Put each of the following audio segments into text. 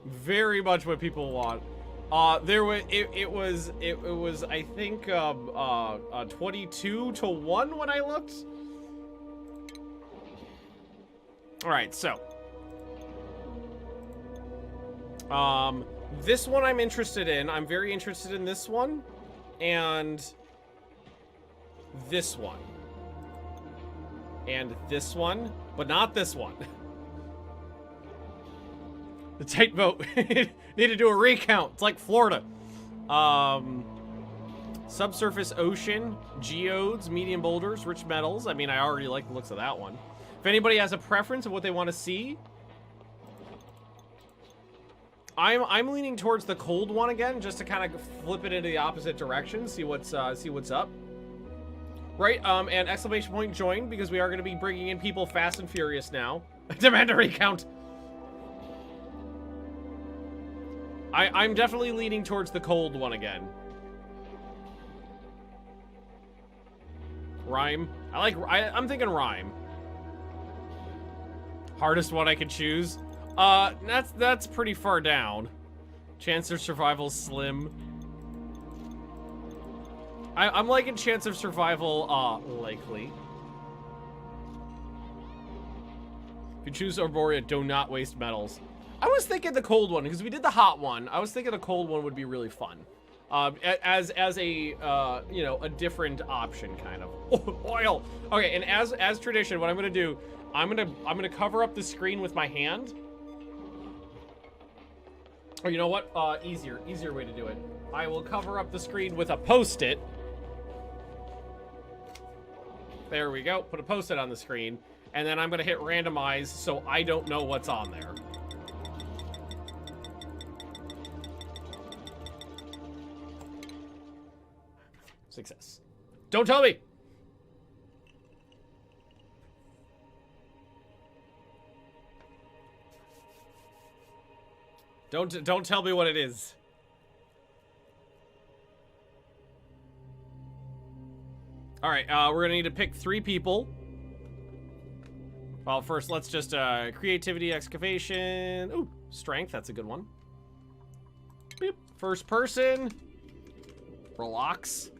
Very much what people want. It was I think 22 to 1 when I looked. All right, so this one I'm interested in. I'm very interested in this one and this one. And this one, but not this one. The tight vote. Need to do a recount. It's like Florida. Subsurface ocean, geodes, medium boulders, rich metals. I mean, I already like the looks of that one. If anybody has a preference of what they want to see, I'm leaning towards the cold one again, just to kind of flip it into the opposite direction. See what's up. Right. And exclamation point join, because we are going to be bringing in people fast and furious now. Demand a recount. I'm definitely leaning towards the cold one again. Rhyme. I'm thinking rhyme. Hardest one I could choose. That's pretty far down. Chance of survival slim. I'm liking chance of survival likely. If you choose Arborea, do not waste metals. I was thinking the cold one, because we did the hot one. I was thinking the cold one would be really fun. As a, you know, a different option, kind of. Oil! Okay, and as tradition, what I'm gonna do, I'm gonna cover up the screen with my hand. Or you know what? Easier way to do it. I will cover up the screen with a Post-it. There we go. Put a Post-it on the screen. And then I'm gonna hit randomize so I don't know what's on there. Success. Don't tell me! Don't tell me what it is. All right, we're gonna need to pick 3 people. Well, first, let's just creativity, excavation. Ooh, strength. That's a good one. Beep. First person. Relax.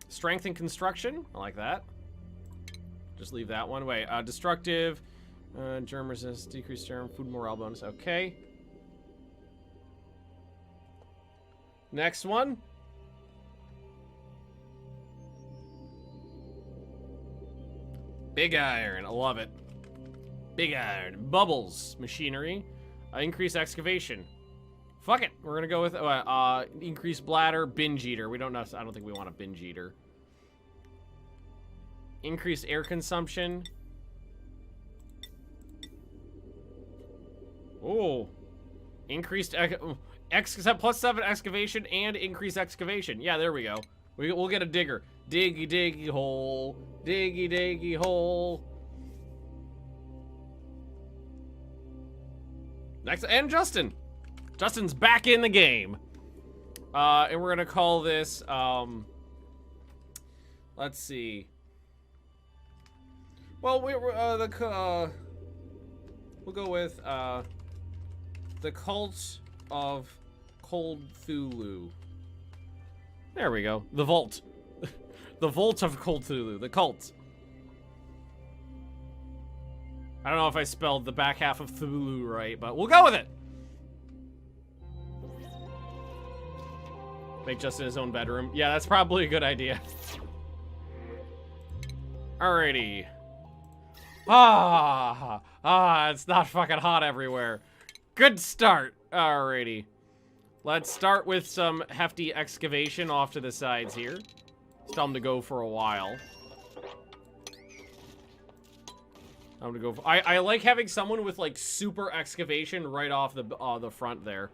Strength and construction. I like that. Just leave that one. Wait, destructive. Germ resist, decreased germ, food morale bonus. Okay. Next one. Big iron. I love it. Big iron. Bubbles. Machinery. Increased excavation. Fuck it. We're gonna go with increased bladder. Binge eater. We don't know. I don't think we want a binge eater. Increased air consumption. Oh, increased +7 excavation and increased excavation. Yeah, there we go. We'll get a digger. Diggy diggy hole, diggy diggy hole. Next, and Justin. Justin's back in the game. And we're gonna call this. Let's see. Well, we'll go with the Cult of Cold Thulu. There we go. The Vault. The Vault of Cold Thulu. The Cult. I don't know if I spelled the back half of Thulu right, but we'll go with it. Make Justin his own bedroom. Yeah, that's probably a good idea. Alrighty. It's not fucking hot everywhere. Good start. Alrighty. Let's start with some hefty excavation off to the sides here. Tell them to go for a while. I'm gonna go for, I like having someone with like super excavation right off the front there.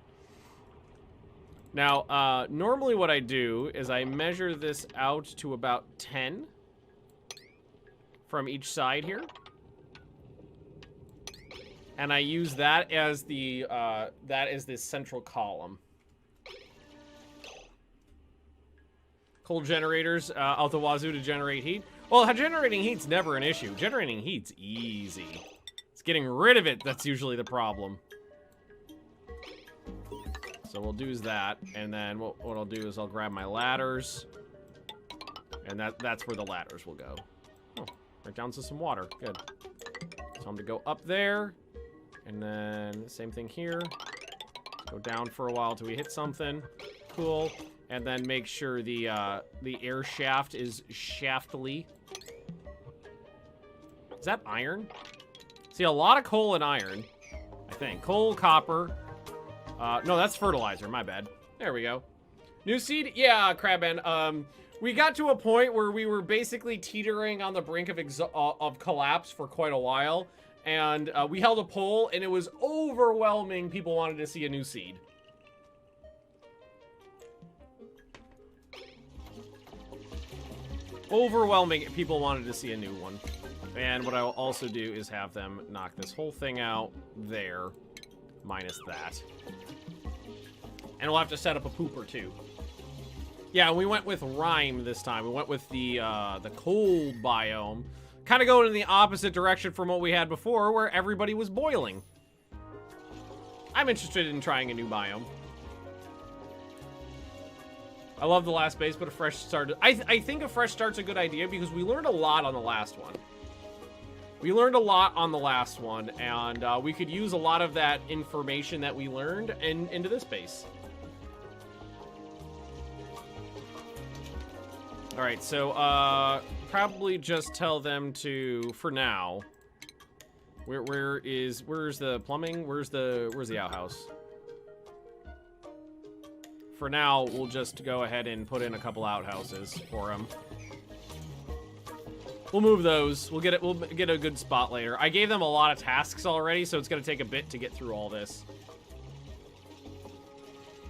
Now, normally what I do is I measure this out to about 10 from each side here. And I use that as the central column. Cold generators out the wazoo to generate heat. Well, generating heat's never an issue. Generating heat's easy. It's getting rid of it that's usually the problem. So we'll do that, and then what I'll do is I'll grab my ladders, and that's where the ladders will go. Oh, right down to some water. Good. So I'm gonna go up there, and then same thing here. Go down for a while till we hit something. Cool. And then make sure the air shaft is shaftly. Is that iron? See, a lot of coal and iron, I think. Coal, copper. No, that's fertilizer. My bad. There we go. New seed? Yeah, Crabman. We got to a point where we were basically teetering on the brink of collapse for quite a while. And we held a poll, and it was overwhelming. People wanted to see a new seed. Overwhelming. People wanted to see a new one. And what I'll also do is have them knock this whole thing out there, minus that. And we'll have to set up a pooper too. Yeah, we went with rime this time. We went with the cold biome. Kind of going in the opposite direction from what we had before, where everybody was boiling. I'm interested in trying a new biome. I love the last base, but a fresh start. I think a fresh start's a good idea because we learned a lot on the last one. We learned a lot on the last one, and we could use a lot of that information that we learned into this base. All right, so probably just tell them to, for now. Where's the plumbing? Where's the outhouse? For now, we'll just go ahead and put in a couple outhouses for them. We'll move those. We'll get a good spot later. I gave them a lot of tasks already, so it's gonna take a bit to get through all this.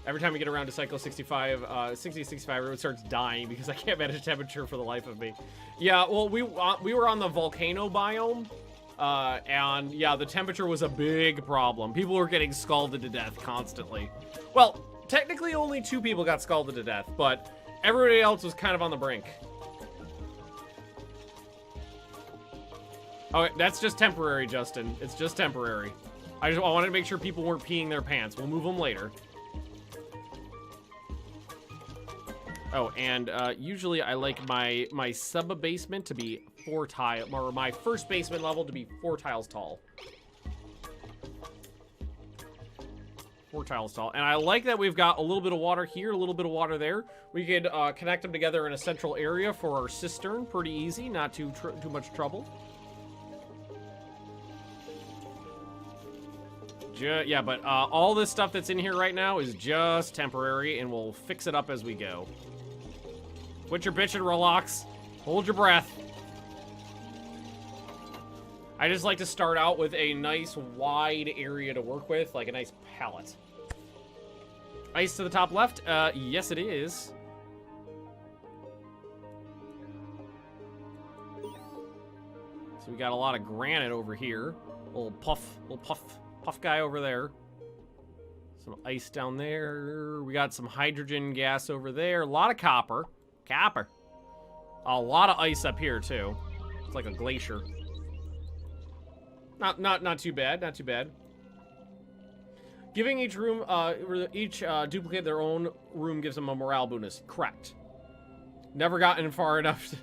Every time we get around to cycle 65, 60-65, it starts dying because I can't manage temperature for the life of me. Yeah, well, we were on the volcano biome, and yeah, the temperature was a big problem. People were getting scalded to death constantly. Well, technically only 2 people got scalded to death, but everybody else was kind of on the brink. Oh, that's just temporary, Justin. It's just temporary. I wanted to make sure people weren't peeing their pants. We'll move them later. Oh, and usually I like my sub-basement to be 4 tile, or my first basement level to be 4 tiles tall. 4 tiles tall. And I like that we've got a little bit of water here, a little bit of water there. We could connect them together in a central area for our cistern. Pretty easy, not too much trouble. Yeah, but all this stuff that's in here right now is just temporary, and we'll fix it up as we go. Quit your bitching, relax. Hold your breath. I just like to start out with a nice wide area to work with, like a nice palette. Ice to the top left? Yes it is. So we got a lot of granite over here. Little puff guy over there. Some ice down there. We got some hydrogen gas over there. A lot of copper. Copper. A lot of ice up here too. It's like a glacier. Not too bad. Not too bad. Giving each room, each duplicate their own room gives them a morale bonus. Correct. Never gotten far enough.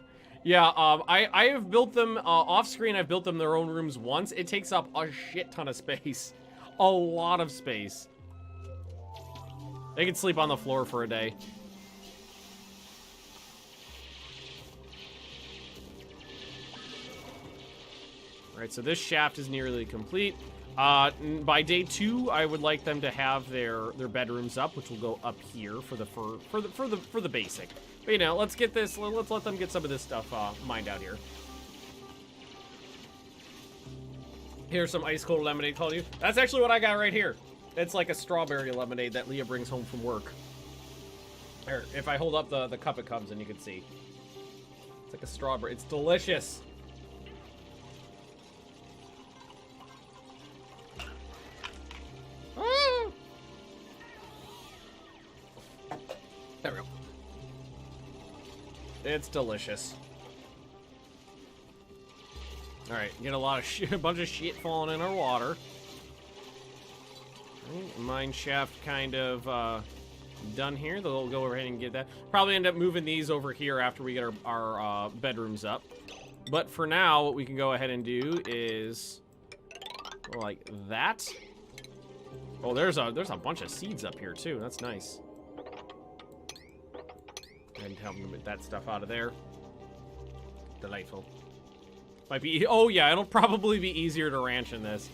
Yeah, I have built them off screen. I've built them their own rooms once. It takes up a shit ton of space. A lot of space. They can sleep on the floor for a day. Alright, so this shaft is nearly complete. By day 2, I would like them to have their bedrooms up, which will go up here for the basic. But you know, let's get this. Let's let them get some of this stuff mined out here. Here's some ice cold lemonade. Called you. That's actually what I got right here. It's like a strawberry lemonade that Leah brings home from work. Or if I hold up the cup it comes in, you can see. It's like a strawberry. It's delicious. There we go. It's delicious. All right, get a bunch of shit falling in our water. Right, mine shaft kind of done here. They'll go ahead and get that. Probably end up moving these over here after we get our bedrooms up. But for now, what we can go ahead and do is like that. Oh, there's a bunch of seeds up here too. That's nice. And help me get that stuff out of there. Delightful. Might be. Oh yeah, it'll probably be easier to ranch in this.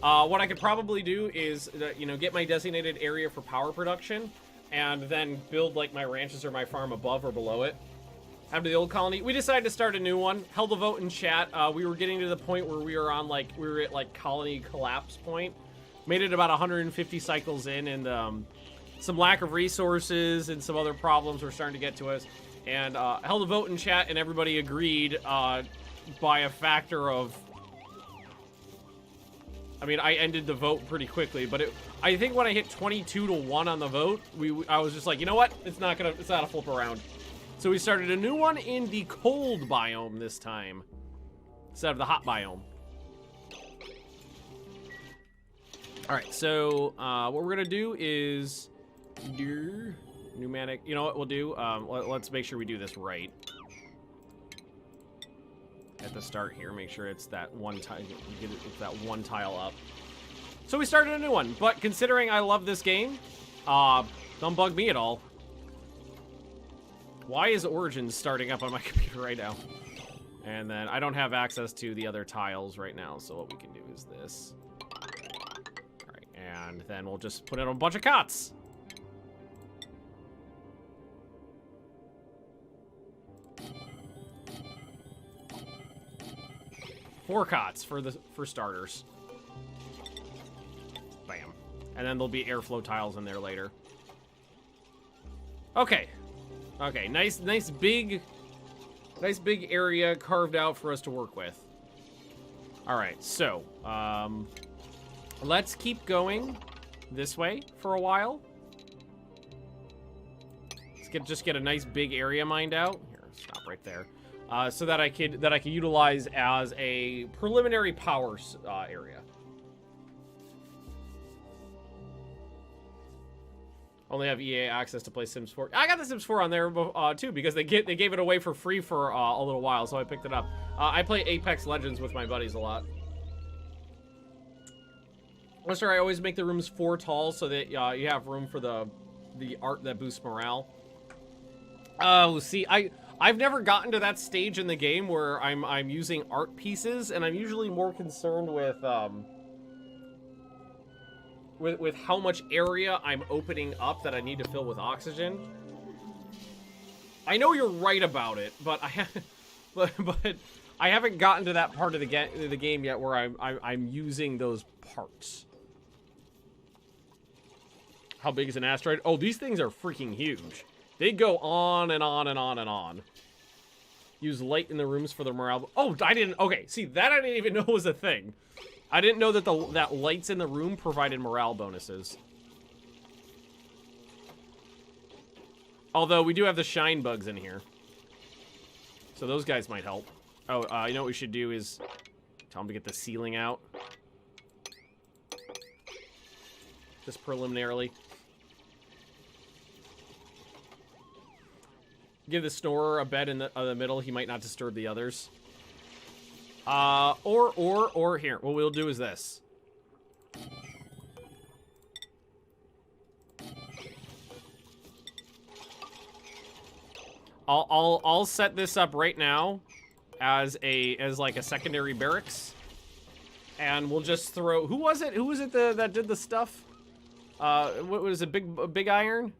What I could probably do is, you know, get my designated area for power production, and then build like my ranches or my farm above or below it. After the old colony, we decided to start a new one. Held a vote in chat. We were getting to the point where we were at like colony collapse point. Made it about 150 cycles in, and some lack of resources and some other problems were starting to get to us. And held a vote in chat, and everybody agreed by a factor of. I mean, I ended the vote pretty quickly, but I think when I hit 22-1 on the vote, I was just like, you know what? It's not a flip around. So we started a new one in the cold biome this time, instead of the hot biome. All right, so what we're gonna do is pneumatic. You know what we'll do? Let's make sure we do this right at the start here. Make sure it's that one tile. It's that one tile up. So we started a new one, but considering I love this game, don't bug me at all. Why is Origins starting up on my computer right now? And then I don't have access to the other tiles right now, so what we can do is this. All right, and then we'll just put in a bunch of cots. Four cots for starters. Bam. And then there'll be airflow tiles in there later. Okay. Okay, nice big area carved out for us to work with. All right, so let's keep going this way for a while. Let's just get a nice big area mined out. Here, stop right there, so that I could utilize as a preliminary power area. Only have EA access to play Sims 4. I got the Sims 4 on there too, because they gave it away for free for a little while, so I picked it up. I play Apex Legends with my buddies a lot. Lester, I always make the rooms 4 tall so that you have room for the art that boosts morale. Oh, see, I've never gotten to that stage in the game where I'm using art pieces, and I'm usually more concerned with how much area I'm opening up that I need to fill with oxygen. I know you're right about it, but I haven't gotten to that part of the game yet where I'm using those parts. How big is an asteroid? Oh, these things are freaking huge. They go on and on and on and on. Use light in the rooms for the morale. Oh, I didn't. Okay, see, that I didn't even know was a thing. I didn't know that that lights in the room provided morale bonuses. Although we do have the shine bugs in here, so those guys might help. Oh, you know what we should do is tell them to get the ceiling out, just preliminarily. Give the snorer a bed in the middle. He might not disturb the others. Or here. What we'll do is this. I'll set this up right now as like a secondary barracks, and we'll just throw. Who was it? Who was it that did the stuff? What was it? Big Iron?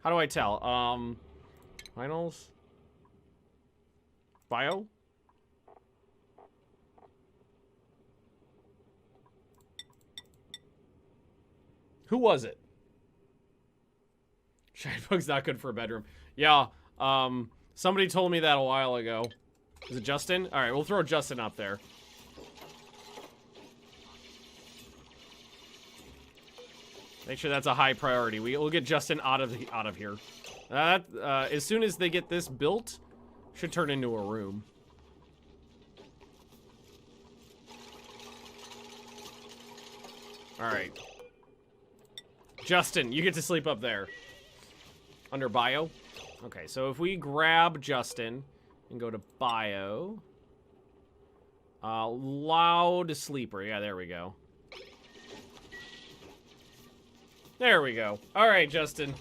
How do I tell? Finals. Bio. Who was it? Shine bug's not good for a bedroom. Yeah, somebody told me that a while ago. Is it Justin? All right, we'll throw Justin up there. Make sure that's a high priority. We'll get Justin out of here. As soon as they get this built, should turn into a room. All right. Justin, you get to sleep up there. Under bio. Okay, so if we grab Justin and go to bio. Loud sleeper. Yeah, there we go. There we go. All right, Justin.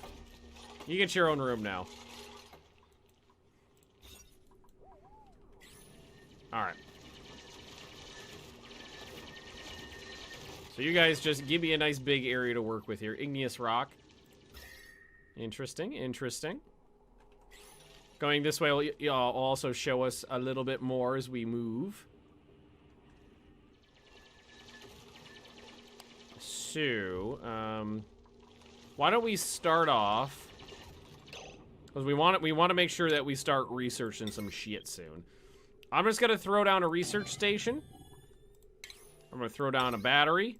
You get your own room now. All right. So you guys just give me a nice big area to work with here. Igneous rock. Interesting, interesting. Going this way will also show us a little bit more as we move. So, why don't we start off? Because we want to make sure that we start researching some shit soon. I'm just gonna throw down a research station. I'm gonna throw down a battery.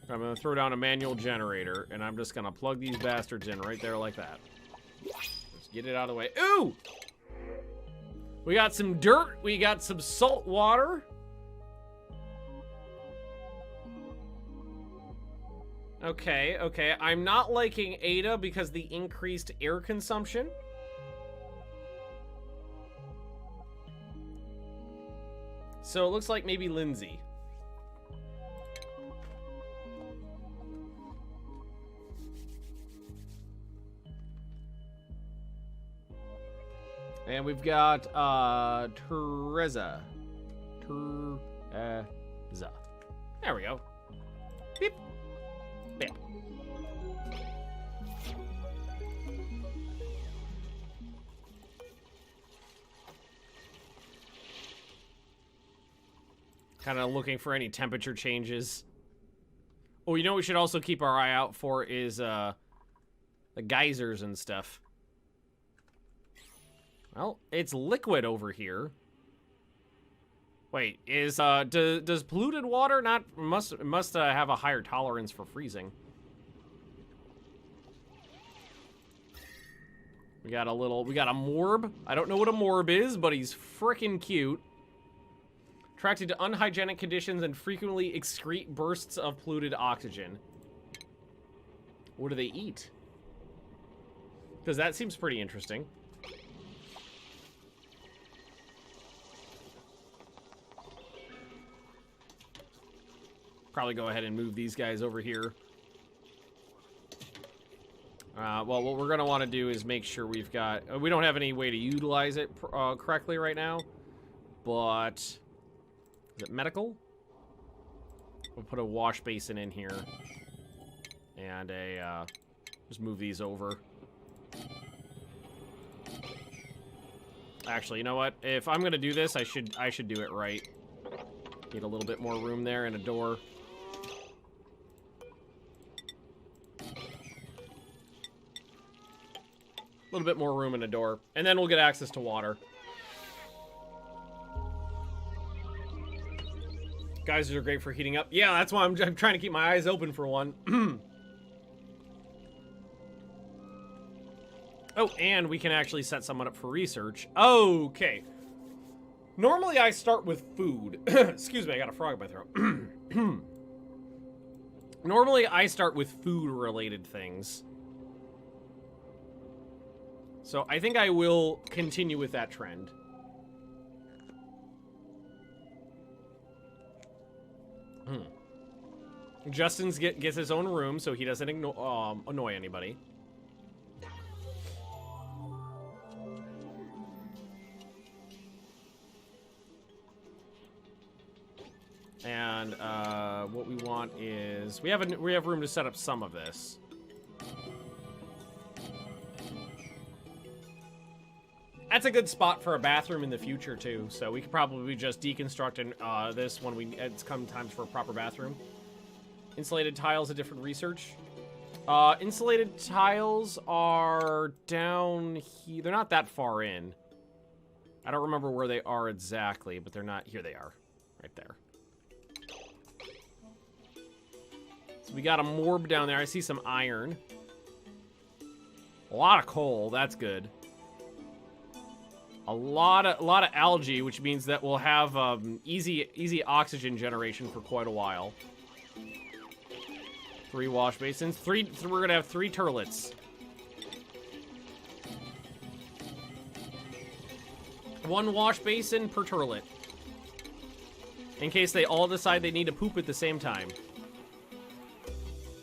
I'm gonna throw down a manual generator, and I'm just gonna plug these bastards in right there like that. Let's get it out of the way. Ooh! We got some dirt. We got some salt water. Okay, okay. I'm not liking Ada because the increased air consumption. So it looks like maybe Lindsay. And we've got Teresa. Teresa. There we go. Beep. Beep. Kind of looking for any temperature changes. Oh, you know what we should also keep our eye out for is the geysers and stuff. Well, it's liquid over here. Wait, is does polluted water not must have a higher tolerance for freezing? We got a morb. I don't know what a morb is, but he's freaking cute. Attracted to unhygienic conditions and frequently excrete bursts of polluted oxygen. What do they eat? Because that seems pretty interesting. Probably go ahead and move these guys over here. Well, what we're going to want to do is make sure we've got... we don't have any way to utilize it correctly right now. But... is it medical? We'll put a wash basin in here. And a... just move these over. Actually, you know what? If I'm going to do this, I should do it right. Need a little bit more room there and a door. A little bit more room and a door. And then we'll get access to water. Geysers are great for heating up. Yeah, that's why I'm trying to keep my eyes open for one. Oh, and we can actually set someone up for research. Okay. Normally I start with food. Excuse me, I got a frog in my throat. Normally I start with food-related things. So I think I will continue with that trend. Justin's gets his own room, so he doesn't annoy anybody. And what we want is we have room to set up some of this. That's a good spot for a bathroom in the future too. So we could probably just deconstruct this when it's come times for a proper bathroom. Insulated tiles, a different research. Insulated tiles are down here. They're not that far in. I don't remember where they are exactly, but they're not. Here they are, right there. So we got a morb down there. I see some iron. A lot of coal. That's good. A lot of algae, which means that we'll have easy oxygen generation for quite a while. 3 wash basins. We're gonna have 3 turlets. 1 wash basin per turlet. In case they all decide they need to poop at the same time.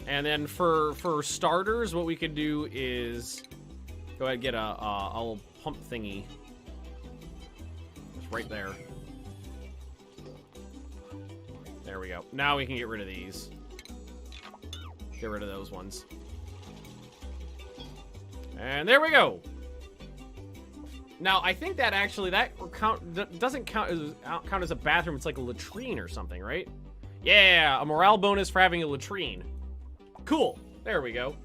And then for starters, what we could do is go ahead and get a little pump thingy. It's right there. There we go. Now we can get rid of these. Get rid of those ones. And there we go. Now, I think that actually, doesn't count as a bathroom. It's like a latrine or something, right? Yeah, a morale bonus for having a latrine. Cool. There we go.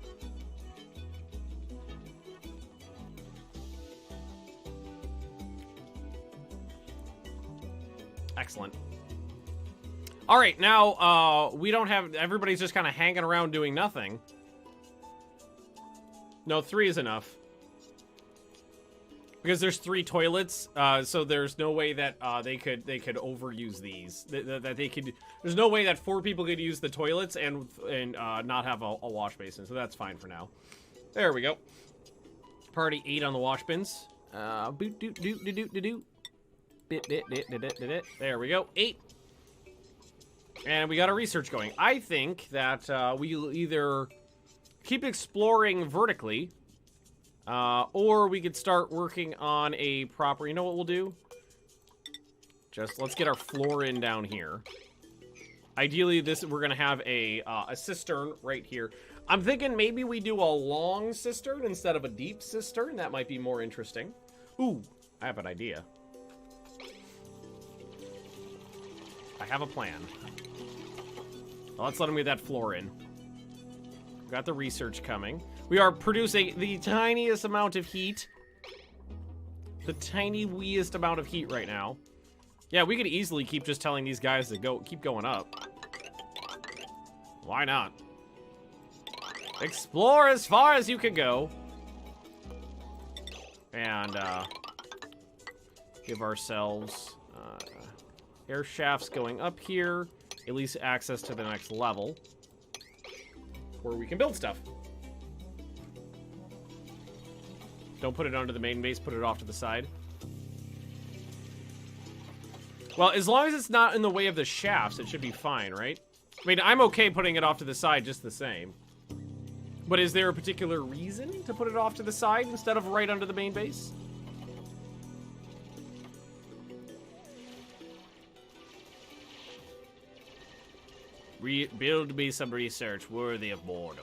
Excellent. All right, now, we don't have... Everybody's just kind of hanging around doing nothing. No, 3 is enough. Because there's 3 toilets, so there's no way that they could overuse these. That they could. There's no way that 4 people could use the toilets and not have a wash basin. So that's fine for now. There we go. Party 8 on the wash bins. Boot doot doot doot doot doot. There we go. 8. And we got a research going. I think that we'll either keep exploring vertically. Or we could start working on a proper... You know what we'll do? Just let's get our floor in down here. Ideally, we're going to have a cistern right here. I'm thinking maybe we do a long cistern instead of a deep cistern. That might be more interesting. Ooh, I have an idea. I have a plan. Well, let's let him get that floor in. Got the research coming. We are producing the tiniest amount of heat. The tiny weeest amount of heat right now. Yeah, we could easily keep just telling these guys to keep going up. Why not? Explore as far as you can go. And, give ourselves, air shafts going up here. At least access to the next level. Where we can build stuff. Don't put it onto the main base, put it off to the side. Well, as long as it's not in the way of the shafts, it should be fine, right? I mean, I'm okay putting it off to the side just the same. But is there a particular reason to put it off to the side instead of right under the main base? Build me some research worthy of Mordor.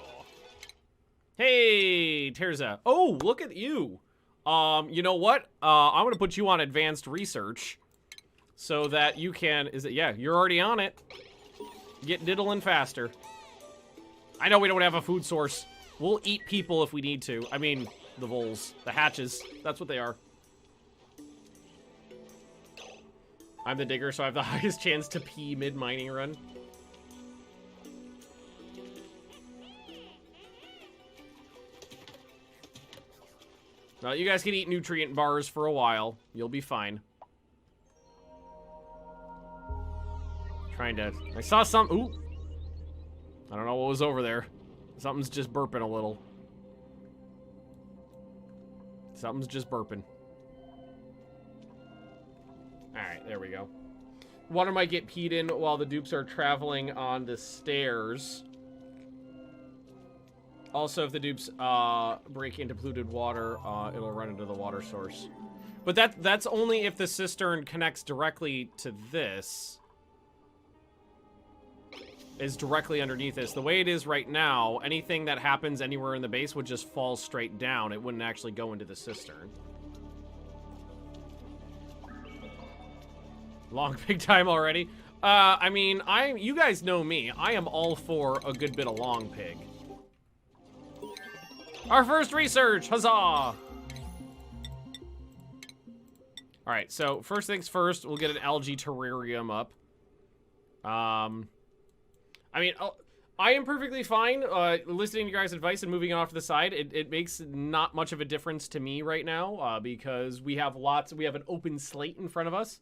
Hey, Terza. Oh, look at you. You know what? I'm gonna put you on advanced research so that you can... Yeah, you're already on it. Get diddling faster. I know we don't have a food source. We'll eat people if we need to. I mean, the voles. The hatches. That's what they are. I'm the digger, so I have the highest chance to pee mid-mining run. You guys can eat nutrient bars for a while. You'll be fine. I saw some... Ooh. I don't know what was over there. Something's just burping a little. Something's just burping. Alright, there we go. Water might get peed in while the dupes are traveling on the stairs. Also, if the dupes break into polluted water, it'll run into the water source. But that's only if the cistern connects directly to this. Is directly underneath this. The way it is right now, anything that happens anywhere in the base would just fall straight down. It wouldn't actually go into the cistern. Long pig time already. I mean, you guys know me. I am all for a good bit of long pig. Our first research! Huzzah! Alright, so first things first, we'll get an algae terrarium up. I mean, I am perfectly fine listening to your guys' advice and moving it off to the side. It makes not much of a difference to me right now because we have an open slate in front of us.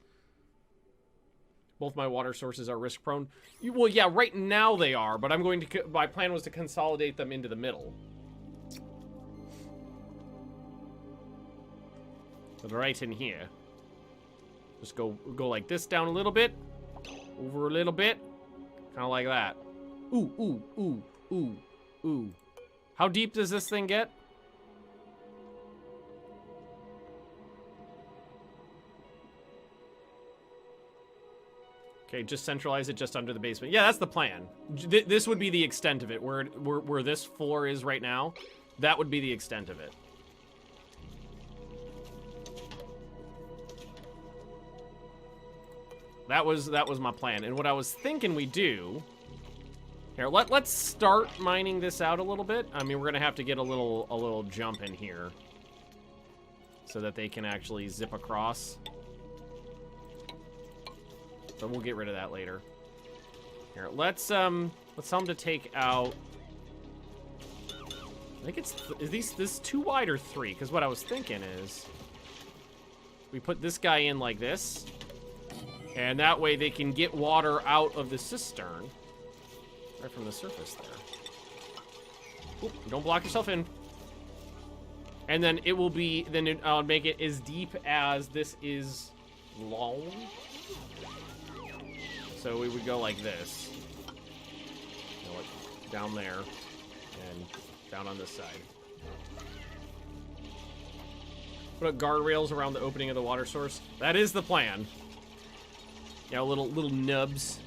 Both my water sources are risk prone. Well, yeah, right now they are, but I'm going to, my plan was to consolidate them into the middle. But right in here. Just go like this down a little bit. Over a little bit. Kind of like that. Ooh, ooh, ooh, ooh, ooh. How deep does this thing get? Okay, just centralize it just under the basement. Yeah, that's the plan. This would be the extent of it. Where this floor is right now, that would be the extent of it. That was my plan. And what I was thinking we do... Here, let's start mining this out a little bit. I mean, we're gonna have to get a little jump in here. So that they can actually zip across. But we'll get rid of that later. Here, let's tell them to take out... I think it's... Is this 2 wide or 3? Because what I was thinking is... We put this guy in like this. And that way they can get water out of the cistern. Right from the surface there. Oop, don't block yourself in. And then it will be... Then I'll make it as deep as this is long. So we would go like this. You know, like down there. And down on this side. Put up guardrails around the opening of the water source. That is the plan. Yeah, little nubs.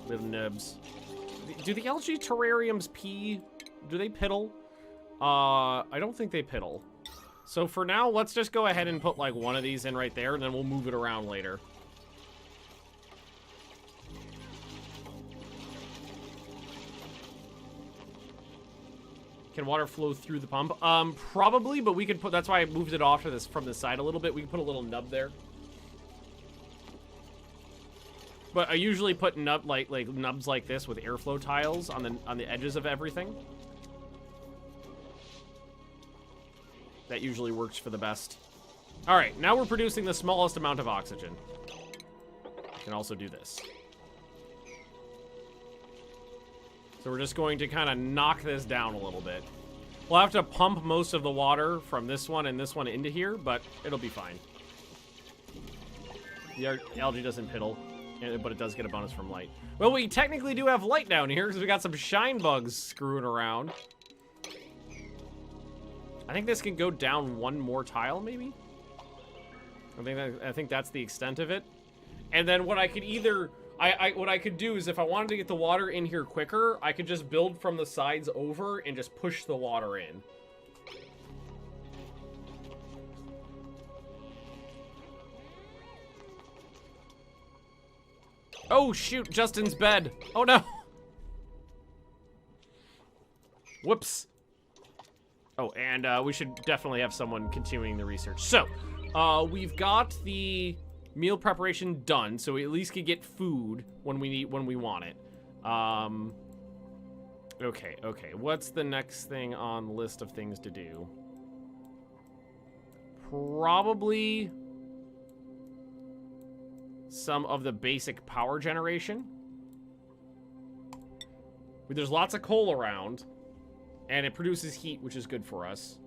Little nubs. Do the algae terrariums pee? Do they piddle? I don't think they piddle. So for now, let's just go ahead and put like one of these in right there, and then we'll move it around later. Can water flow through the pump? Probably, but we could put... That's why I moved it off to this from the side a little bit. We can put a little nub there. But I usually put nubs like this with airflow tiles on the edges of everything. That usually works for the best. All right, now we're producing the smallest amount of oxygen. We can also do this. So we're just going to kind of knock this down a little bit. We'll have to pump most of the water from this one and this one into here, but it'll be fine. The algae doesn't piddle, but it does get a bonus from light. Well, we technically do have light down here because we got some shine bugs screwing around. I think this can go down one more tile, maybe? I think that's the extent of it. And then what I could either... what I could do is if I wanted to get the water in here quicker, I could just build from the sides over and just push the water in. Oh, shoot, Justin's bed. Oh, no. Whoops. Oh, and we should definitely have someone continuing the research. So, we've got the meal preparation done, so we at least could get food when we want it. Okay. What's the next thing on the list of things to do? Probably some of the basic power generation. There's lots of coal around, and it produces heat, which is good for us.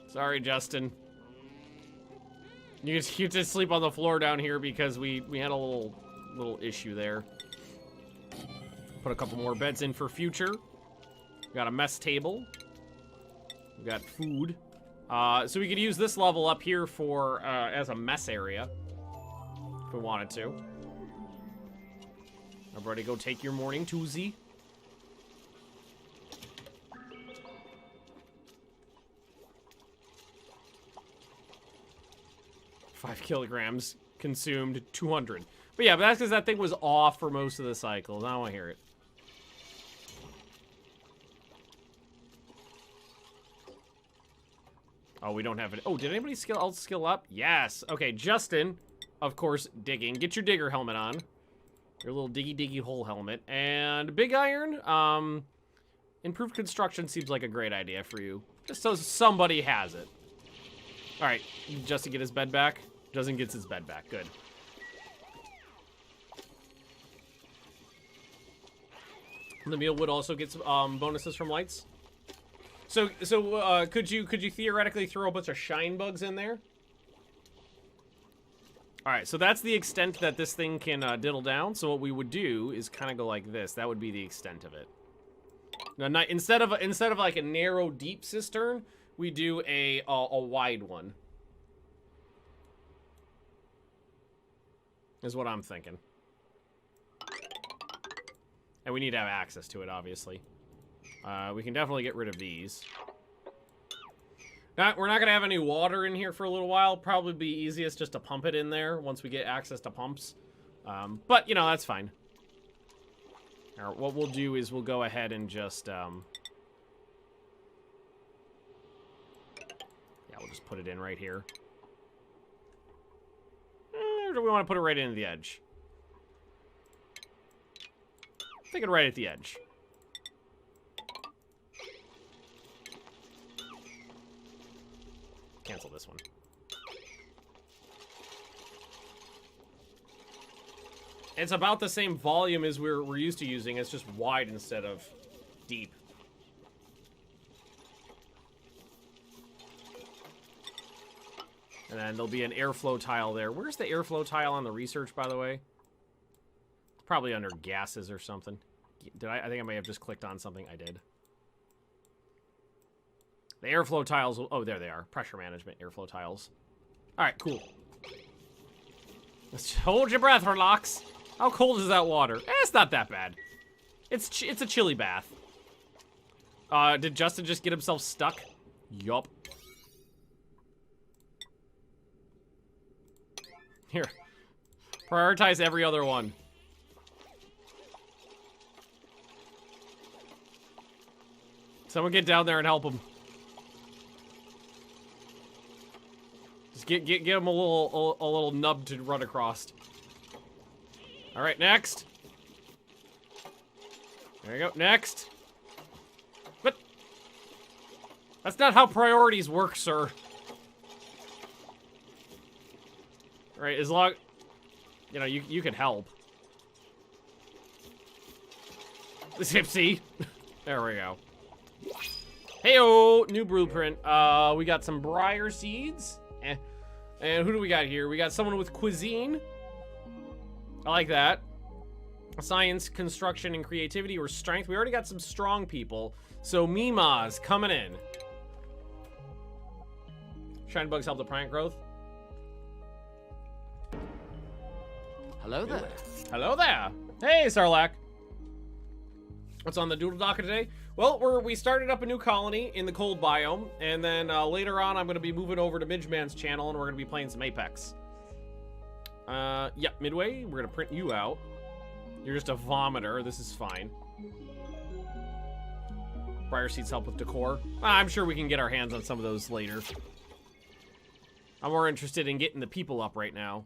Sorry, Justin. You just sleep on the floor down here because we had a little issue there. Put a couple more beds in for future. We got a mess table. We got food. So we could use this level up here for as a mess area if we wanted to. Everybody go take your morning toozy. 5 kilograms consumed 200. But yeah, but that's because that thing was off for most of the cycles. I don't want to hear it. Oh, we don't have it. Oh, did anybody skill up? Yes. Okay, Justin, of course, digging. Get your digger helmet on. Your little diggy hole helmet. And Big Iron, improved construction seems like a great idea for you. Just so somebody has it. All right, Justin get his bed back. Justin gets his bed back. Good. The mealwood also gets bonuses from lights. So could you theoretically throw a bunch of shine bugs in there? All right, so that's the extent that this thing can diddle down. So what we would do is kind of go like this. That would be the extent of it. Now, instead of like a narrow, deep cistern, we do a wide one. Is what I'm thinking. And we need to have access to it, obviously. We can definitely get rid of these. We're not going to have any water in here for a little while. Probably be easiest just to pump it in there once we get access to pumps. But, you know, that's fine. All right, what we'll do is we'll go ahead and just... yeah, we'll just put it in right here. Or do we want to put it right into the edge? I'm thinking right at the edge. Cancel this one. It's about the same volume as we're used to using. It's just wide instead of deep. And then there'll be an airflow tile there. Where's the airflow tile on the research, by the way? Probably under gases or something. I think I may have just clicked on something. I did. The airflow tiles. Oh, there they are. Pressure management airflow tiles. All right, cool. Let's hold your breath, Relax. How cold is that water? It's not that bad. It's a chilly bath. Did Justin just get himself stuck? Yup. Here. Prioritize every other one. Someone get down there and help him. Just give him a little nub to run across. All right, next. There you go. Next. But that's not how priorities work, sir. All right, as long, you know, you can help. See? There we go. Heyo, new blueprint. We got some briar seeds. And who do we got here? We got someone with cuisine. I like that. Science, construction, and creativity or strength. We already got some strong people. So Mima's coming in. Shine bugs help the plant growth. Hello there. Hello there. Hey, Sarlacc. What's on the doodle docket today? Well, we started up a new colony in the cold biome, and then later on I'm going to be moving over to Midgeman's channel, and we're going to be playing some Apex. Yeah, Midway, we're going to print you out. You're just a vomiter. This is fine. Briar seeds help with decor. I'm sure we can get our hands on some of those later. I'm more interested in getting the people up right now.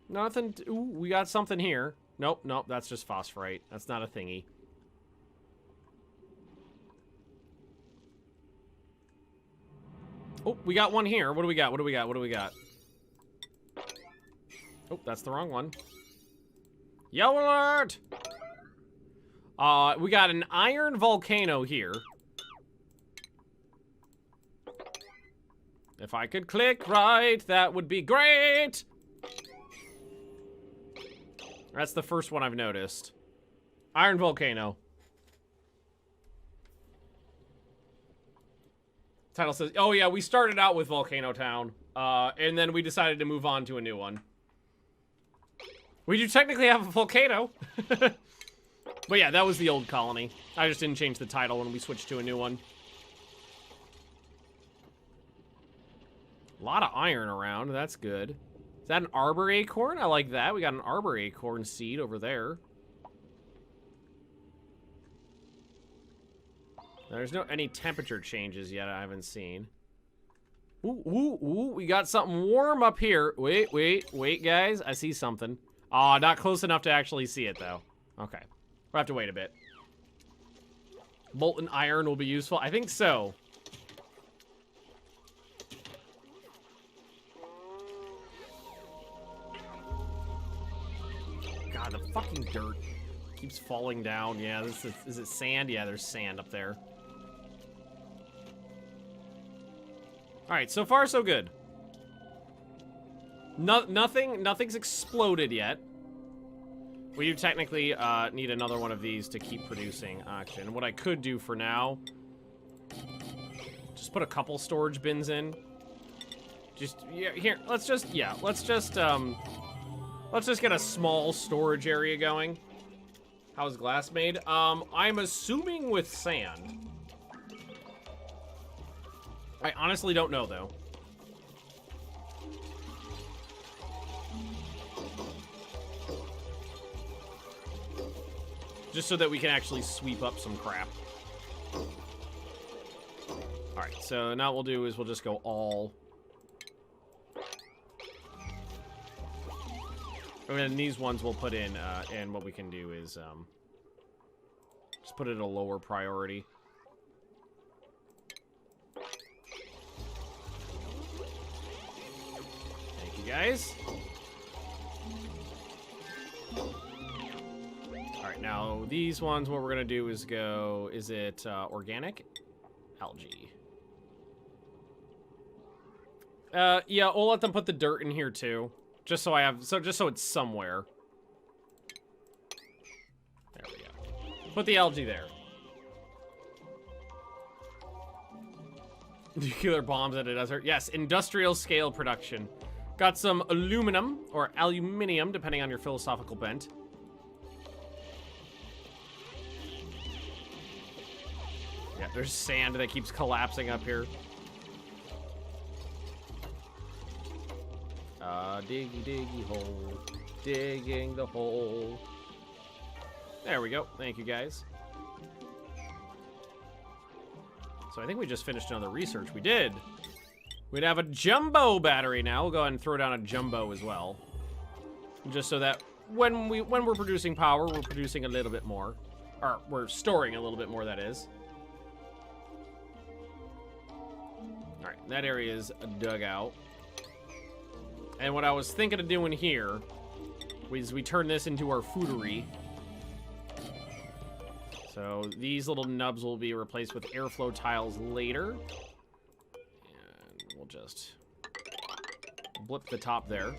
Nothing. Ooh, we got something here. Nope, nope, that's just phosphorite. That's not a thingy. Oh, we got one here. What do we got? What do we got? What do we got? Oh, that's the wrong one. Yellow alert! We got an iron volcano here. If I could click right, that would be great! That's the first one I've noticed. Iron volcano. Title says, oh yeah, we started out with Volcano Town, and then we decided to move on to a new one. We do technically have a volcano. But yeah, that was the old colony. I just didn't change the title when we switched to a new one. A lot of iron around, that's good. Is that an arbor acorn? I like that. We got an arbor acorn seed over there. There's no any temperature changes yet I haven't seen. Ooh, ooh, ooh, we got something warm up here. Wait, wait, wait, guys. I see something. Aw, not close enough to actually see it, though. Okay. We'll have to wait a bit. Molten iron will be useful. I think so. God, the fucking dirt keeps falling down. Yeah, this is it sand? Yeah, there's sand up there. All right, so far so good. Nothing's exploded yet. We do technically need another one of these to keep producing oxygen. What I could do for now, just put a couple storage bins in. Just here, let's just get a small storage area going. How's glass made? I'm assuming with sand. I honestly don't know though. Just so that we can actually sweep up some crap. Alright, so now what we'll do is we'll just go all. And then these ones we'll put in, and what we can do is, just put it at a lower priority. Thank you, guys. Alright, now these ones, what we're gonna do is go, is it organic? Algae. Yeah, we'll let them put the dirt in here too. Just so I have, just so it's somewhere. There we go. Put the algae there. Nuclear bombs at a desert. Yes, industrial scale production. Got some aluminum, or aluminium, depending on your philosophical bent. Yeah, there's sand that keeps collapsing up here. Diggy, diggy hole. Digging the hole. There we go. Thank you, guys. So I think we just finished another research. We did. We'd have a jumbo battery now. We'll go ahead and throw down a jumbo as well. Just so that when we're producing power, we're producing a little bit more. Or we're storing a little bit more, that is. Alright, that area is dug out. And what I was thinking of doing here was we turn this into our foodery. So these little nubs will be replaced with airflow tiles later. And we'll just blip the top there.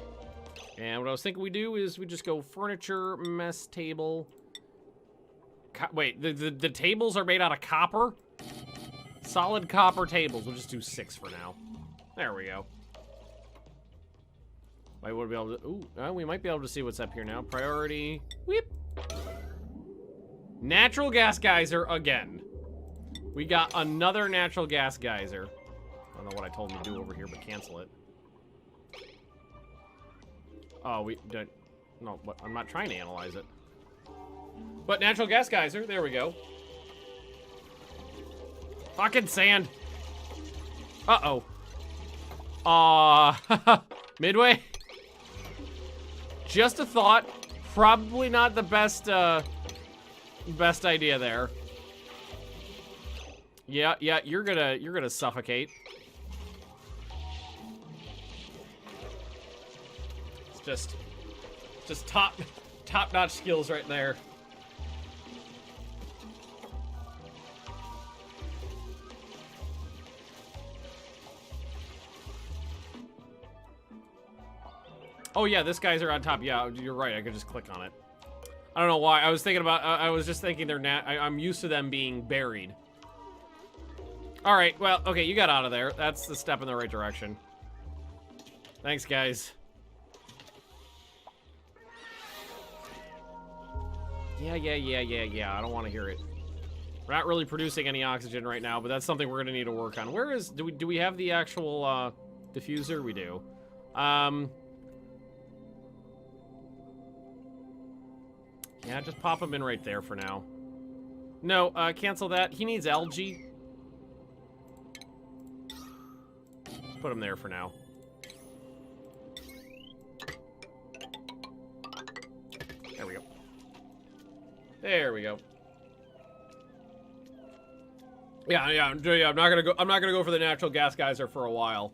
And what I was thinking we do is we just go furniture, mess table. Wait, the tables are made out of copper? Solid copper tables. We'll just do 6 for now. There we go. I would be able to. Ooh, we might be able to see what's up here now. Priority. Whip. Natural gas geyser again. We got another natural gas geyser. I don't know what I told him to do over here, but cancel it. Oh, we don't. No, I'm not trying to analyze it. But natural gas geyser. There we go. Fucking sand. Uh-oh. Midway. Just a thought. Probably not the best, best idea there. Yeah, you're gonna suffocate. It's just top-notch skills right there. Oh yeah, this geyser on top. Yeah, you're right. I could just click on it. I don't know why. I was thinking about. I was just thinking they're I'm used to them being buried. All right. Well, okay. You got out of there. That's the step in the right direction. Thanks, guys. Yeah. I don't want to hear it. We're not really producing any oxygen right now, but that's something we're gonna need to work on. Where is? Do we have the actual diffuser? We do. Yeah, just pop him in right there for now. No, cancel that. He needs algae. Just put him there for now. There we go. There we go. Yeah. I'm not gonna go for the natural gas geyser for a while.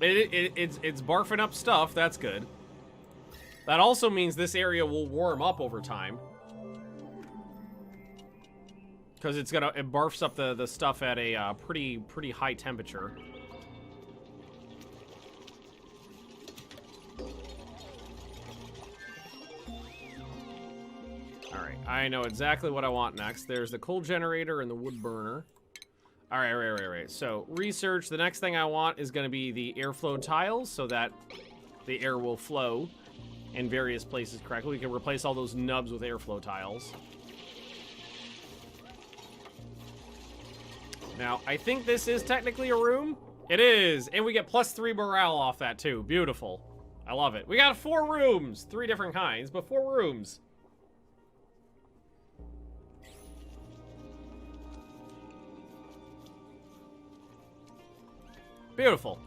It's barfing up stuff. That's good. That also means this area will warm up over time. Because it barfs up the stuff at a pretty high temperature. Alright, I know exactly what I want next. There's the coal generator and the wood burner. Alright, right. So, research. The next thing I want is going to be the airflow tiles so that the air will flow in various places correctly. We can replace all those nubs with airflow tiles. Now, I think this is technically a room. It is, and we get +3 morale off that too. Beautiful. I love it. We got 4 rooms. 3 different kinds, but 4 rooms. Beautiful.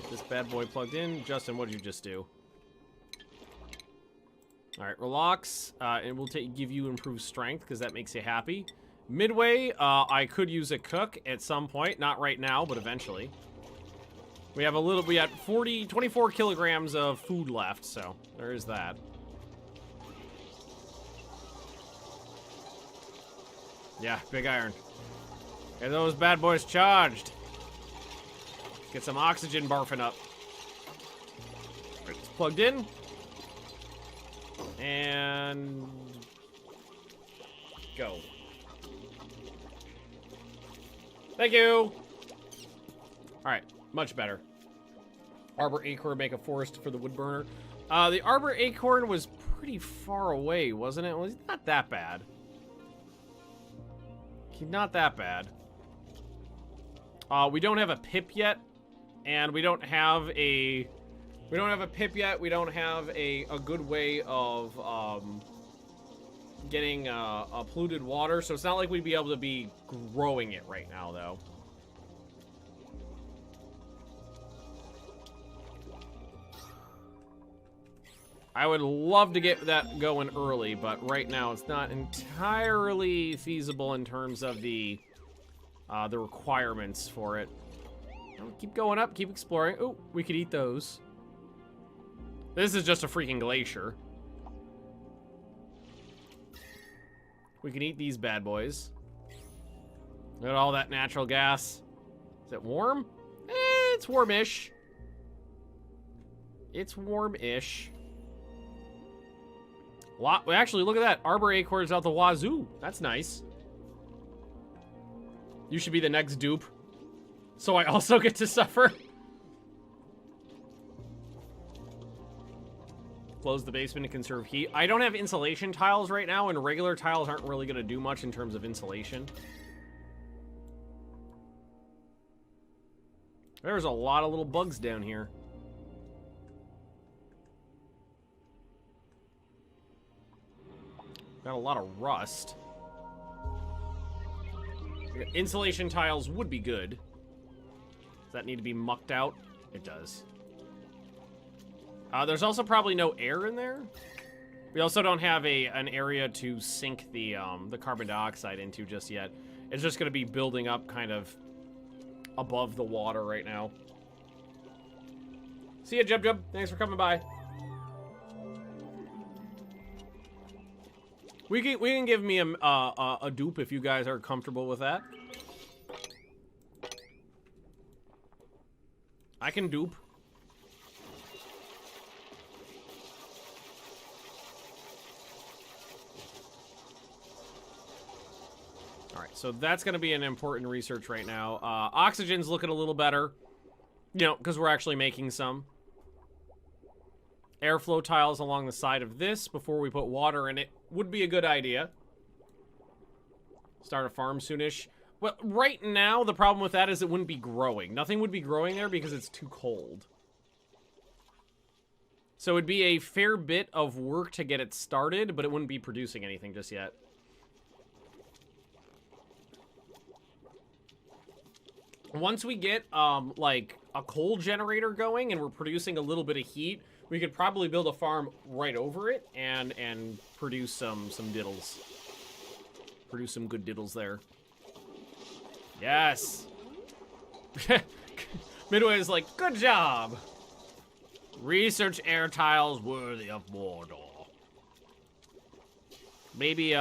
Get this bad boy plugged in. Justin, what did you just do? All right, relax, and we'll give you improved strength because that makes you happy. Midway, I could use a cook at some point, not right now, but eventually. We had 24 kilograms of food left, so there is that. Yeah, big iron. Get those bad boys charged. Get some oxygen barfing up. It's plugged in. And go. Thank you. All right, much better. Arbor acorn, make a forest for the wood burner. The arbor acorn was pretty far away, wasn't it? Well, it's not that bad. Not that bad. We don't have a pip yet, and we don't have a. We don't have a pip yet. We don't have a good way of getting polluted water, so it's not like we'd be able to be growing it right now, though. I would love to get that going early, but right now it's not entirely feasible in terms of the requirements for it. Keep going up, keep exploring. Oh, we could eat those. This is just a freaking glacier. We can eat these bad boys. Look at all that natural gas. Is it warm? It's warmish. It's warmish. Actually, look at that. Arbor acorns out the wazoo. That's nice. You should be the next dupe. So I also get to suffer. Close the basement to conserve heat. I don't have insulation tiles right now, and regular tiles aren't really going to do much in terms of insulation. There's a lot of little bugs down here. Got a lot of rust. Insulation tiles would be good. Does that need to be mucked out? It does. There's also probably no air in there. We also don't have an area to sink the carbon dioxide into just yet. It's just going to be building up kind of above the water right now. See ya, Jub Jub. Thanks for coming by. We can give me a dupe if you guys are comfortable with that. I can dupe. Alright, so that's going to be an important research right now. Oxygen's looking a little better. You know, because we're actually making some. Airflow tiles along the side of this before we put water in it would be a good idea. Start a farm soonish. Well, right now, the problem with that is it wouldn't be growing. Nothing would be growing there because it's too cold. So it'd be a fair bit of work to get it started, but it wouldn't be producing anything just yet. Once we get, like, a coal generator going and we're producing a little bit of heat, we could probably build a farm right over it and produce some diddles. Produce some good diddles there. Yes. Midway is like, good job. Research air tiles worthy of Mordor. Maybe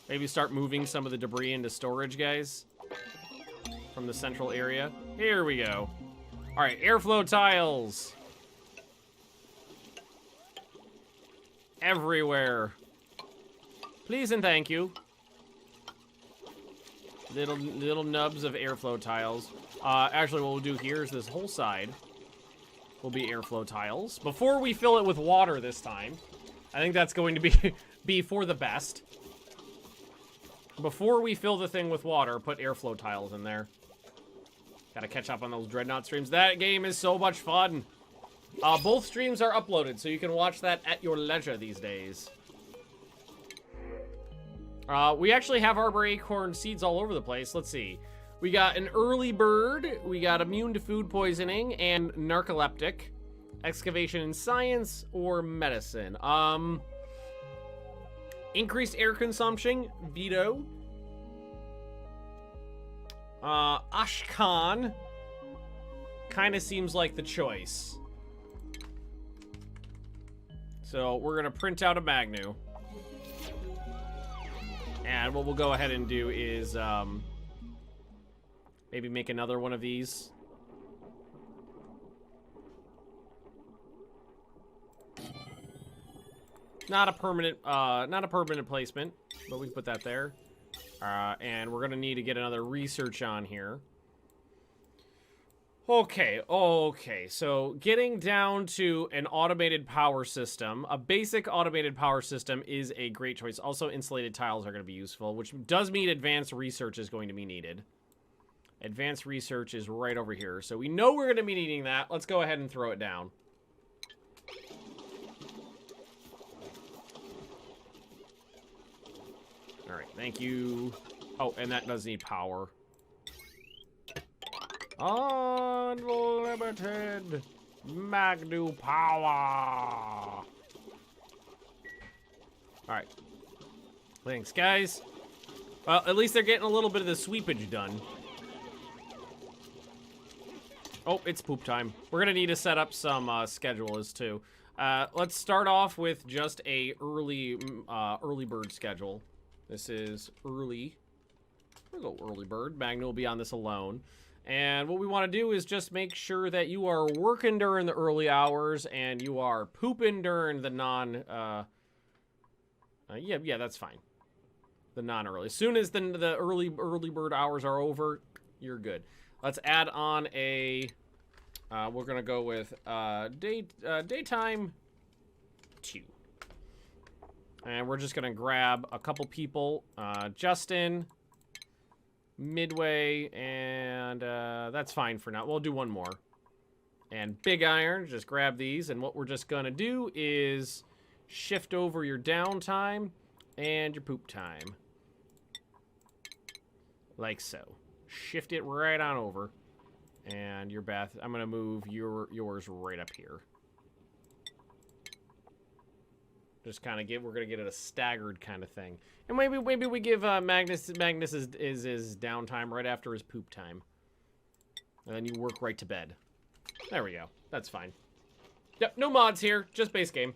maybe start moving some of the debris into storage, guys, from the central area. Here we go. All right, airflow tiles. Everywhere. Please and thank you. Little nubs of airflow tiles. Actually, what we'll do here is this whole side will be airflow tiles. Before we fill it with water this time, I think that's going to be for the best. Before we fill the thing with water, put airflow tiles in there. Gotta catch up on those Dreadnought streams. That game is so much fun. Both streams are uploaded, so you can watch that at your leisure these days. We actually have Arbor Acorn seeds all over the place. Let's see. We got an early bird. We got immune to food poisoning and narcoleptic. Excavation in science or medicine. Increased air consumption. Veto. Ashkan. Kind of seems like the choice. So we're going to print out a Magnu. And what we'll go ahead and do is maybe make another one of these. Not a permanent placement, but we can put that there. And we're gonna need to get another research on here. Okay, so getting down to an automated power system, a basic automated power system is a great choice. Also, insulated tiles are going to be useful, which does mean advanced research is going to be needed. Advanced research is right over here, so we know we're going to be needing that. Let's go ahead and throw it down. All right, thank you. Oh, and that does need power. Unlimited Magnu power. Alright. Thanks, guys. Well, at least they're getting a little bit of the sweepage done. Oh, it's poop time. We're gonna need to set up some schedulers too. Let's start off with just a early bird schedule. This is early. We'll go early bird. Magnu will be on this alone. And what we want to do is just make sure that you are working during the early hours and you are pooping during the yeah, that's fine. The non-early. As soon as the early bird hours are over, you're good. Let's add on a, we're going to go with daytime 2. And we're just going to grab a couple people, Justin, Midway, and that's fine for now. We'll do one more. And Big Iron, just grab these, and what we're just gonna do is shift over your downtime and your poop time. Like so. Shift it right on over. And your bath, I'm gonna move yours right up here. Just kind of we're gonna get it a staggered kind of thing. And maybe we give Magnus his downtime right after his poop time. And then you work right to bed. There we go. That's fine. Yep, no mods here, just base game.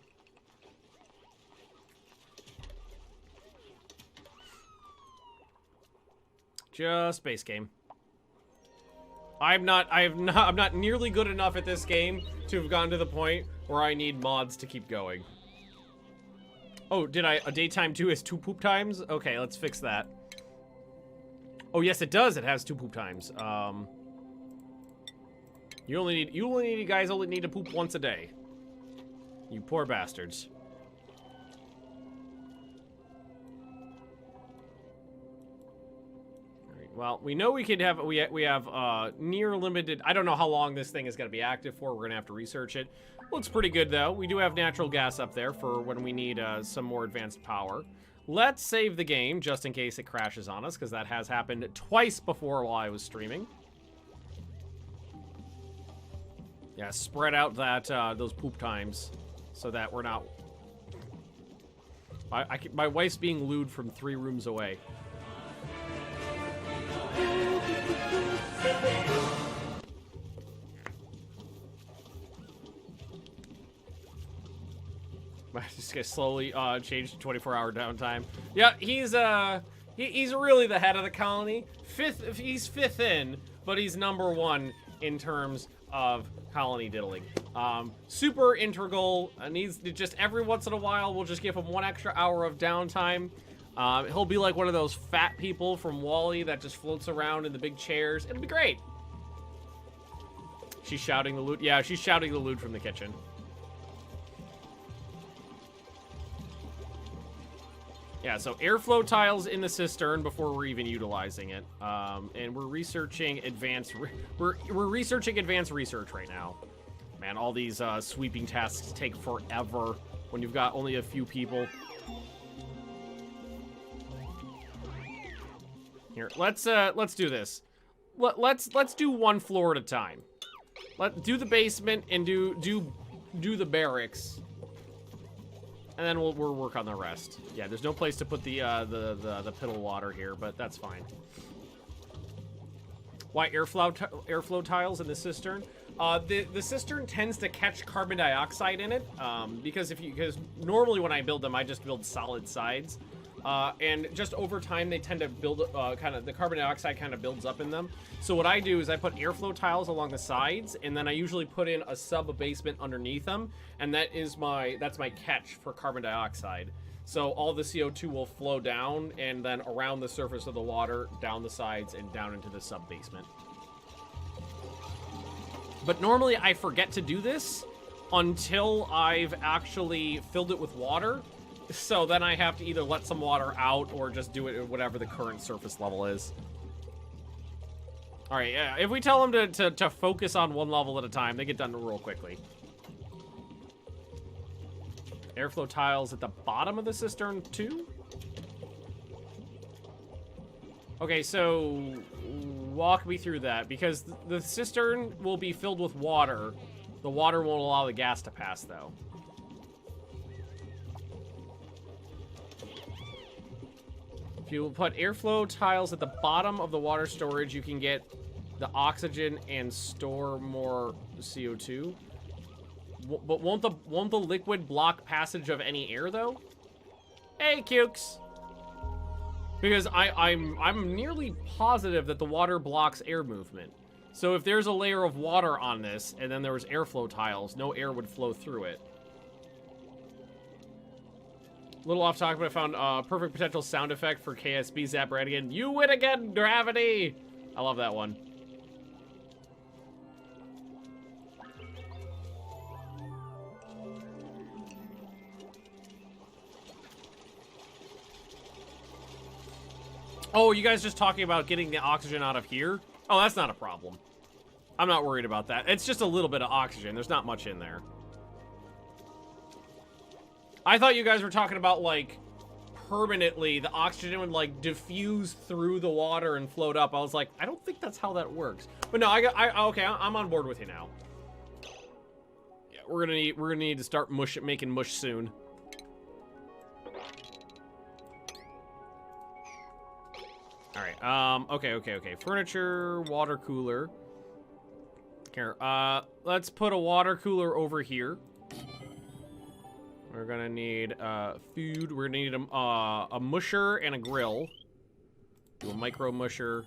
Just base game. I'm not nearly good enough at this game to have gotten to the point where I need mods to keep going. Oh, a daytime 2 is 2 poop times? Okay, let's fix that. Oh, yes, it does. It has 2 poop times. You guys only need to poop once a day. You poor bastards. All right, well, we know we have near limited. I don't know how long this thing is going to be active for. We're going to have to research it. Looks pretty good, though. We do have natural gas up there for when we need some more advanced power. Let's save the game, just in case it crashes on us, because that has happened twice before while I was streaming. Yeah, spread out that those poop times so that we're not... my wife's being lewd from 3 rooms away. Just gonna slowly change to 24-hour downtime. Yeah, he's really the head of the colony. He's 5th in, but he's number 1 in terms of colony diddling. Super integral. Needs just every once in a while we'll just give him 1 extra hour of downtime. He'll be like one of those fat people from WALL-E that just floats around in the big chairs. It'll be great. She's shouting the loot. Yeah, she's shouting the loot from the kitchen. Yeah, so airflow tiles in the cistern before we're even utilizing it, and we're researching advanced. We're researching advanced research right now. Man, all these sweeping tasks take forever when you've got only a few people. Here, let's do this. Let's do 1 floor at a time. Let's do the basement and do the barracks. And then we'll work on the rest. Yeah, there's no place to put the piddle water here, but that's fine. Why airflow tiles in the cistern? The cistern tends to catch carbon dioxide in it, because normally when I build them, I just build solid sides. And just over time, they tend to build, the carbon dioxide kind of builds up in them. So what I do is I put airflow tiles along the sides, and then I usually put in a sub-basement underneath them, and that's my catch for carbon dioxide. So all the CO2 will flow down, and then around the surface of the water, down the sides, and down into the sub-basement. But normally I forget to do this until I've actually filled it with water. So then I have to either let some water out or just do it at whatever the current surface level is. All right, yeah, if we tell them to focus on 1 level at a time, they get done real quickly. Airflow tiles at the bottom of the cistern too? Okay, so walk me through that, because the cistern will be filled with water. The water won't allow the gas to pass, though. If you put airflow tiles at the bottom of the water storage, you can get the oxygen and store more CO2. But won't the liquid block passage of any air, though? Hey, Cukes. Because I'm nearly positive that the water blocks air movement. So if there's a layer of water on this, and then there was airflow tiles, no air would flow through it. A little off topic, but I found perfect potential sound effect for KSB Zabranian. You win again, Gravity! I love that one. Oh, you guys just talking about getting the oxygen out of here? Oh, that's not a problem. I'm not worried about that. It's just a little bit of oxygen. There's not much in there. I thought you guys were talking about, like, permanently the oxygen would, like, diffuse through the water and float up. I was like, I don't think that's how that works. But no, okay, I'm on board with you now. Yeah, we're gonna need to start making mush soon. All right. Okay. Furniture, water cooler. Here. Let's put a water cooler over here. We're gonna need food. We're gonna need a musher and a grill. Do a micro musher.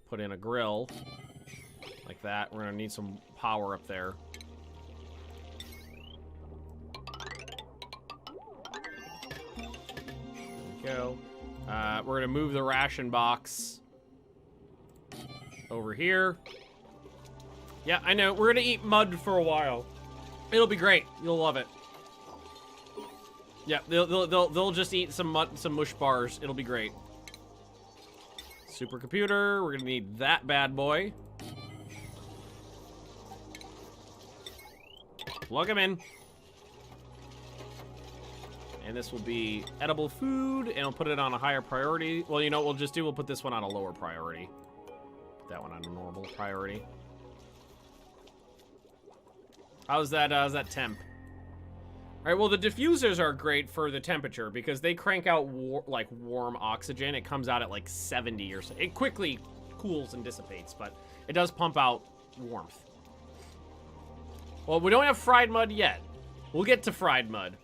Put in a grill, like that. We're gonna need some power up there. There we go. We're gonna move the ration box over here. Yeah, I know. We're gonna eat mud for a while. It'll be great. You'll love it. Yeah, they'll just eat some mush bars. It'll be great. Supercomputer. We're gonna need that bad boy. Plug him in. And this will be edible food, and we'll put it on a higher priority. Well, you know what we'll just do? We'll put this one on a lower priority. Put that one on a normal priority. How's that temp? All right, well, the diffusers are great for the temperature because they crank out like warm oxygen. It comes out at like 70 or so. It quickly cools and dissipates, but it does pump out warmth. Well, we don't have fried mud yet. We'll get to fried mud.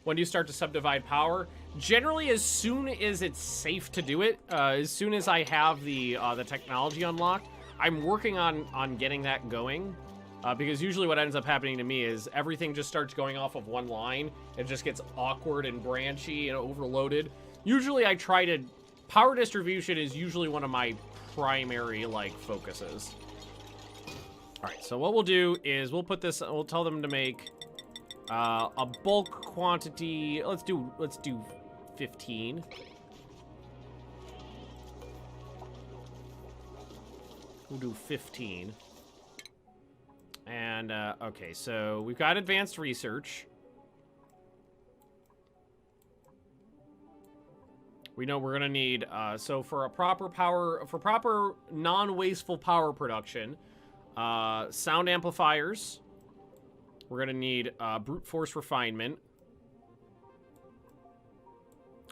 When do you start to subdivide power? Generally, as soon as it's safe to do it, as soon as I have the technology unlocked, I'm working on getting that going. Because usually what ends up happening to me is everything just starts going off of one line. It just gets awkward and branchy and overloaded. Usually I try to... Power distribution is usually one of my primary, like, focuses. Alright, so what we'll do is we'll put this... We'll tell them to make a bulk quantity... Let's do 15. We'll do 15. And, okay, so we've got advanced research. We know we're gonna need, so for a proper non-wasteful power production, sound amplifiers. We're gonna need, brute force refinement.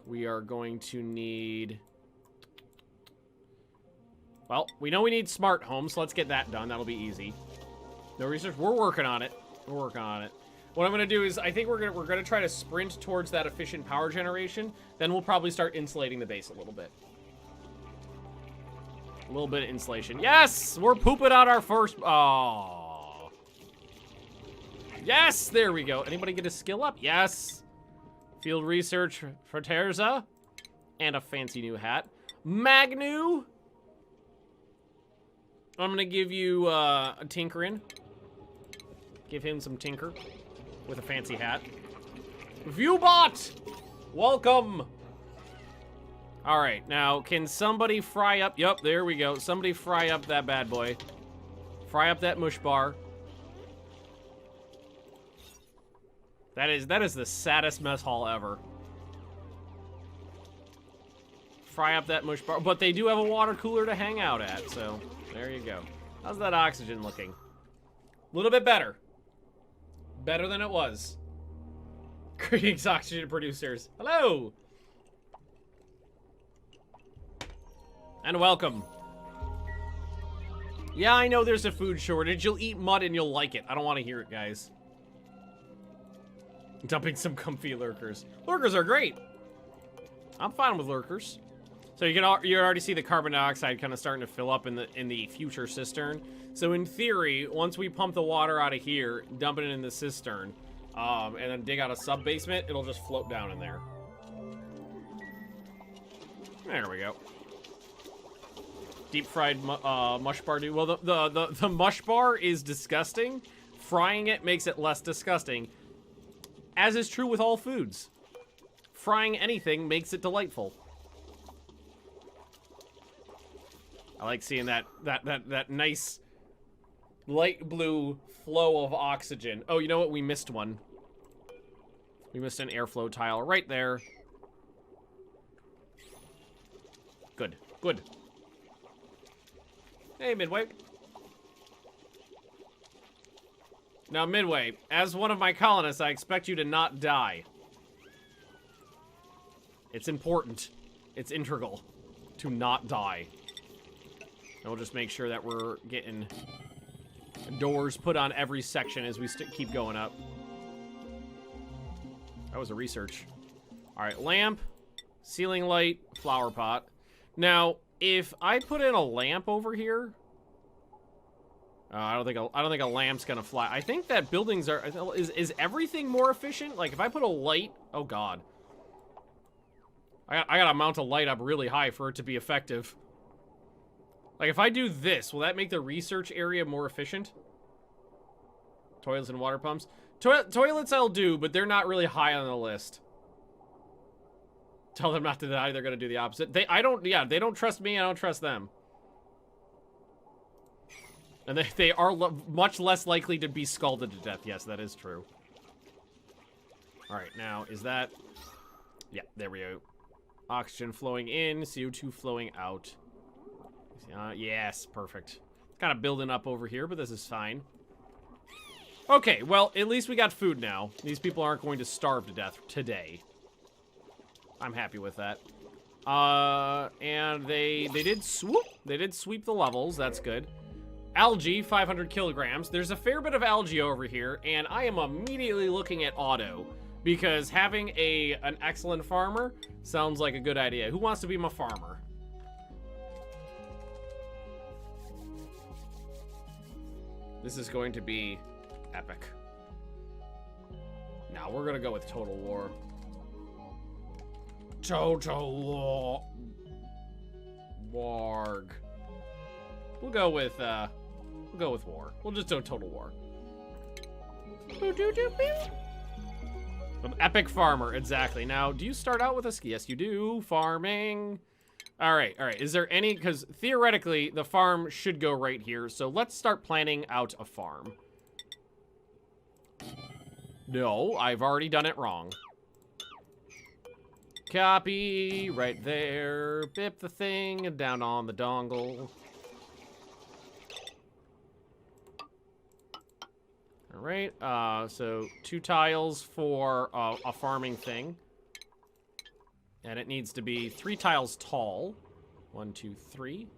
We are going to need... Well, we know we need smart homes, so let's get that done. That'll be easy. No research. We're working on it. We're working on it. What I'm gonna do is I think we're gonna try to sprint towards that efficient power generation. Then we'll probably start insulating the base a little bit. A little bit of insulation. Yes, we're pooping out our first. Oh. Yes, there we go. Anybody get a skill up? Yes. Field research for Terza, and a fancy new hat. Magnus. I'm gonna give you a tinkering. Give him some tinker with a fancy hat. Viewbot! Welcome! Alright, now, can somebody fry up... Yup, there we go. Somebody fry up that bad boy. Fry up that mush bar. That is the saddest mess hall ever. Fry up that mush bar. But they do have a water cooler to hang out at, so there you go. How's that oxygen looking? A little bit better. Better than it was. Greetings, oxygen producers. Hello! And welcome. Yeah, I know there's a food shortage. You'll eat mud and you'll like it. I don't want to hear it, guys. Dumping some comfy lurkers. Lurkers are great. I'm fine with lurkers. So you already see the carbon dioxide kind of starting to fill up in the future cistern. So in theory, once we pump the water out of here, dump it in the cistern, and then dig out a sub-basement, it'll just float down in there. There we go. Deep fried mush bar, dude. Well, the mush bar is disgusting. Frying it makes it less disgusting. As is true with all foods. Frying anything makes it delightful. I like seeing that nice light blue flow of oxygen. Oh, you know what? We missed one. We missed an airflow tile right there. Good. Good. Hey, Midway. Now, Midway, as one of my colonists, I expect you to not die. It's important. It's integral to not die. And we'll just make sure that we're getting doors put on every section as we keep going up. That was a research. All right, lamp, ceiling light, flower pot. Now, if I put in a lamp over here, I don't think a lamp's gonna fly. I think that buildings are. Is everything more efficient? Like if I put a light, oh god, I gotta mount a light up really high for it to be effective. Like if I do this, will that make the research area more efficient? Toilets and water pumps. Toilets I'll do, but they're not really high on the list. Tell them not to die. They're gonna do the opposite. They don't trust me. I don't trust them. And they are much less likely to be scalded to death. Yes, that is true. All right, now is that? Yeah, there we go. Oxygen flowing in, CO2 flowing out. Yes, perfect. Kind of building up over here, but this is fine. Okay, well, at least we got food now. These people aren't going to starve to death today. I'm happy with that. And they did swoop. They did sweep the levels. That's good. Algae, 500 kilograms. There's a fair bit of algae over here, and I am immediately looking at auto because having an excellent farmer sounds like a good idea. Who wants to be my farmer? This is going to be epic. Now we're gonna go with Total War. Total War. Warg. We'll go with war. We'll just do Total War. An epic farmer, exactly. Now, do you start out with a ski? Yes, you do. Farming. All right. Is there any, because theoretically, the farm should go right here. So let's start planning out a farm. No, I've already done it wrong. Copy, right there. Bip the thing, and down on the dongle. All right, so 2 tiles for a farming thing. And it needs to be 3 tiles tall. 1, 2, 3.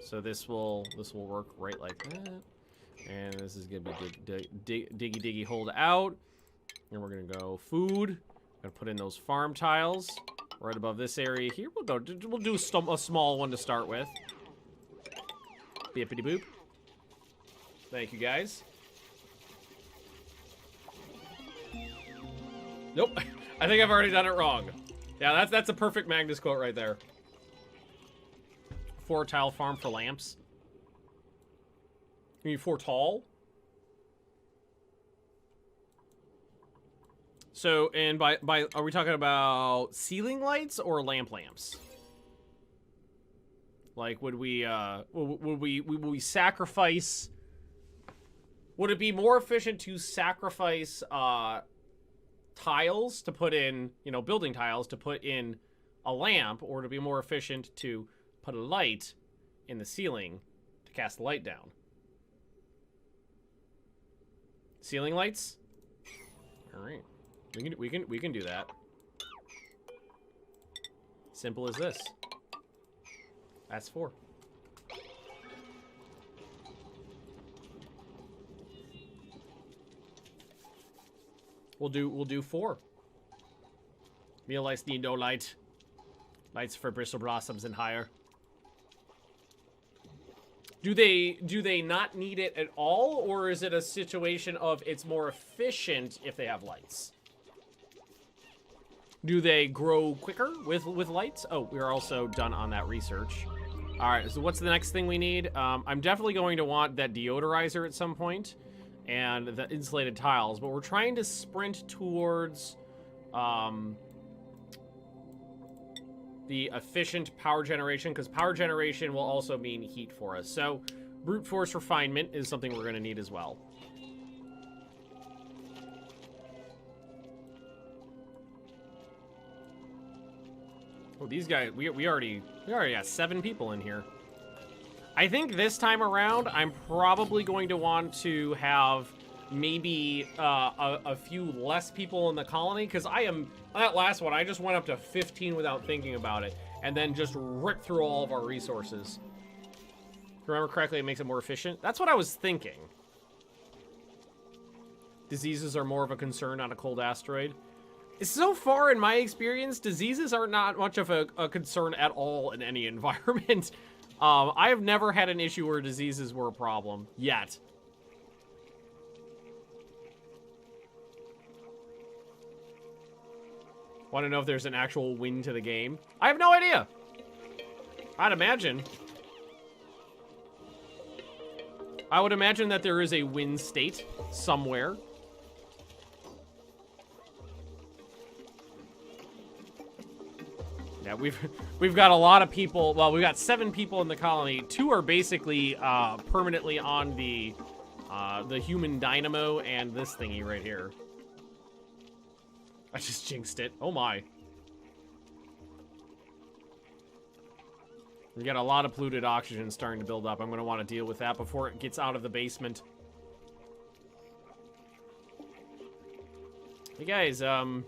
So this will work right like that. And this is gonna be diggy hold out. And we're gonna go food. Gonna put in those farm tiles right above this area here. We'll do a small one to start with. Bippity boop. Thank you guys. Nope, I think I've already done it wrong. Yeah, that's a perfect Magnus quote right there. 4 tile farm for lamps. You mean 4 tall? So, and by are we talking about ceiling lights or lamps? Like, would we sacrifice? Would it be more efficient to sacrifice tiles to put in, building tiles to put in a lamp, or to be more efficient to put a light in the ceiling to cast the light down? Ceiling lights? All right. We can do that. Simple as this. That's 4. We'll do 4. Meal lights need no light. Lights for bristle blossoms and higher. Do they not need it at all, or is it a situation of it's more efficient if they have lights? Do they grow quicker with lights? Oh, we're also done on that research. All right, so what's the next thing we need? I'm definitely going to want that deodorizer at some point, and the insulated tiles, but we're trying to sprint towards the efficient power generation, because power generation will also mean heat for us. So brute force refinement is something we're going to need as well. Oh, these guys, we already got 7 people in here. I think this time around, I'm probably going to want to have maybe a few less people in the colony, because on that last one, I just went up to 15 without thinking about it, and then just ripped through all of our resources. If I remember correctly, it makes it more efficient. That's what I was thinking. Diseases are more of a concern on a cold asteroid. So far, in my experience, diseases are not much of a concern at all in any environment. I have never had an issue where diseases were a problem, yet. Want to know if there's an actual win to the game? I have no idea. I'd imagine. I would imagine that there is a win state somewhere. Yeah, we've got a lot of people. Well, we've got 7 people in the colony. 2 are basically permanently on the human dynamo and this thingy right here. I just jinxed it. Oh my. We got a lot of polluted oxygen starting to build up. I'm going to want to deal with that before it gets out of the basement. Hey guys, some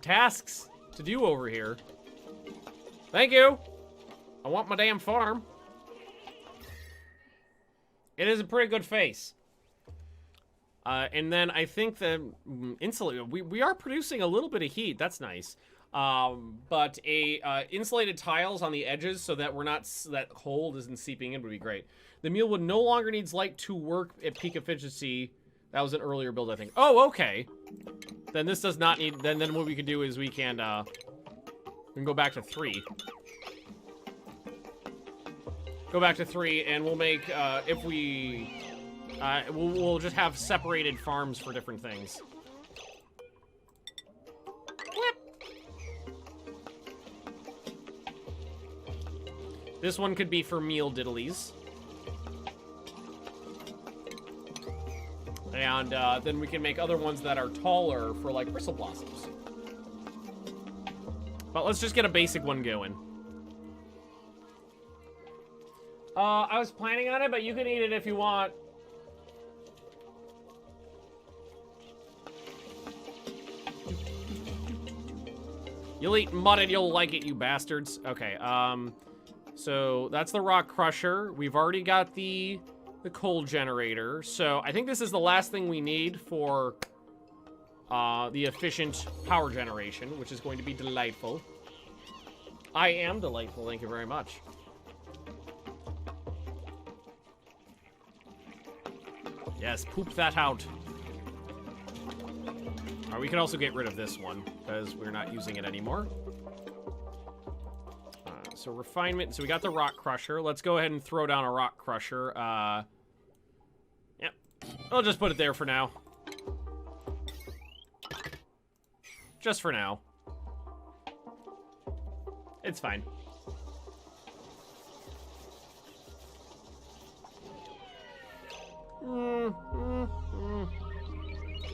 tasks to do over here. Thank you. I want my damn farm. It is a pretty good face. And then I think the we are producing a little bit of heat. That's nice. But insulated tiles on the edges so that that cold isn't seeping in would be great. The mealwood no longer needs light to work at peak efficiency. That was an earlier build, I think. Oh, okay. Then this does not need. Then what we can do is we can go back to 3. Go back to 3, and we'll make if we we'll just have separated farms for different things. This one could be for meal diddlies. And then we can make other ones that are taller for, like, bristle blossoms. But let's just get a basic one going. I was planning on it, but you can eat it if you want. You'll eat mud and you'll like it, you bastards. Okay, so that's the rock crusher. We've already got the coal generator. So I think this is the last thing we need for the efficient power generation, which is going to be delightful. I am delightful, thank you very much. Yes, poop that out. All right, we can also get rid of this one because we're not using it anymore. So refinement. So we got the rock crusher. Let's go ahead and throw down a rock crusher. Yep. I'll just put it there for now. Just for now. It's fine.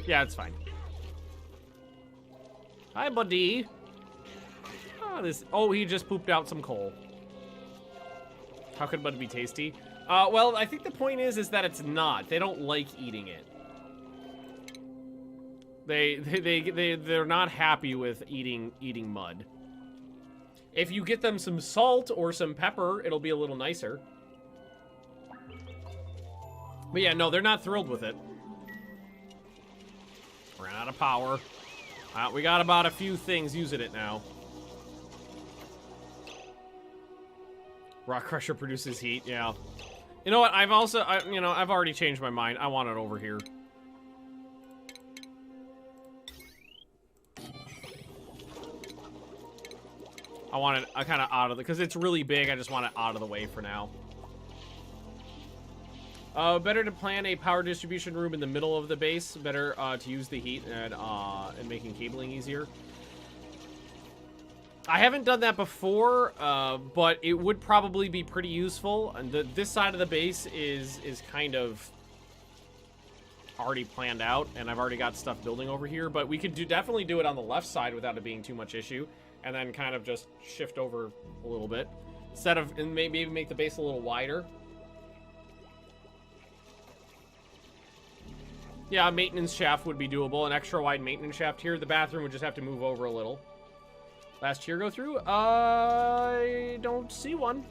Yeah, it's fine. Hi, buddy. Oh, he just pooped out some coal. How could mud be tasty? Well, I think the point is that it's not. They don't like eating it. They're not happy with eating mud. If you get them some salt or some pepper, it'll be a little nicer. But yeah, no, they're not thrilled with it. Ran out of power. We got about a few things using it now. Rock crusher produces heat, yeah. You know what? I've already changed my mind. I want it over here. I want it kind of out of the, because it's really big. I just want it out of the way for now. Better to plan a power distribution room in the middle of the base. Better to use the heat and making cabling easier. I haven't done that before, but it would probably be pretty useful. And this side of the base is kind of already planned out, and I've already got stuff building over here. But we could definitely do it on the left side without it being too much issue, and then kind of just shift over a little bit instead of, and maybe make the base a little wider. Yeah, a maintenance shaft would be doable. An extra wide maintenance shaft here. The bathroom would just have to move over a little. Last tier go through? I don't see one.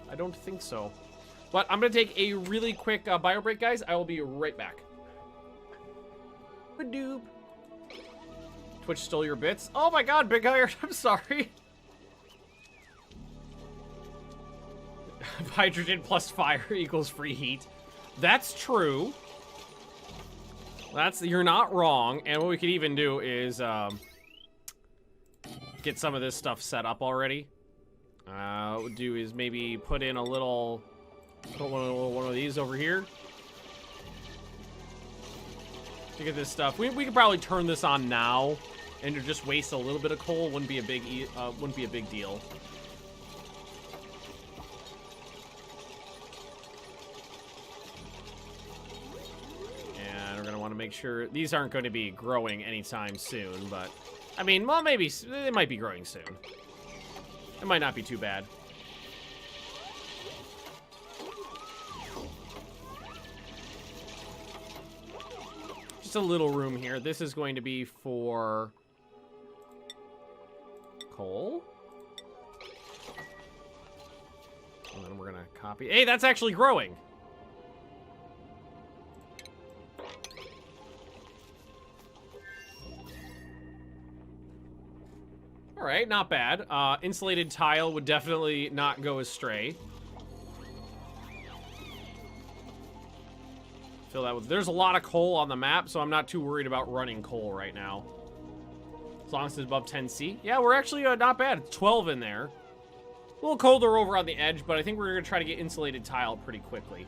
I don't think so. But I'm going to take a really quick bio break, guys. I will be right back. Ba-doop. Twitch stole your bits. Oh my god, Big Iron. I'm sorry. Hydrogen plus fire equals free heat. That's true. You're not wrong. And what we could even do is get some of this stuff set up already. What we'll do is maybe put in one of these over here to get this stuff. We could probably turn this on now and to just waste a little bit of coal wouldn't be a big deal. And we're gonna want to make sure these aren't going to be growing anytime soon, but I mean, well, maybe they might be growing soon. It might not be too bad. Just a little room here. This is going to be for coal. And then we're gonna copy. Hey, that's actually growing. All right, not bad. Insulated tile would definitely not go astray. Fill that with. There's a lot of coal on the map, so I'm not too worried about running coal right now. As long as it's above 10C. Yeah, we're actually not bad. It's 12 in there. A little colder over on the edge, but I think we're gonna try to get insulated tile pretty quickly.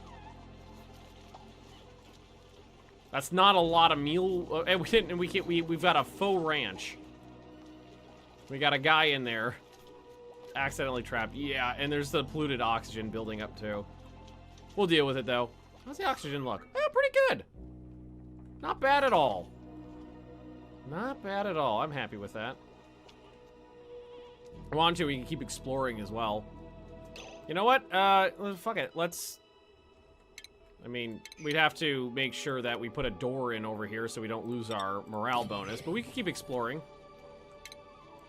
That's not a lot of meal. And we've got a faux ranch. We got a guy in there. Accidentally trapped. Yeah, and there's the polluted oxygen building up too. We'll deal with it though. How's the oxygen look? Oh, pretty good. Not bad at all. Not bad at all. I'm happy with that. If we want to, we can keep exploring as well. You know what? Fuck it. Let's... I mean, we'd have to make sure that we put a door in over here so we don't lose our morale bonus, but we can keep exploring.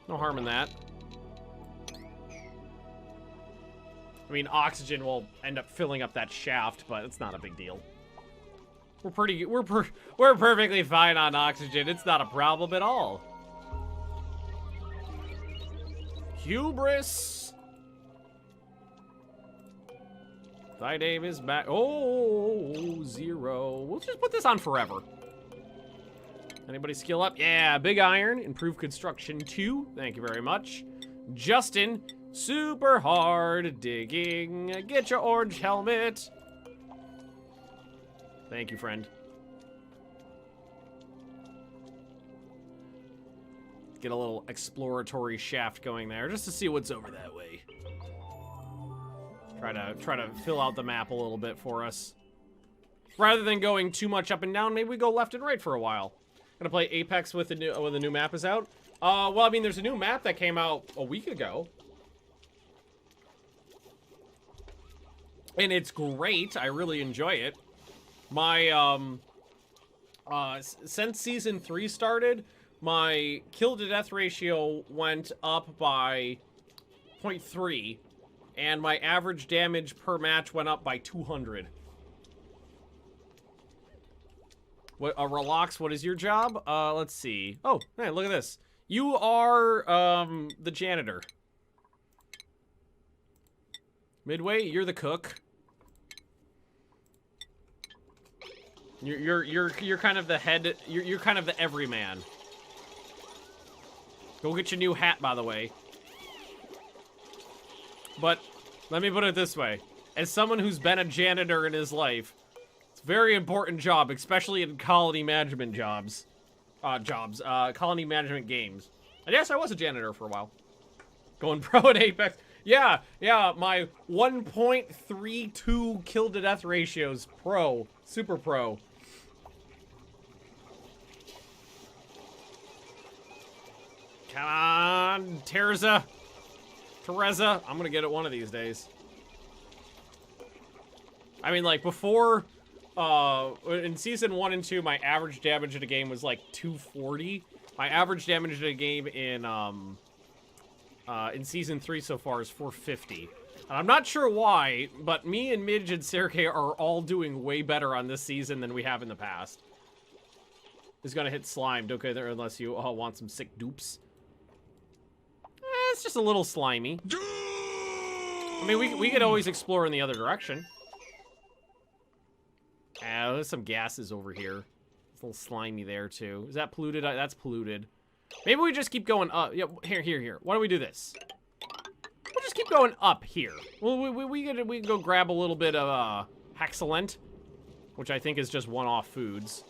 No harm in that. I mean, oxygen will end up filling up that shaft, but it's not a big deal. We're perfectly fine on oxygen. It's not a problem at all. Hubris. Thy name is Matt. Oh, 0. We'll just put this on forever. Anybody skill up? Yeah, big iron. Improved construction 2. Thank you very much. Justin, super hard digging. Get your orange helmet. Thank you, friend. Get a little exploratory shaft going there just to see what's over that way. Try to fill out the map a little bit for us. Rather than going too much up and down, maybe we go left and right for a while. Gonna play Apex with when the new map is out. Well, I mean, there's a new map that came out a week ago. And it's great. I really enjoy it. My, since Season 3 started, my kill-to-death ratio went up by 0.3, and my average damage per match went up by 200. What, Relax, what is your job? Let's see. Oh, hey, look at this. You are, the janitor. Midway, you're the cook. You're kind of the head, you're kind of the everyman. Go get your new hat, by the way. But, let me put it this way. As someone who's been a janitor in his life, it's a very important job, especially in colony management jobs. Colony management games. And yes, I was a janitor for a while. Going pro in Apex. Yeah, my 1.32 kill to death ratios. Pro. Super pro. Come on, Teresa. I'm gonna get it one of these days. I mean, like, before, in Season 1 and 2, my average damage in a game was, like, 240. My average damage in a game in Season 3 so far is 450. And I'm not sure why, but me and Midge and Sergey are all doing way better on this season than we have in the past. Is gonna hit slime. Don't go there unless you want some sick dupes. It's just a little slimy. I mean, we could always explore in the other direction. There's some gases over here. It's a little slimy there, too. Is that polluted? That's polluted. Maybe we just keep going up. Yeah, here. Why don't we do this? We'll just keep going up here. Well, we can go grab a little bit of Hexcellent, which I think is just one-off foods.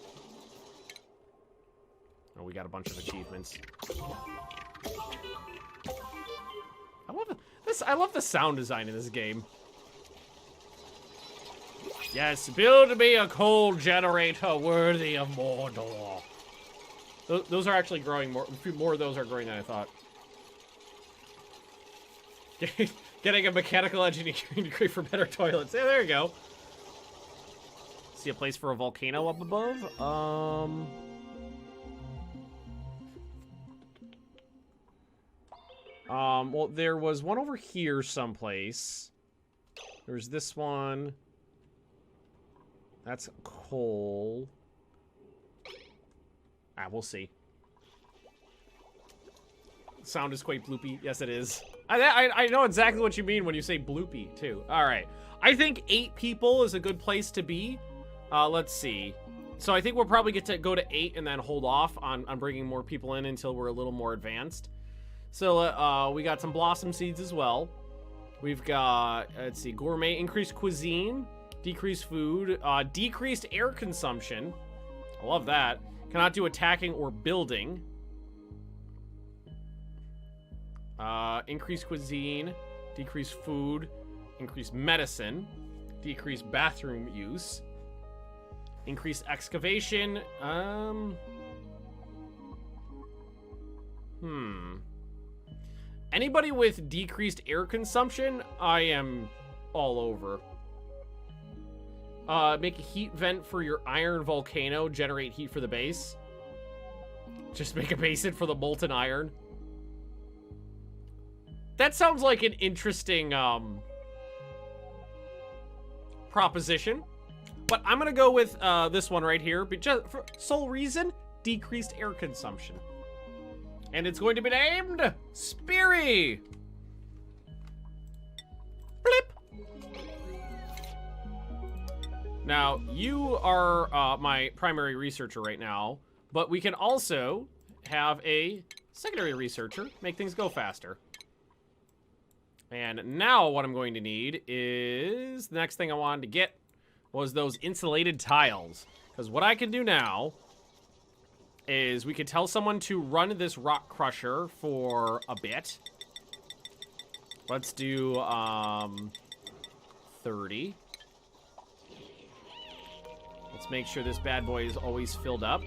Oh, we got a bunch of achievements. I love the sound design in this game. Yes, build me a coal generator worthy of Mordor. Those are actually growing more. More of those are growing than I thought. Getting a mechanical engineering degree for better toilets. Yeah, there you go. See a place for a volcano up above? Well, there was one over here someplace. There's this one. That's coal. We'll see. Sound is quite bloopy. Yes, it is. I know exactly what you mean when you say bloopy, too. All right. I think 8 people is a good place to be. Let's see. So I think we'll probably get to go to 8 and then hold off on bringing more people in until we're a little more advanced. So we got some blossom seeds as well. We've got, let's see, gourmet, increased cuisine, decreased food, decreased air consumption. I love that. Cannot do attacking or building. Increased cuisine, decreased food, increased medicine, decreased bathroom use, increased excavation. Anybody with decreased air consumption, I am all over. Make a heat vent for your iron volcano, generate heat for the base. Just make a basin for the molten iron. That sounds like an interesting proposition. But I'm gonna go with this one right here, but just for sole reason, decreased air consumption. And it's going to be named Speary. Blip. Now, you are my primary researcher right now, but we can also have a secondary researcher, make things go faster. And now what I'm going to need is, the next thing I wanted to get was those insulated tiles. Because what I can do now is we could tell someone to run this rock crusher for a bit. Let's do 30. Let's make sure this bad boy is always filled up.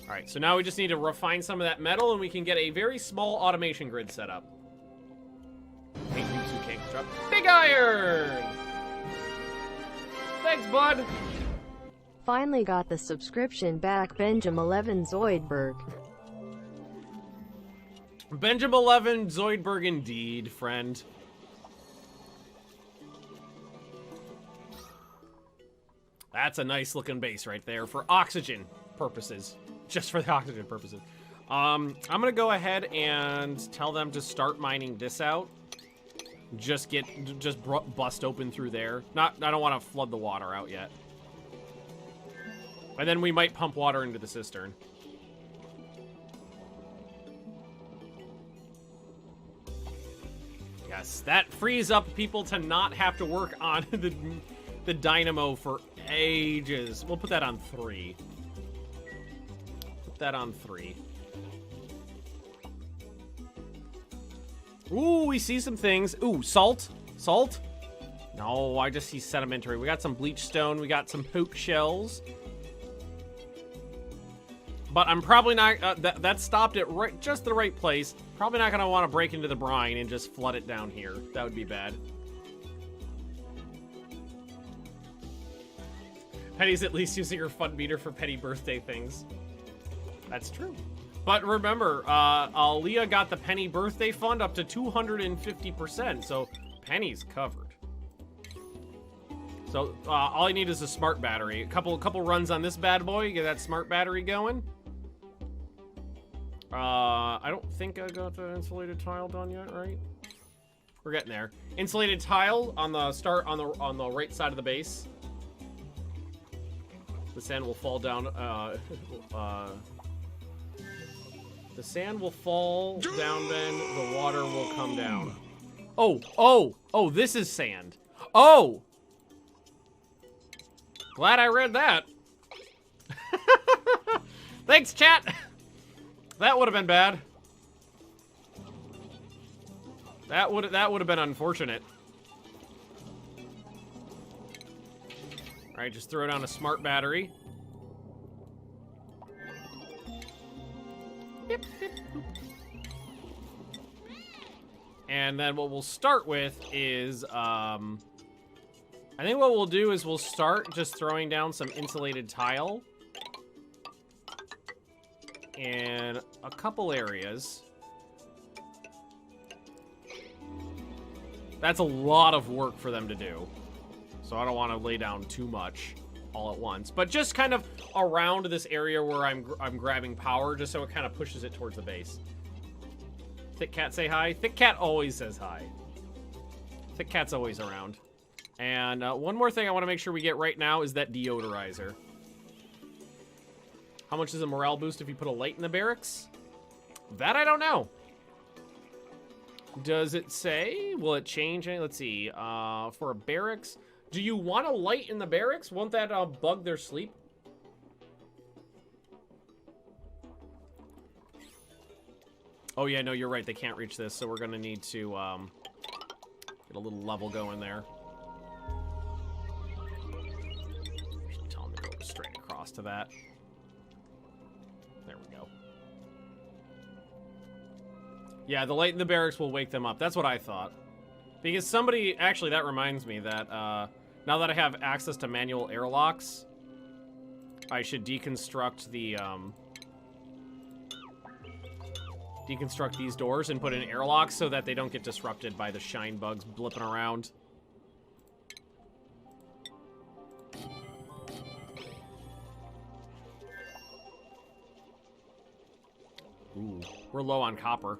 All right, so now we just need to refine some of that metal and we can get a very small automation grid set up. Big iron! Thanks, bud. Finally got the subscription back, Benjamin11 Zoidberg. Benjamin11 Zoidberg indeed, friend. That's a nice looking base right there for oxygen purposes. Just for the oxygen purposes. I'm gonna go ahead and tell them to start mining this out. Just bust open through there. I don't want to flood the water out yet. And then we might pump water into the cistern. Yes, that frees up people to not have to work on the dynamo for ages. We'll put that on 3. Put that on 3. Ooh, we see some things. Ooh, salt? Salt? No, I just see sedimentary. We got some bleach stone. We got some poke shells. But I'm probably not... that stopped at just the right place. Probably not going to want to break into the brine and just flood it down here. That would be bad. Penny's at least using her fun meter for petty birthday things. That's true. But remember, Leah got the Penny birthday fund up to 250%, so Penny's covered. So all I need is a smart battery. A couple runs on this bad boy, get that smart battery going. I don't think I got the insulated tile done yet, right? We're getting there. Insulated tile on the right side of the base. The sand will fall down. The sand will fall down, then the water will come down. Oh, this is sand. Oh! Glad I read that. Thanks, chat. That would have been bad. That would have been unfortunate. All right, just throw down a smart battery. And then what we'll start with is, I think what we'll do is we'll start just throwing down some insulated tile in a couple areas. That's a lot of work for them to do. So I don't want to lay down too much all at once. But just kind of around this area where I'm grabbing power, just so it kind of pushes it towards the base. Thick Cat say hi. Thick Cat always says hi. Thick Cat's always around. And one more thing I want to make sure we get right now is that deodorizer. How much is a morale boost if you put a light in the barracks? That I don't know. Does it say? Will it change any? Let's see. For a barracks, do you want a light in the barracks? Won't that bug their sleep? Oh yeah, no, you're right. They can't reach this, so we're gonna need to get a little level going there. Tell them to go straight across to that. There we go. Yeah, the light in the barracks will wake them up. That's what I thought. Because somebody... Actually, that reminds me that now that I have access to manual airlocks, I should deconstruct the... deconstruct these doors and put in airlocks so that they don't get disrupted by the shine bugs blipping around. Ooh, we're low on copper.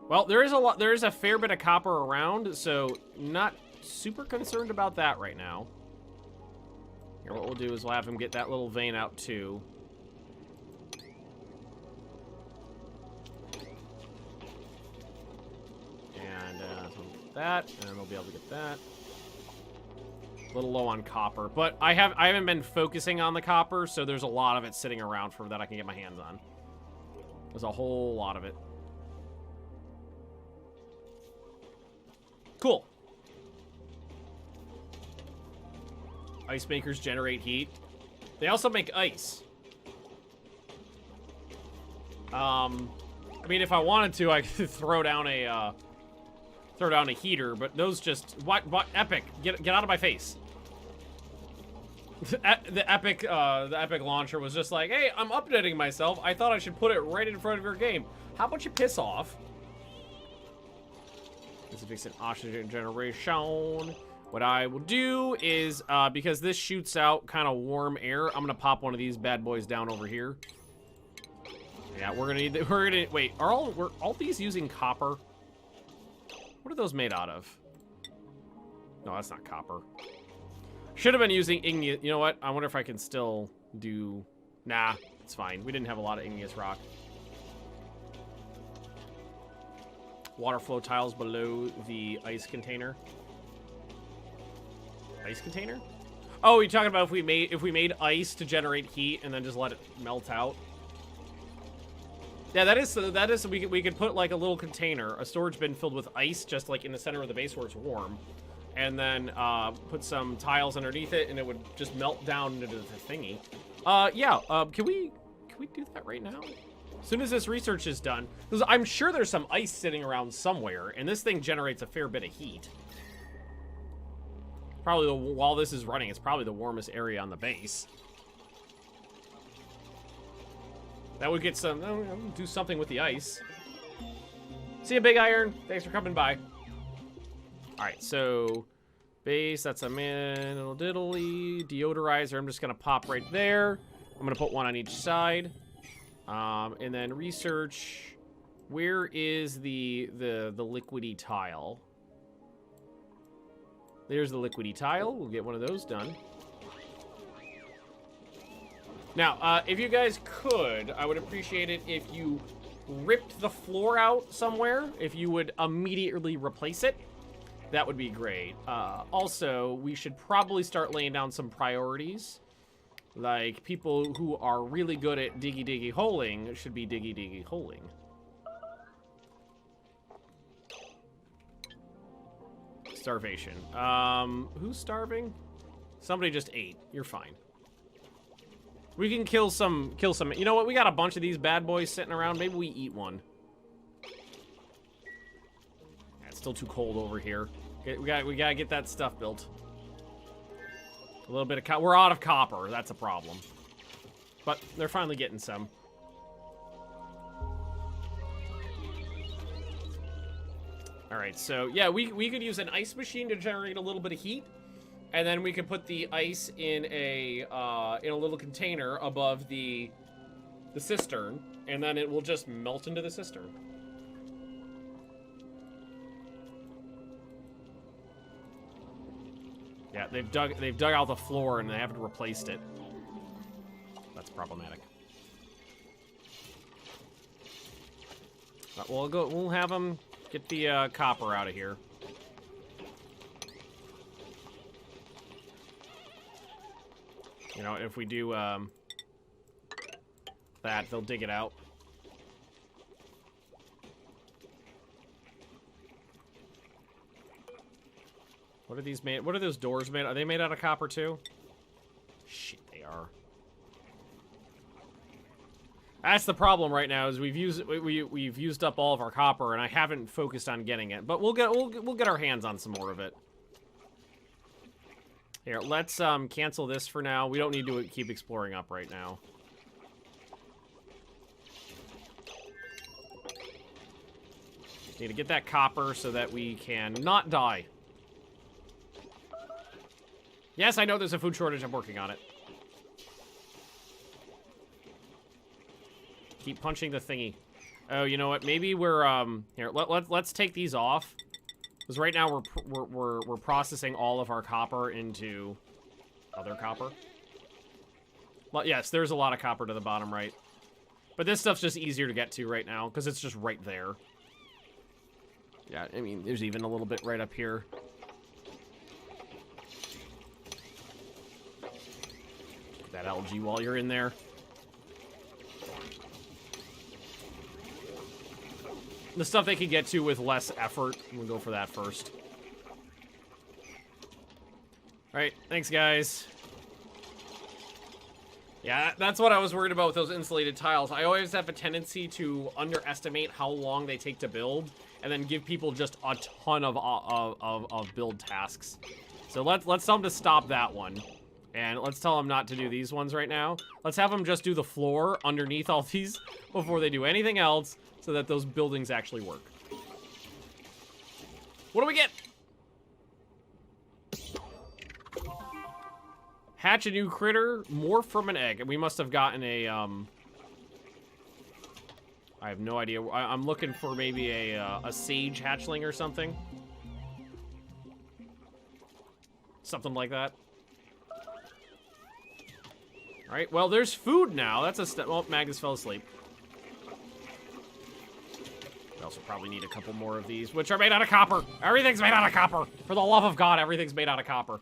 Well, there is a fair bit of copper around, so not super concerned about that right now. Here, what we'll do is we'll have him get that little vein out too. And so we'll get that, and we'll be able to get that. A little low on copper, but I haven't been focusing on the copper, so there's a lot of it sitting around for that I can get my hands on. There's a whole lot of it. Cool. Ice makers generate heat. They also make ice. I mean, if I wanted to, I could throw down a heater, but those just what Epic, get out of my face. The Epic launcher was just like, hey, I'm updating myself. I thought I should put it right in front of your game. How about you piss off? This is an oxygen generation. What I will do is, because this shoots out kind of warm air, I'm gonna pop one of these bad boys down over here. Yeah, wait, are all these using copper? What are those made out of? No, that's not copper. Should have been using igneous. You know what? I wonder if I can still do... Nah, it's fine. We didn't have a lot of igneous rock. Water flow tiles below the ice container. Ice container? Oh, you're talking about if we made ice to generate heat and then just let it melt out? Yeah, that is we could put like a little container, a storage bin filled with ice, just like in the center of the base where it's warm, and then put some tiles underneath it, and it would just melt down into the thingy. Yeah. Can we do that right now? As soon as this research is done, because I'm sure there's some ice sitting around somewhere, and this thing generates a fair bit of heat. Probably while this is running, it's probably the warmest area on the base. That would get some, do something with the ice. See you, Big Iron. Thanks for coming by. All right, so base, that's a little diddly. Deodorizer, I'm just gonna pop right there. I'm gonna put one on each side. And then research, where is the liquidy tile? There's the liquidy tile. We'll get one of those done. Now, if you guys could, I would appreciate it if you ripped the floor out somewhere. If you would immediately replace it, that would be great. Also, we should probably start laying down some priorities. Like, people who are really good at diggy holing should be diggy holing. Starvation. Who's starving? Somebody just ate. You're fine. We can kill some. You know what? We got a bunch of these bad boys sitting around. Maybe we eat one. It's still too cold over here. Okay, we gotta get that stuff built. A little bit of we're out of copper. That's a problem. But they're finally getting some. All right, so yeah, we could use an ice machine to generate a little bit of heat, and then we could put the ice in a little container above the cistern, and then it will just melt into the cistern. Yeah, they've dug out the floor and they haven't replaced it. That's problematic. But we'll have them get the copper out of here. You know, if we do that, they'll dig it out. What are these made? What are those doors made? Are they made out of copper too? Shit, they are. That's the problem right now. Is we've used up all of our copper, and I haven't focused on getting it. But we'll get our hands on some more of it. Here, let's cancel this for now. We don't need to keep exploring up right now. Need to get that copper so that we can not die. Yes, I know there's a food shortage. I'm working on it. Keep punching the thingy. Oh, you know what? Maybe we're here. Let's take these off, because right now we're processing all of our copper into other copper. Well, yes, there's a lot of copper to the bottom right, but this stuff's just easier to get to right now because it's just right there. Yeah, I mean, there's even a little bit right up here. Get that algae while you're in there. The stuff they can get to with less effort, we'll go for that first. Alright, thanks guys. Yeah, that's what I was worried about with those insulated tiles. I always have a tendency to underestimate how long they take to build, and then give people just a ton of build tasks. So let's tell them to stop that one. And let's tell them not to do these ones right now. Let's have them just do the floor underneath all these before they do anything else, so that those buildings actually work. What do we get? Hatch a new critter, morph from an egg. And we must have gotten a, I have no idea. I'm looking for maybe a sage hatchling or something. Something like that. All right, well, there's food now. That's a step. Well, Magnus fell asleep. We also probably need a couple more of these, which are made out of copper. Everything's made out of copper. For the love of God, everything's made out of copper.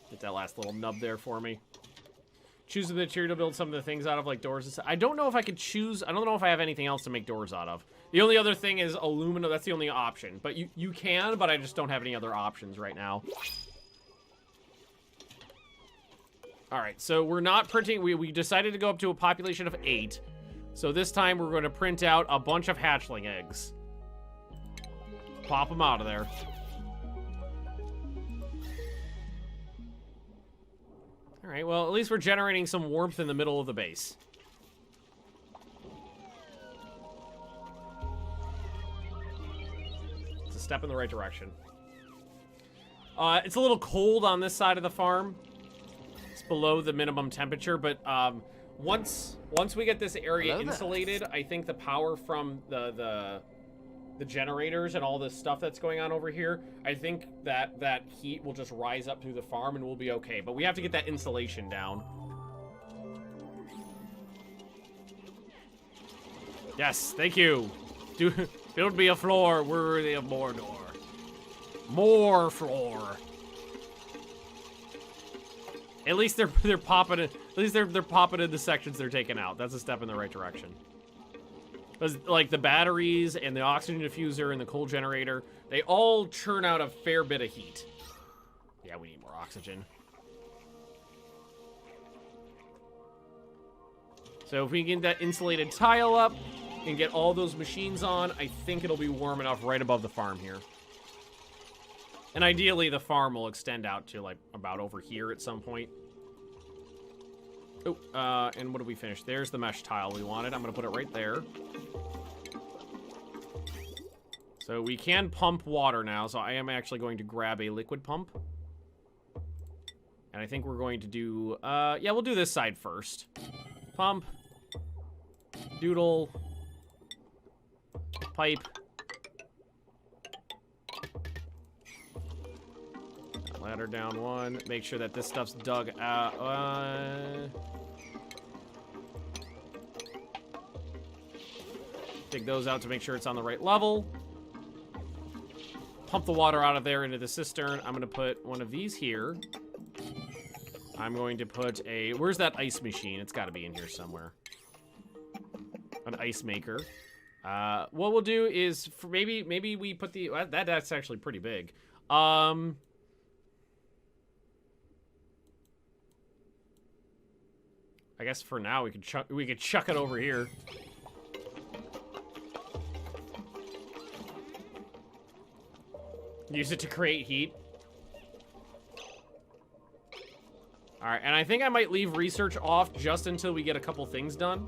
Get that last little nub there for me. Choose the material to build some of the things out of, like doors. I don't know if I could choose. I don't know if I have anything else to make doors out of. The only other thing is aluminum. That's the only option. But you can, but I just don't have any other options right now. All right, so we're not printing. We decided to go up to a population of 8. So this time we're going to print out a bunch of hatchling eggs. Pop them out of there. All right, well, at least we're generating some warmth in the middle of the base. It's a step in the right direction. It's a little cold on this side of the farm. It's below the minimum temperature, but once we get this area insulated, I think the power from the generators and all this stuff that's going on over here, I think that heat will just rise up through the farm and we'll be okay. But we have to get that insulation down. Yes, thank you. Build me a floor worthy of Mordor. More floor. At least they're popping it. At least they're popping in the sections they're taking out. That's a step in the right direction. Because, like, the batteries and the oxygen diffuser and the coal generator, they all churn out a fair bit of heat. Yeah, we need more oxygen. So if we can get that insulated tile up and get all those machines on, I think it'll be warm enough right above the farm here. And ideally, the farm will extend out to, like, about over here at some point. Oh, and what did we finish? There's the mesh tile we wanted. I'm going to put it right there. So we can pump water now, so I am actually going to grab a liquid pump. And I think we're going to do, yeah, we'll do this side first. Pump. Doodle. Pipe. Ladder down one. Make sure that this stuff's dug out. Dig those out to make sure it's on the right level. Pump the water out of there into the cistern. I'm going to put one of these here. I'm going to put a... Where's that ice machine? It's got to be in here somewhere. An ice maker. What we'll do is... Maybe we put the... That's actually pretty big. I guess for now we could chuck it over here. Use it to create heat. Alright, and I think I might leave research off just until we get a couple things done.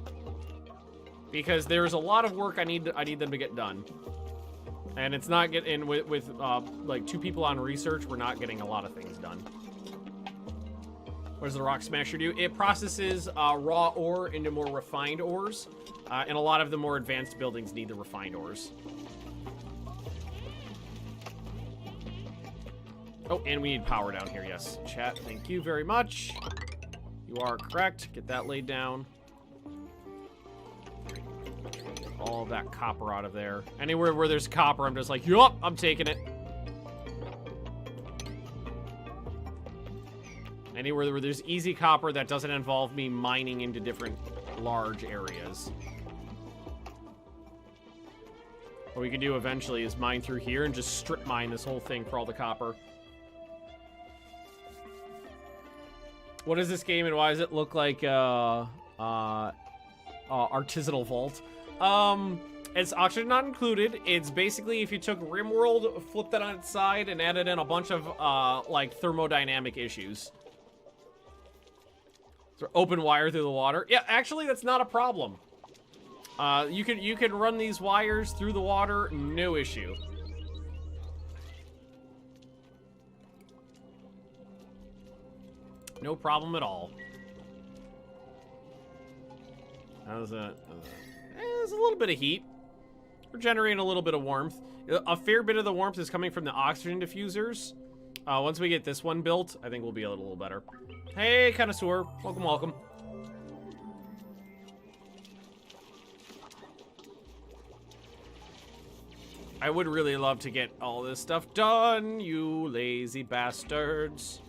Because there's a lot of work I need them to get done. And it's not getting with like 2 people on research, we're not getting a lot of things done. What does the rock smasher do? It processes raw ore into more refined ores. And a lot of the more advanced buildings need the refined ores. Oh, and we need power down here, yes. Chat, thank you very much. You are correct. Get that laid down. Get all that copper out of there. Anywhere where there's copper, I'm just like, yup, I'm taking it. Anywhere where there's easy copper that doesn't involve me mining into different large areas. What we can do eventually is mine through here and just strip mine this whole thing for all the copper. What is this game and why does it look like artisanal vault? It's oxygen not included. It's basically if you took RimWorld, flipped it on its side, and added in a bunch of like thermodynamic issues. So open wire through the water. Yeah, actually that's not a problem. You can run these wires through the water, no issue. No problem at all. There's a little bit of heat. We're generating a little bit of warmth. A fair bit of the warmth is coming from the oxygen diffusers. Once we get this one built, I think we'll be a little better. Hey, connoisseur. Welcome, welcome. I would really love to get all this stuff done, you lazy bastards.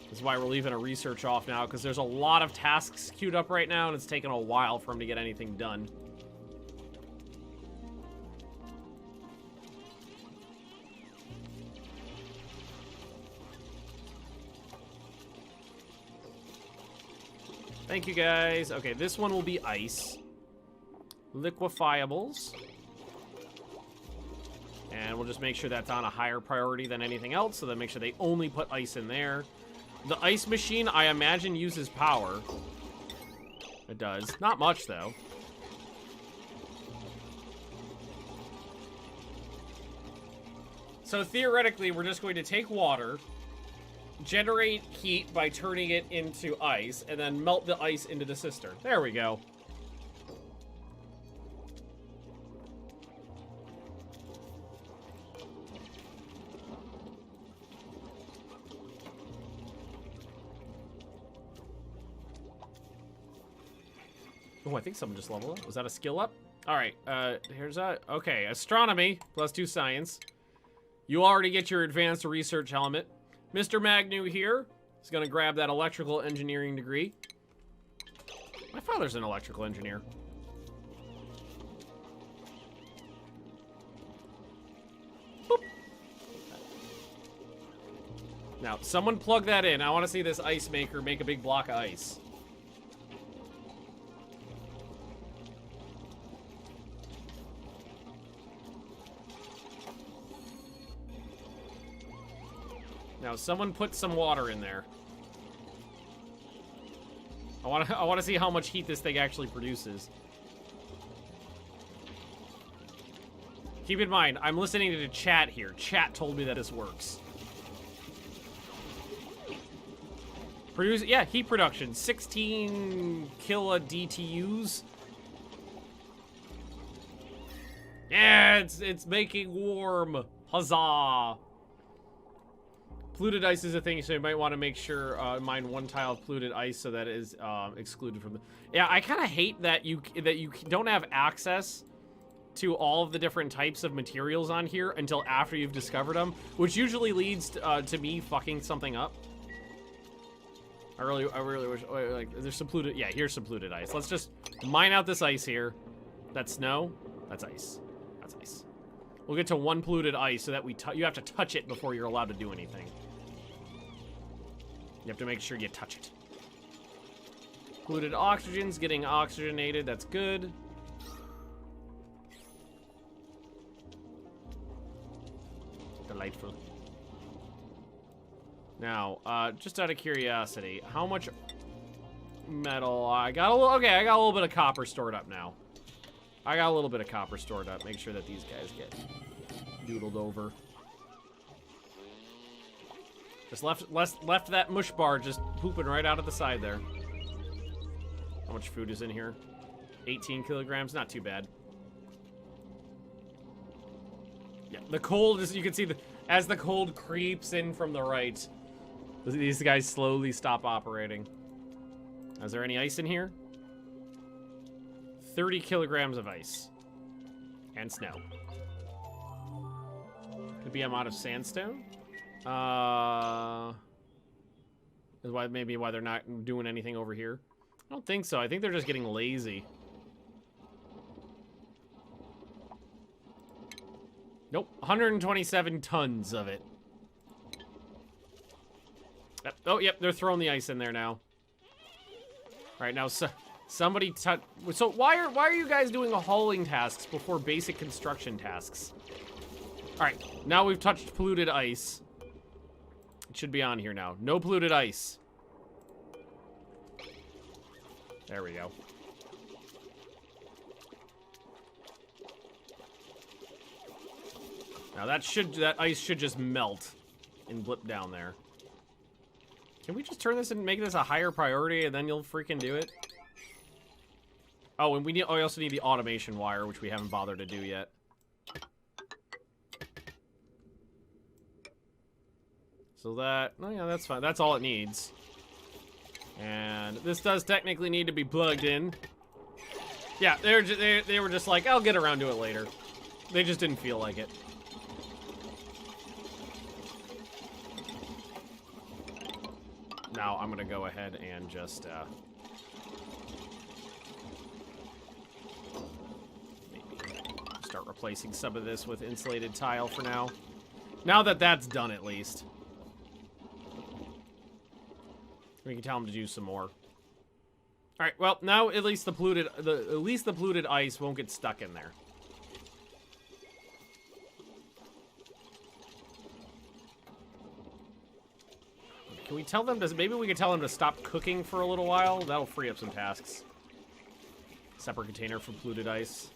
This is why we're leaving a research off now, because there's a lot of tasks queued up right now, and it's taken a while for him to get anything done. Thank you, guys. Okay, this one will be ice. Liquefiables. And we'll just make sure that's on a higher priority than anything else, so then make sure they only put ice in there. The ice machine, I imagine, uses power. It does. Not much, though. So theoretically, we're just going to take water, generate heat by turning it into ice, and then melt the ice into the cistern. There we go. Oh, I think someone just leveled up. Was that a skill up? All right, here's a... Okay, astronomy, +2 science. You already get your advanced research helmet. Mr. Magnus here is going to grab that electrical engineering degree. My father's an electrical engineer. Boop. Now, someone plug that in. I want to see this ice maker make a big block of ice. Now, someone put some water in there. I want to see how much heat this thing actually produces. Keep in mind, I'm listening to the chat here. Chat told me that this works. Yeah, heat production. 16 kilo DTUs. Yeah, it's making warm. Huzzah. Polluted ice is a thing, so you might want to make sure mine one tile of polluted ice so that it is excluded from the... Yeah, I kind of hate that you don't have access to all of the different types of materials on here until after you've discovered them, which usually leads to me fucking something up. I really wish, like, there's some polluted... Yeah, here's some polluted ice. Let's just mine out this ice here. That's snow. That's ice. That's ice. We'll get to one polluted ice so that you have to touch it before you're allowed to do anything. You have to make sure you touch it. Polluted oxygen's getting oxygenated. That's good. Delightful. Now, just out of curiosity, how much metal? I got a little. Okay, I got a little bit of copper stored up now. I got a little bit of copper stored up. Make sure that these guys get doodled over. Just left that mush bar just pooping right out of the side there. How much food is in here? 18 kilograms, not too bad. Yeah, the cold is, you can see as the cold creeps in from the right, these guys slowly stop operating. Is there any ice in here? 30 kilograms of ice. And snow. Could be I'm out of sandstone. Is maybe why they're not doing anything over here. I don't think so. I think they're just getting lazy. Nope, 127 tons of it. Oh, yep, they're throwing the ice in there now. All right, now somebody so why are you guys doing hauling tasks before basic construction tasks? All right, now we've touched polluted ice. It should be on here now. No polluted ice. There we go. Now that ice should just melt and blip down there. Can we just turn this and make this a higher priority and then you'll freaking do it? Oh, and we also need the automation wire, which we haven't bothered to do yet. So that, oh yeah, that's fine. That's all it needs. And this does technically need to be plugged in. Yeah, they were just like, I'll get around to it later. They just didn't feel like it. Now I'm gonna go ahead and just maybe start replacing some of this with insulated tile for now. Now that that's done, at least. We can tell them to do some more. All right. Well, now at least the polluted ice won't get stuck in there. Can we tell them to? Maybe we can tell them to stop cooking for a little while. That'll free up some tasks. Separate container for polluted ice.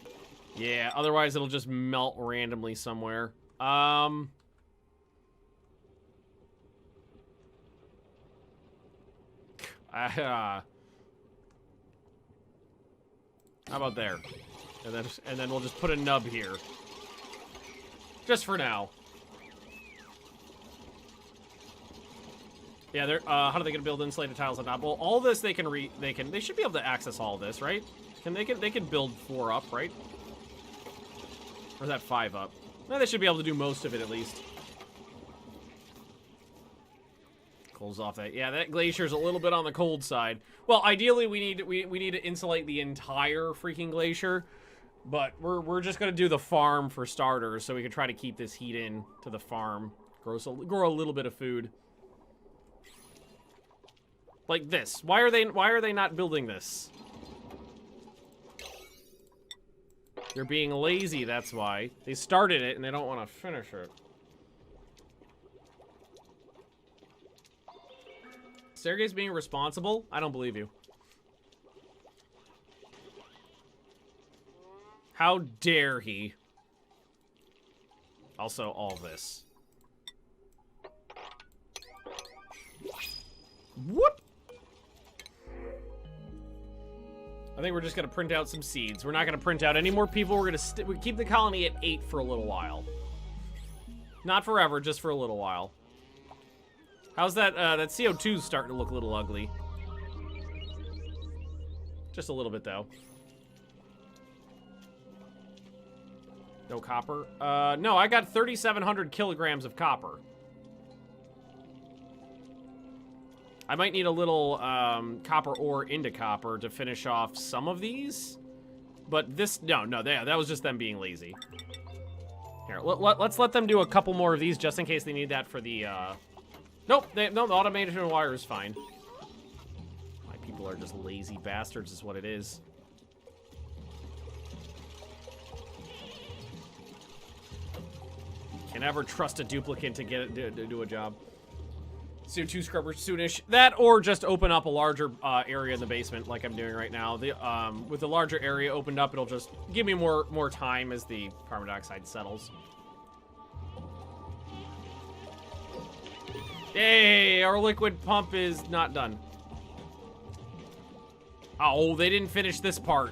Yeah. Otherwise, it'll just melt randomly somewhere. How about there? And then we'll just put a nub here. Just for now. Yeah, they're how are they gonna build insulated tiles on top? Well, all this they should be able to access all this, right? They can build 4 up, right? Or is that 5 up? No, they should be able to do most of it at least. Cools off that. Yeah, that glacier's a little bit on the cold side. Well, ideally we need to insulate the entire freaking glacier, but we're just gonna do the farm for starters, so we can try to keep this heat in to the farm. Grow a little bit of food. Like this. Why are they not building this? They're being lazy, that's why. They started it and they don't want to finish it. Sergey's being responsible? I don't believe you. How dare he? Also, all this. Whoop! I think we're just gonna print out some seeds. We're not gonna print out any more people. We're gonna keep the colony at 8 for a little while. Not forever, just for a little while. How's that? That CO2's starting to look a little ugly. Just a little bit, though. No copper? No, I got 3,700 kilograms of copper. I might need a little copper ore into copper to finish off some of these. But this, no, that was just them being lazy. Here, let's let them do a couple more of these just in case they need that for the, Nope, no, the automation wire is fine. My people are just lazy bastards is what it is. Can never trust a duplicate to get it to do a job. CO2 scrubber soonish. That or just open up a larger area in the basement like I'm doing right now. With the larger area opened up, it'll just give me more time as the carbon dioxide settles. Hey, our liquid pump is not done. Oh, they didn't finish this part.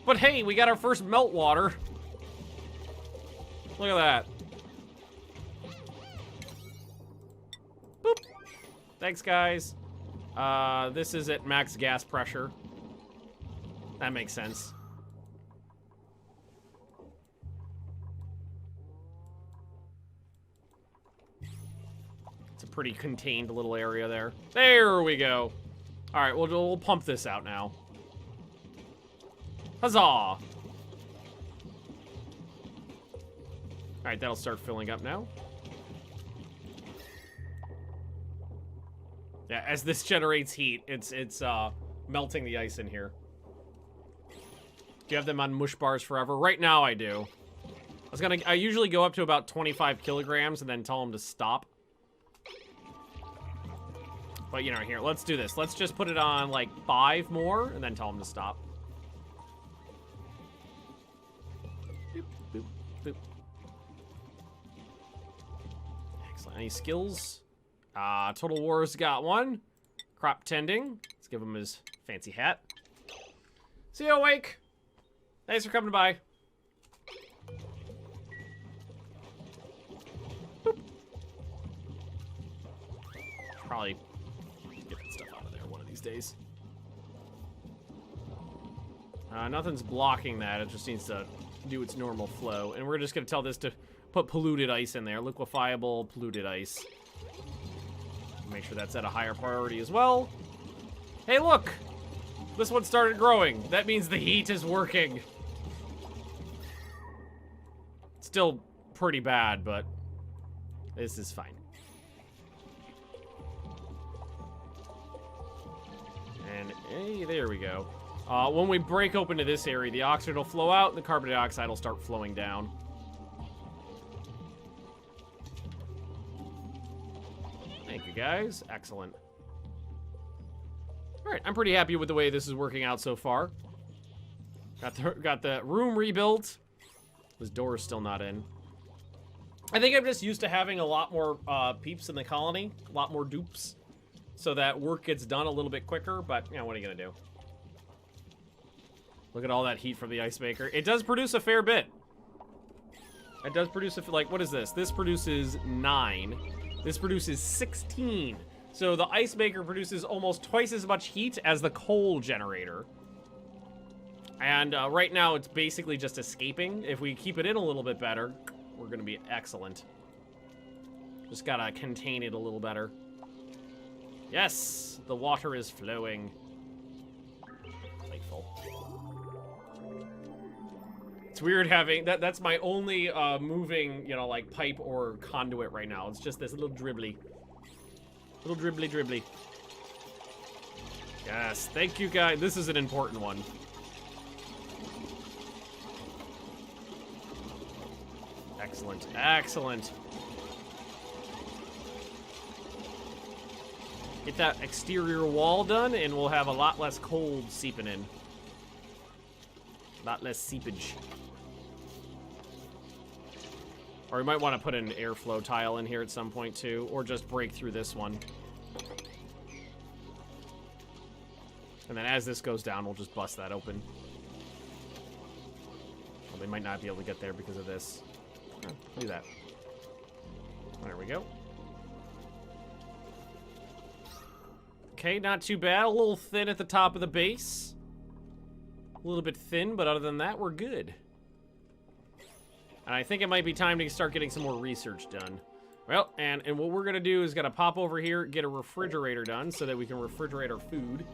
But hey, we got our first meltwater. Look at that. Boop. Thanks, guys. This is at max gas pressure. That makes sense. It's a pretty contained little area there. There we go. All right, we'll pump this out now. Huzzah! All right, that'll start filling up now. Yeah, as this generates heat, it's melting the ice in here. Do you have them on mush bars forever? Right now, I do. I usually go up to about 25 kilograms and then tell them to stop. But, you know, here, let's do this. Let's just put it on, like, 5 more and then tell them to stop. Boop, boop, boop. Excellent. Any skills? Total War's got 1. Crop tending. Let's give him his fancy hat. See you, Awake. Thanks for coming by. Boop. Probably get that stuff out of there one of these days. Nothing's blocking that. It just needs to do its normal flow. And we're just going to tell this to put polluted ice in there. Liquefiable polluted ice. Make sure that's at a higher priority as well. Hey, look! This one started growing. That means the heat is working. Still pretty bad, but this is fine. And hey, there we go. When we break open to this area, the oxygen will flow out and the carbon dioxide will start flowing down. Thank you, guys. Excellent. All right, I'm pretty happy with the way this is working out so far. Got the room rebuilt. This door is still not in. I think I'm just used to having a lot more peeps in the colony, a lot more dupes, so that work gets done a little bit quicker, but, you know, what are you gonna do? Look at all that heat from the ice maker. It does produce a fair bit. It does produce, like, what is this? This produces 9. This produces 16. So the ice maker produces almost twice as much heat as the coal generator. And right now, it's basically just escaping. If we keep it in a little bit better, we're going to be excellent. Just got to contain it a little better. Yes, the water is flowing. Delightful. It's weird having... That's my only moving, you know, like, pipe or conduit right now. It's just this little dribbly. Little dribbly dribbly. Yes, thank you, guys. This is an important one. Excellent, excellent. Get that exterior wall done, and we'll have a lot less cold seeping in. A lot less seepage. Or we might want to put an airflow tile in here at some point, too. Or just break through this one. And then as this goes down, we'll just bust that open. Well, they might not be able to get there because of this. Oh, do that. There we go. Okay, not too bad. A little thin at the top of the base. A little bit thin, but other than that, we're good. And I think it might be time to start getting some more research done. Well, and what we're gonna do is gonna pop over here, get a refrigerator done so that we can refrigerate our food.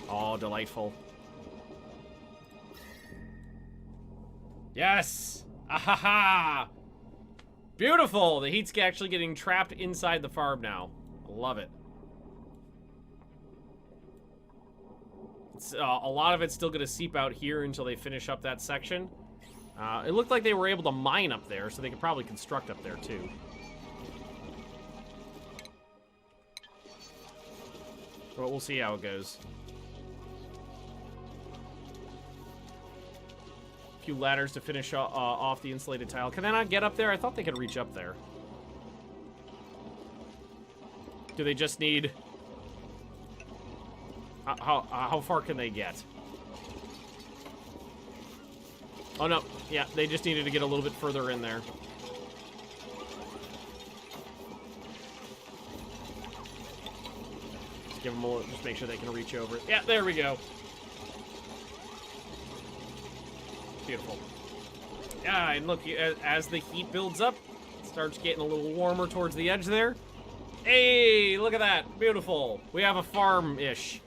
Oh, delightful. Yes! Ahaha! Beautiful! The heat's actually getting trapped inside the farm now. I love it. It's, a lot of it's still gonna seep out here until they finish up that section. It looked like they were able to mine up there, so they could probably construct up there, too. But we'll see how it goes. A few ladders to finish off the insulated tile. Can they not get up there? I thought they could reach up there. Do they just need... how far can they get? Oh, no. Yeah, they just needed to get a little bit further in there. Just give them a... Just make sure they can reach over it. Yeah, there we go. Beautiful. Yeah, and look, as the heat builds up, it starts getting a little warmer towards the edge there. Hey, look at that. Beautiful. We have a farm-ish.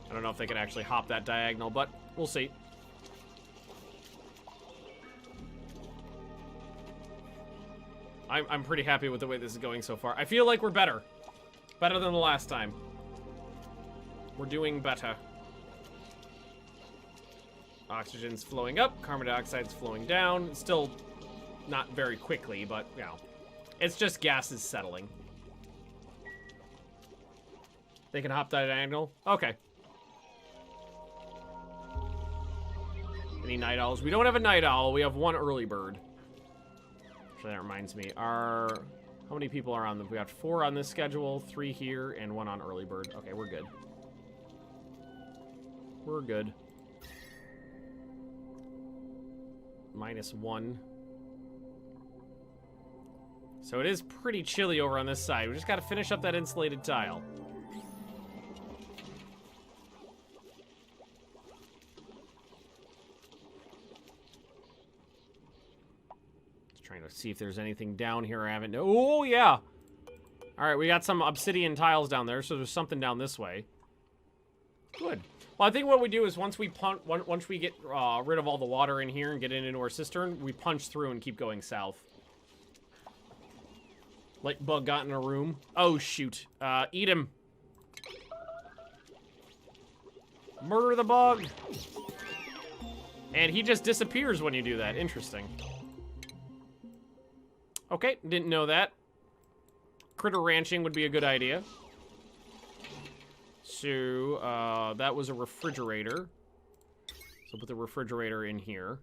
I don't know if they can actually hop that diagonal, but we'll see. I'm pretty happy with the way this is going so far. I feel like we're better. Better than the last time. We're doing better. Oxygen's flowing up, carbon dioxide's flowing down. Still not very quickly, but, you know, it's just gases settling. They can hop diagonal? Okay. Any night owls? We don't have a night owl. We have one early bird. Actually, that reminds me. How many people are on them? We got 4 on this schedule, 3 here, and 1 on early bird. Okay, we're good. We're good. -1. So it is pretty chilly over on this side. We just got to finish up that insulated tile. Just trying to see if there's anything down here I haven't... Oh, yeah! Alright, we got some obsidian tiles down there, so there's something down this way. Good. Well, I think what we do is once we get rid of all the water in here and get it into our cistern, we punch through and keep going south. Like bug got in a room. Oh, shoot. Eat him. Murder the bug. And he just disappears when you do that. Interesting. Okay, didn't know that. Critter ranching would be a good idea. So, that was a refrigerator. So put the refrigerator in here.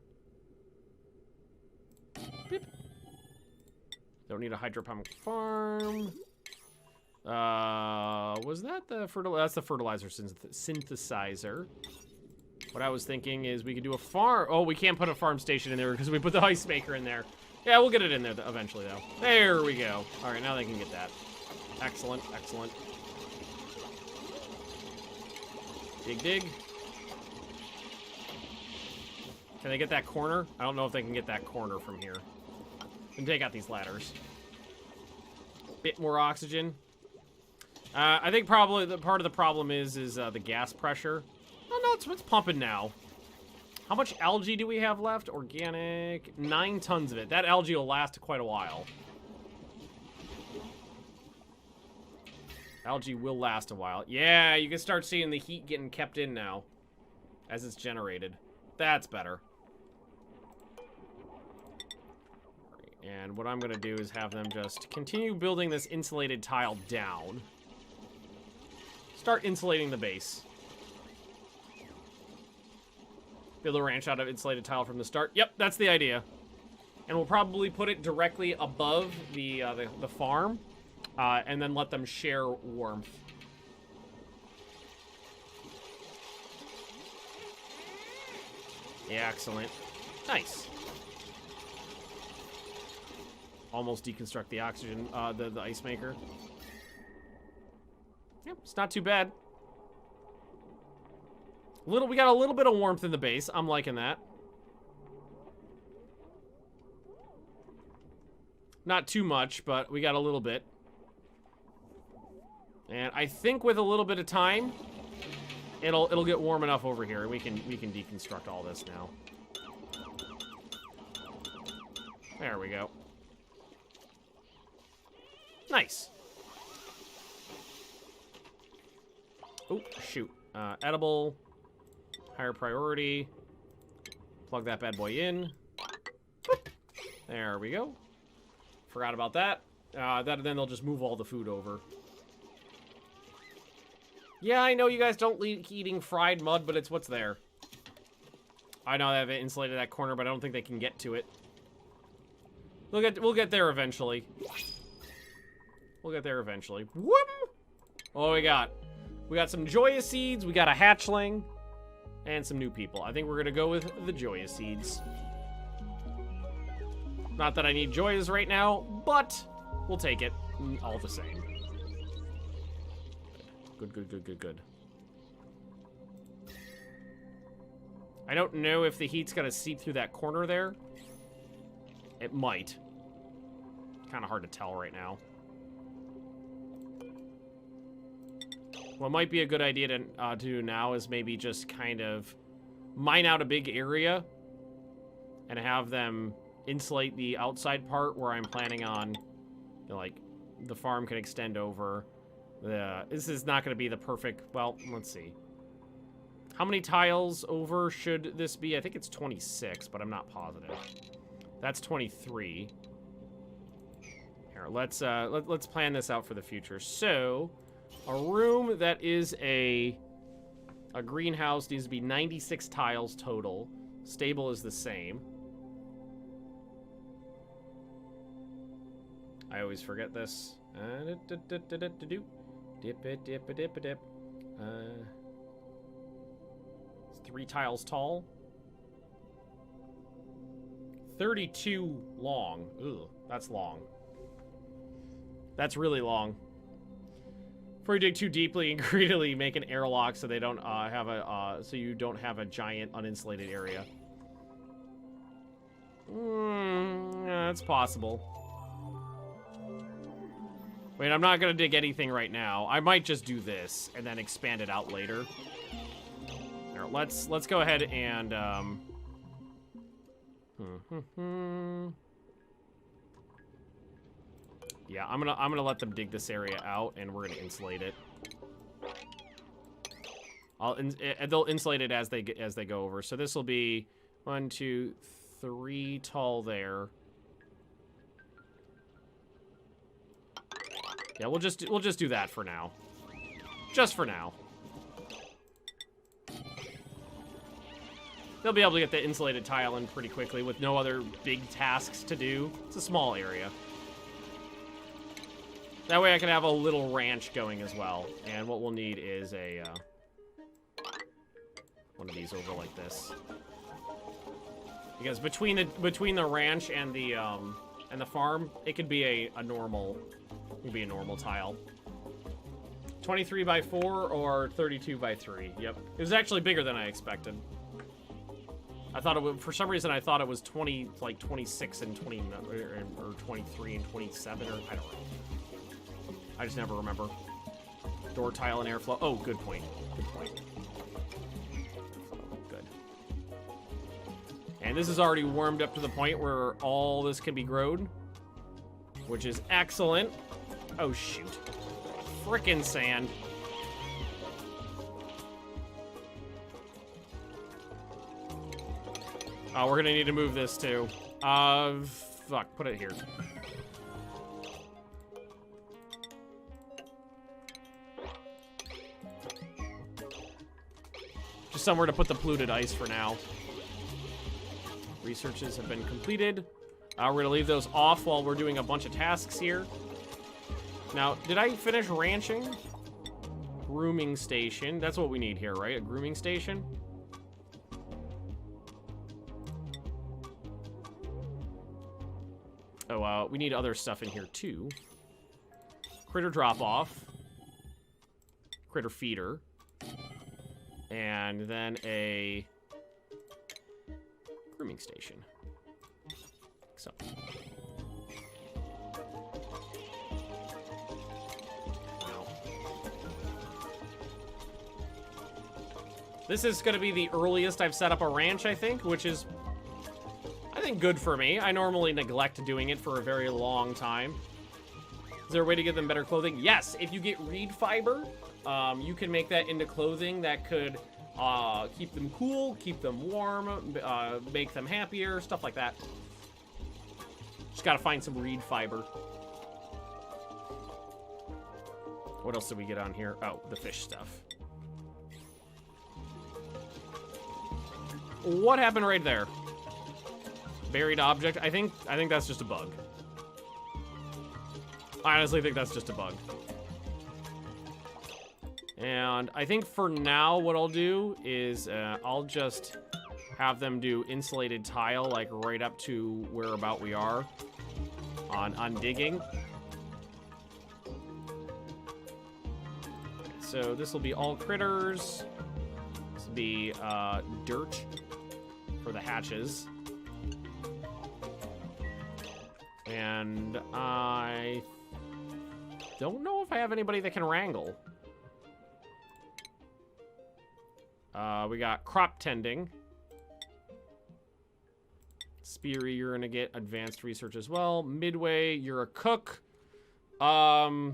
Beep. Don't need a hydroponic farm. Was that the fertilizer? That's the fertilizer synthesizer. What I was thinking is we could do a farm. Oh, we can't put a farm station in there because we put the ice maker in there. Yeah, we'll get it in there eventually, though. There we go. All right, now they can get that. Excellent, excellent. Dig, dig. Can they get that corner? I don't know if they can get that corner from here. And take out these ladders. Bit more oxygen. I think probably the part of the problem is the gas pressure. Oh no, it's pumping now. How much algae do we have left? Organic, 9 tons of it. That algae will last quite a while. Algae will last a while. Yeah, you can start seeing the heat getting kept in now as it's generated. That's better. And what I'm going to do is have them just continue building this insulated tile down. Start insulating the base. Build a ranch out of insulated tile from the start. Yep, that's the idea. And we'll probably put it directly above the farm. And then let them share warmth. Yeah, excellent. Nice. Almost deconstruct the oxygen, the ice maker. Yep, it's not too bad. We got a little bit of warmth in the base. I'm liking that. Not too much, but we got a little bit. And I think with a little bit of time, it'll get warm enough over here, and we can deconstruct all this now. There we go. Nice. Oh, shoot. Edible. Higher priority. Plug that bad boy in. Boop. There we go. Forgot about that. Then they'll just move all the food over. Yeah, I know you guys don't like eating fried mud, but it's what's there. I know they have insulated that corner, but I don't think they can get to it. We'll get there eventually. We'll get there eventually. Whoop! What we got? We got some Joya seeds, we got a hatchling, and some new people. I think we're gonna go with the Joya seeds. Not that I need Joyas right now, but we'll take it all the same. Good. I don't know if the heat's gonna seep through that corner there. It might. Kind of hard to tell right now. What might be a good idea to do now is maybe just kind of mine out a big area and have them insulate the outside part where I'm planning on, you know, like, the farm can extend over. This is not going to be the perfect... Well, let's see. How many tiles over should this be? I think it's 26, but I'm not positive. That's 23. Here, let's plan this out for the future. So, a room that is a greenhouse needs to be 96 tiles total. Stable is the same. I always forget this. Dip. It's 3 tiles tall. 32 long. Ooh, that's long. That's really long. Before you dig too deeply and greedily make an airlock so they don't have a so you don't have a giant uninsulated area. Yeah, that's possible. Wait, I'm not gonna dig anything right now. I might just do this and then expand it out later. Here, let's go ahead and yeah, I'm gonna let them dig this area out, and we're gonna insulate it. They'll insulate it as they go over. So this will be 1, 2, 3 tall there. Yeah, we'll just do that for now. Just for now. They'll be able to get the insulated tile in pretty quickly with no other big tasks to do. It's a small area. That way I can have a little ranch going as well. And what we'll need is a one of these over like this. Because between the ranch and the farm, it could be a normal tile. 23 by 4 or 32 by 3. Yep. It was actually bigger than I expected. I thought it would, for some reason I thought it was 26 and 20 or 23 and 27 or I don't know. I just never remember. Door tile and airflow. Oh, good point. Good point. Good. And this is already warmed up to the point where all this can be grown, which is excellent. Oh, shoot. frickin' sand. Oh, we're gonna need to move this too. Fuck, put it here. Just somewhere to put the polluted ice for now. Researches have been completed. We're gonna leave those off while we're doing a bunch of tasks here. Now, did I finish ranching? Grooming station. That's what we need here, right? A grooming station? Oh, we need other stuff in here too. Critter drop-off. Critter feeder. And then a grooming station. So. This is going to be the earliest I've set up a ranch, I think, which is, I think, good for me. I normally neglect doing it for a very long time. Is there a way to give them better clothing? Yes, if you get reed fiber, you can make that into clothing that could keep them cool, keep them warm, make them happier, stuff like that. Just gotta find some reed fiber. What else did we get on here? Oh, the fish stuff. What happened right there? Buried object? I think that's just a bug. I honestly think that's just a bug. And I think for now what I'll do is I'll just have them do insulated tile like right up to where about we are on digging. So this will be all critters. This will be dirt for the hatches. And I don't know if I have anybody that can wrangle. We got crop tending. Speary, you're gonna get advanced research as well. Midway, you're a cook. No,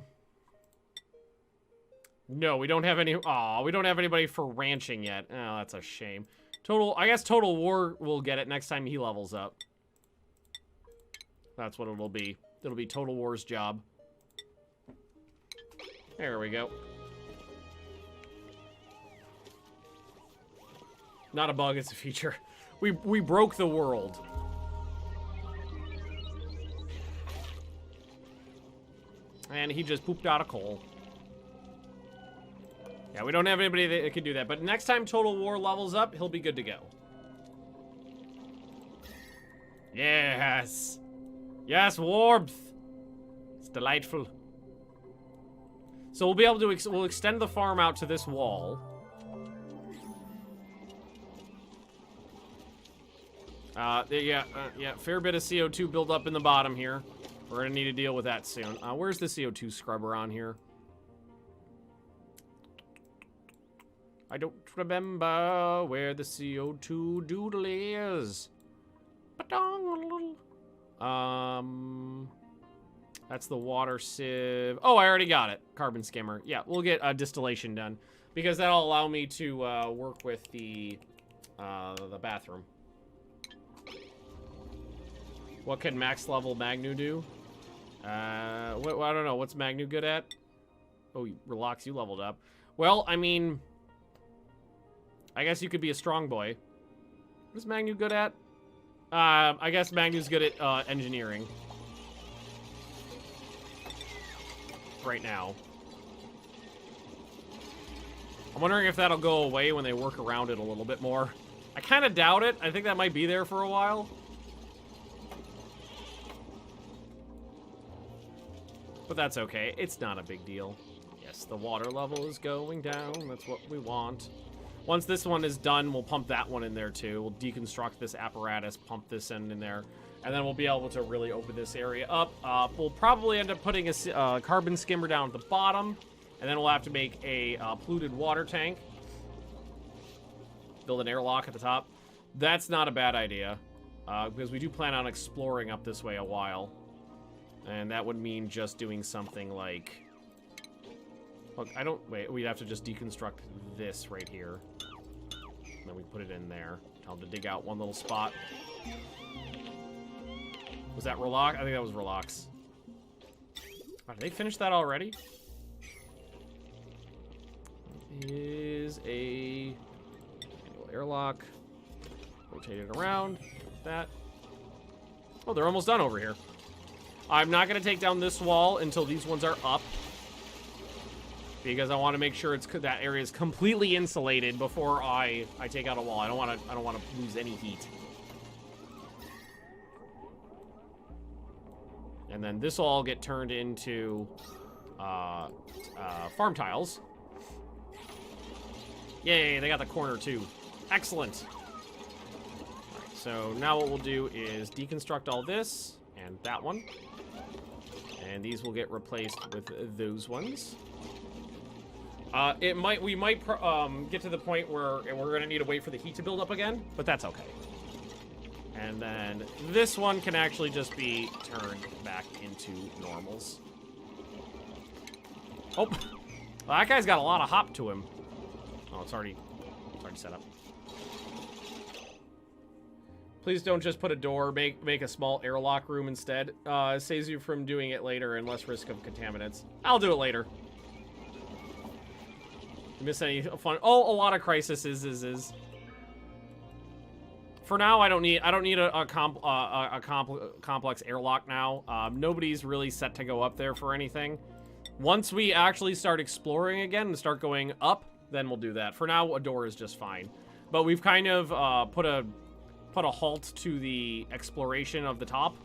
we don't have any. Aw, we don't have anybody for ranching yet. Oh, that's a shame. I guess Total War will get it next time he levels up. That's what it'll be. It'll be Total War's job. There we go. Not a bug, it's a feature. We broke the world. And he just pooped out a coal. Yeah, we don't have anybody that can do that. But next time Total War levels up, he'll be good to go. Yes. Yes, warmth. It's delightful. So we'll be able to, we'll extend the farm out to this wall. Yeah, fair bit of CO2 buildup in the bottom here. We're gonna need to deal with that soon. Where's the CO2 scrubber on here? I don't remember where the CO2 doodle is. That's the water sieve. Oh, I already got it. Carbon skimmer. Yeah, we'll get distillation done because that'll allow me to work with the bathroom. What can max level Magnus do? I don't know. What's Magnus good at? Oh, relax. You leveled up. Well, I mean, I guess you could be a strong boy. What is Magnus good at? I guess Magnus good at engineering. Right now. I'm wondering if that'll go away when they work around it a little bit more. I kind of doubt it. I think that might be there for a while. But that's okay. It's not a big deal. Yes, the water level is going down. That's what we want. Once this one is done, we'll pump that one in there too. We'll deconstruct this apparatus, pump this end in there, and then we'll be able to really open this area up. We'll probably end up putting a carbon skimmer down at the bottom, and then we'll have to make a polluted water tank. Build an airlock at the top. That's not a bad idea, because we do plan on exploring up this way a while. And that would mean just doing something like Look, I don't... Wait, we'd have to just deconstruct this right here. And then we put it in there. Tell them to dig out one little spot. Was that Relax? I think that was Relax. Oh, did they finish that already? Is a manual airlock. Rotate it around. That. Oh, they're almost done over here. I'm not going to take down this wall until these ones are up, because I want to make sure that area is completely insulated before I take out a wall. I don't want to lose any heat. And then this will all get turned into farm tiles. Yay, they got the corner too. Excellent. All right, so now what we'll do is deconstruct all this and that one. And these will get replaced with those ones. We might get to the point where we're gonna need to wait for the heat to build up again, but that's okay. And then this one can actually just be turned back into normals. Oh, well, that guy's got a lot of hop to him. Oh, it's already set up. Please don't just put a door. Make a small airlock room instead. It saves you from doing it later and less risk of contaminants. I'll do it later. You miss any fun? Oh, a lot of crisis is. For now, I don't need a complex airlock now. Nobody's really set to go up there for anything. Once we actually start exploring again and start going up, then we'll do that. For now, a door is just fine. But we've kind of put a halt to the exploration of the top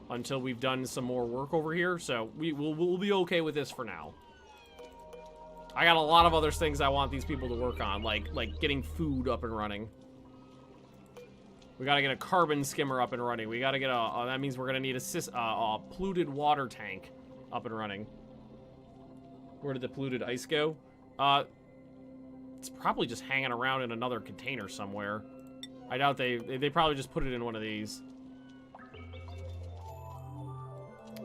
until we've done some more work over here. So we'll be okay with this for now. I got a lot of other things I want these people to work on, like getting food up and running. We gotta get a carbon skimmer up and running. We gotta get that means we're gonna need a polluted water tank up and running. Where did the polluted ice go? It's probably just hanging around in another container somewhere. I doubt they probably just put it in one of these.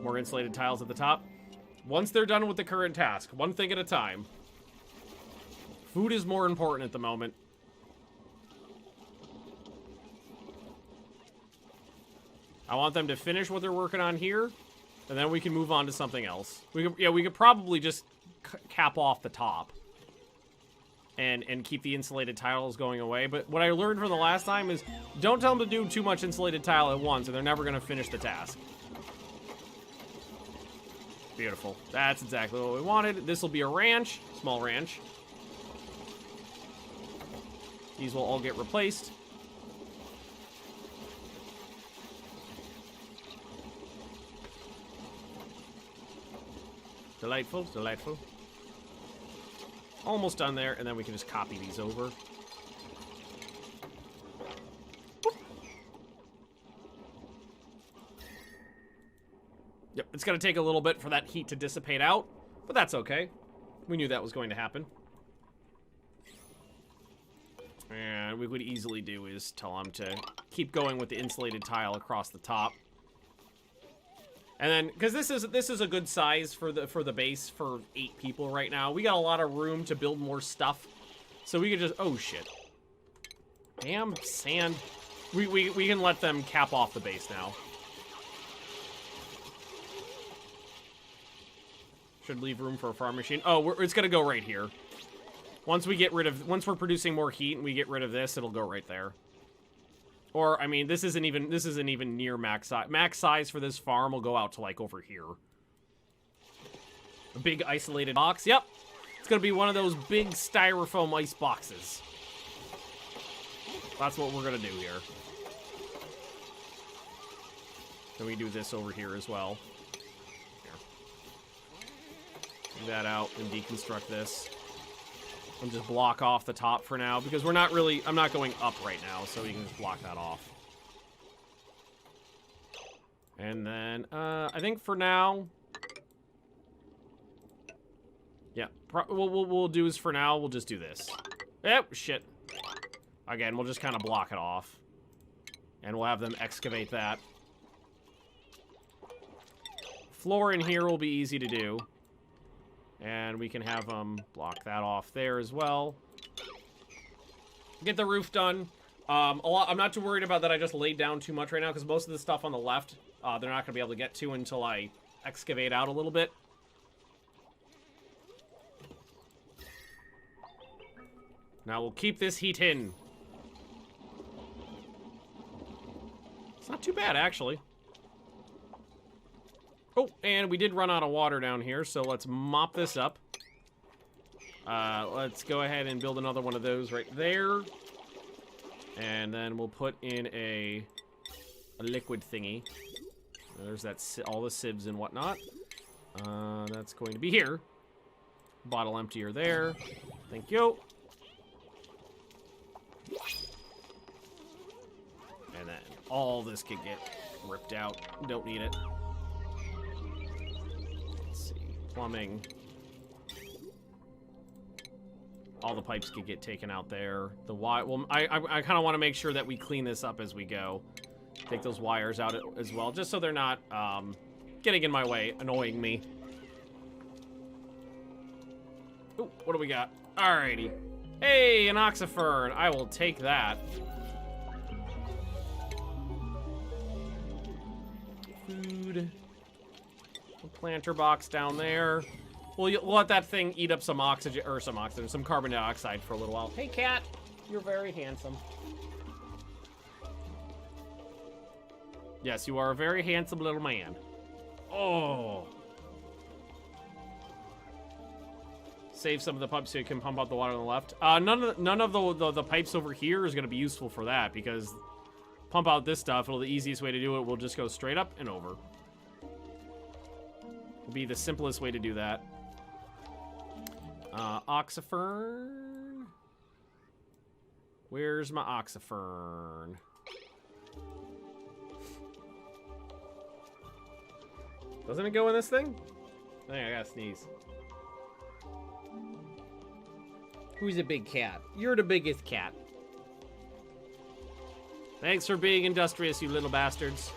More insulated tiles at the top. Once they're done with the current task, one thing at a time. Food is more important at the moment. I want them to finish what they're working on here, and then we can move on to something else. We could probably just cap off the top and keep the insulated tiles going away. But what I learned from the last time is don't tell them to do too much insulated tile at once, and they're never going to finish the task. Beautiful. That's exactly what we wanted. This will be a ranch, small ranch. These will all get replaced. Delightful, delightful. Almost done there, and then we can just copy these over. Yep, it's going to take a little bit for that heat to dissipate out, but that's okay. We knew that was going to happen. And what we would easily do is tell them to keep going with the insulated tile across the top. And then, because this is a good size for the base for 8 people right now. We got a lot of room to build more stuff, so we could just shit, damn sand. We can let them cap off the base now. Should leave room for a farm machine. Oh, it's gonna go right here. Once we're producing more heat and we get rid of this, it'll go right there. Or, I mean, this isn't even near max size. Max size for this farm will go out to, like, over here. A big isolated box. Yep. It's going to be one of those big styrofoam ice boxes. That's what we're going to do here. Then we do this over here as well. Here. Do that out and deconstruct this. And just block off the top for now, because I'm not going up right now, so we can just block that off. And then, I think for now, yeah, what we'll do is for now, we'll just do this. Yep, shit. Again, we'll just kind of block it off. And we'll have them excavate that. Floor in here will be easy to do. And we can have them block that off there as well. Get the roof done. I'm not too worried about that I just laid down too much right now, because most of the stuff on the left, they're not going to be able to get to until I excavate out a little bit. Now we'll keep this heat in. It's not too bad, actually. Oh, and we did run out of water down here, so let's mop this up. Let's go ahead and build another one of those right there. And then we'll put in a liquid thingy. There's that, all the sieves and whatnot. That's going to be here. Bottle emptier there. Thank you. And then all this could get ripped out. Don't need it. Let's see. Plumbing. All the pipes could get taken out there. The wire. Well, I kind of want to make sure that we clean this up as we go. Take those wires out as well, just so they're not getting in my way, annoying me. Ooh, what do we got? Alrighty. Hey, an oxifern. I will take that. Food. A planter box down there. We'll let that thing eat up some oxygen, or some carbon dioxide for a little while. Hey, cat. You're very handsome. Yes, you are a very handsome little man. Oh. Save some of the pumps so you can pump out the water on the left. None of the pipes over here is going to be useful for that, because pump out this stuff, the easiest way to do it will just go straight up and over. Will be the simplest way to do that. Oxifern. Where's my oxifern? Doesn't it go in this thing? I think I gotta sneeze. Who's a big cat? You're the biggest cat. Thanks for being industrious, you little bastards.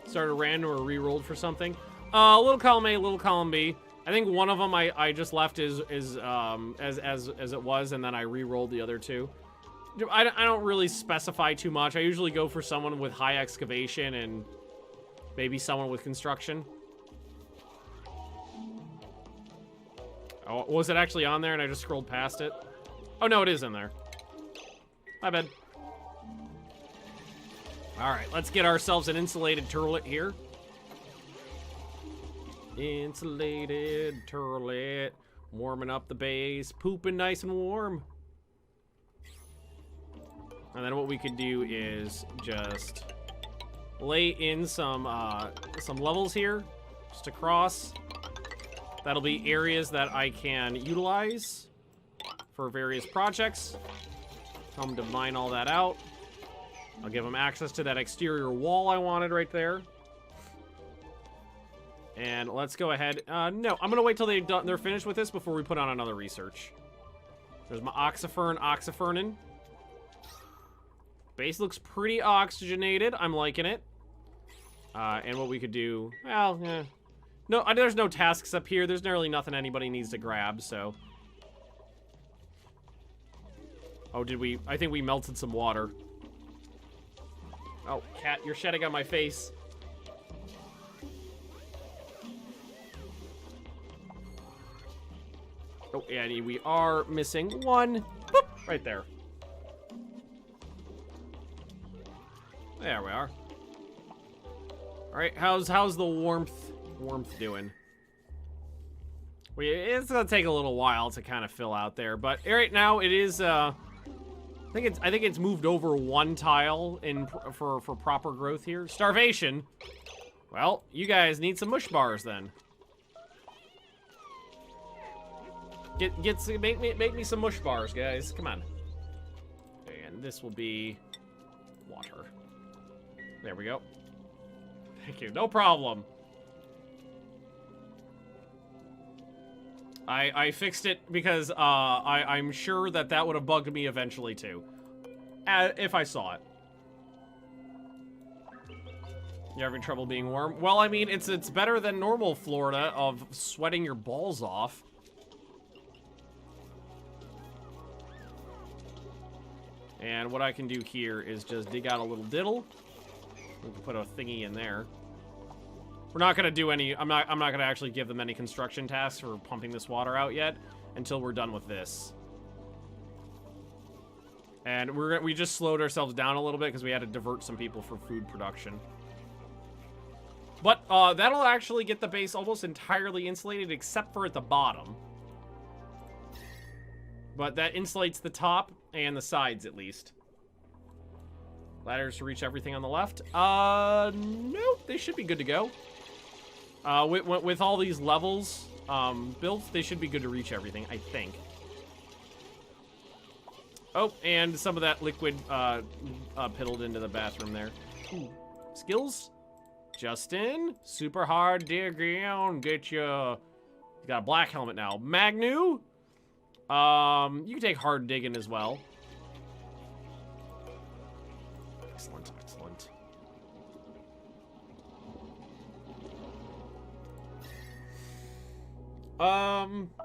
Started random or re-rolled for something. Little column A, little column B. I think one of them I just left as it was, and then I re-rolled the other two. I don't really specify too much. I usually go for someone with high excavation and maybe someone with construction. Oh, was it actually on there and I just scrolled past it? Oh, no, it is in there. My bad. All right, let's get ourselves an insulated turlet here. Insulated turlet. Warming up the base. Pooping nice and warm. And then what we could do is just lay in some levels here, just across. That'll be areas that I can utilize for various projects. Tell them to mine all that out. I'll give them access to that exterior wall I wanted right there. And let's go ahead. No, I'm gonna wait till they're finished with this before we put on another research. There's my oxifernin. Base looks pretty oxygenated. I'm liking it. And what we could do, well, no, there's no tasks up here. There's nearly nothing anybody needs to grab, so. Oh, did we? I think we melted some water. Oh, cat, you're shedding on my face. Oh, and we are missing one. Boop, right there. There we are. All right, how's the warmth doing? It's gonna take a little while to kind of fill out there, but right now it is. I think it's moved over one tile for proper growth here. Starvation. Well, you guys need some mush bars then. Make me some mush bars, guys. Come on. And this will be water. There we go. Thank you. No problem. I fixed it because I'm sure that would have bugged me eventually too, if I saw it. You're having trouble being warm? Well, I mean, it's better than normal Florida of sweating your balls off. And what I can do here is just dig out a little diddle. We can put a thingy in there. We're not gonna do any. I'm not gonna actually give them any construction tasks for pumping this water out yet until we're done with this. And we just slowed ourselves down a little bit because we had to divert some people for food production. But that'll actually get the base almost entirely insulated except for at the bottom. But that insulates the top and the sides at least. Ladders to reach everything on the left. Nope, they should be good to go. With all these levels built, they should be good to reach everything, I think. Oh, and some of that liquid piddled into the bathroom there. Ooh. Skills? Justin, super hard digging. Get you. He's got a black helmet now. Magnus. You can take hard digging as well. Excellent, excellent.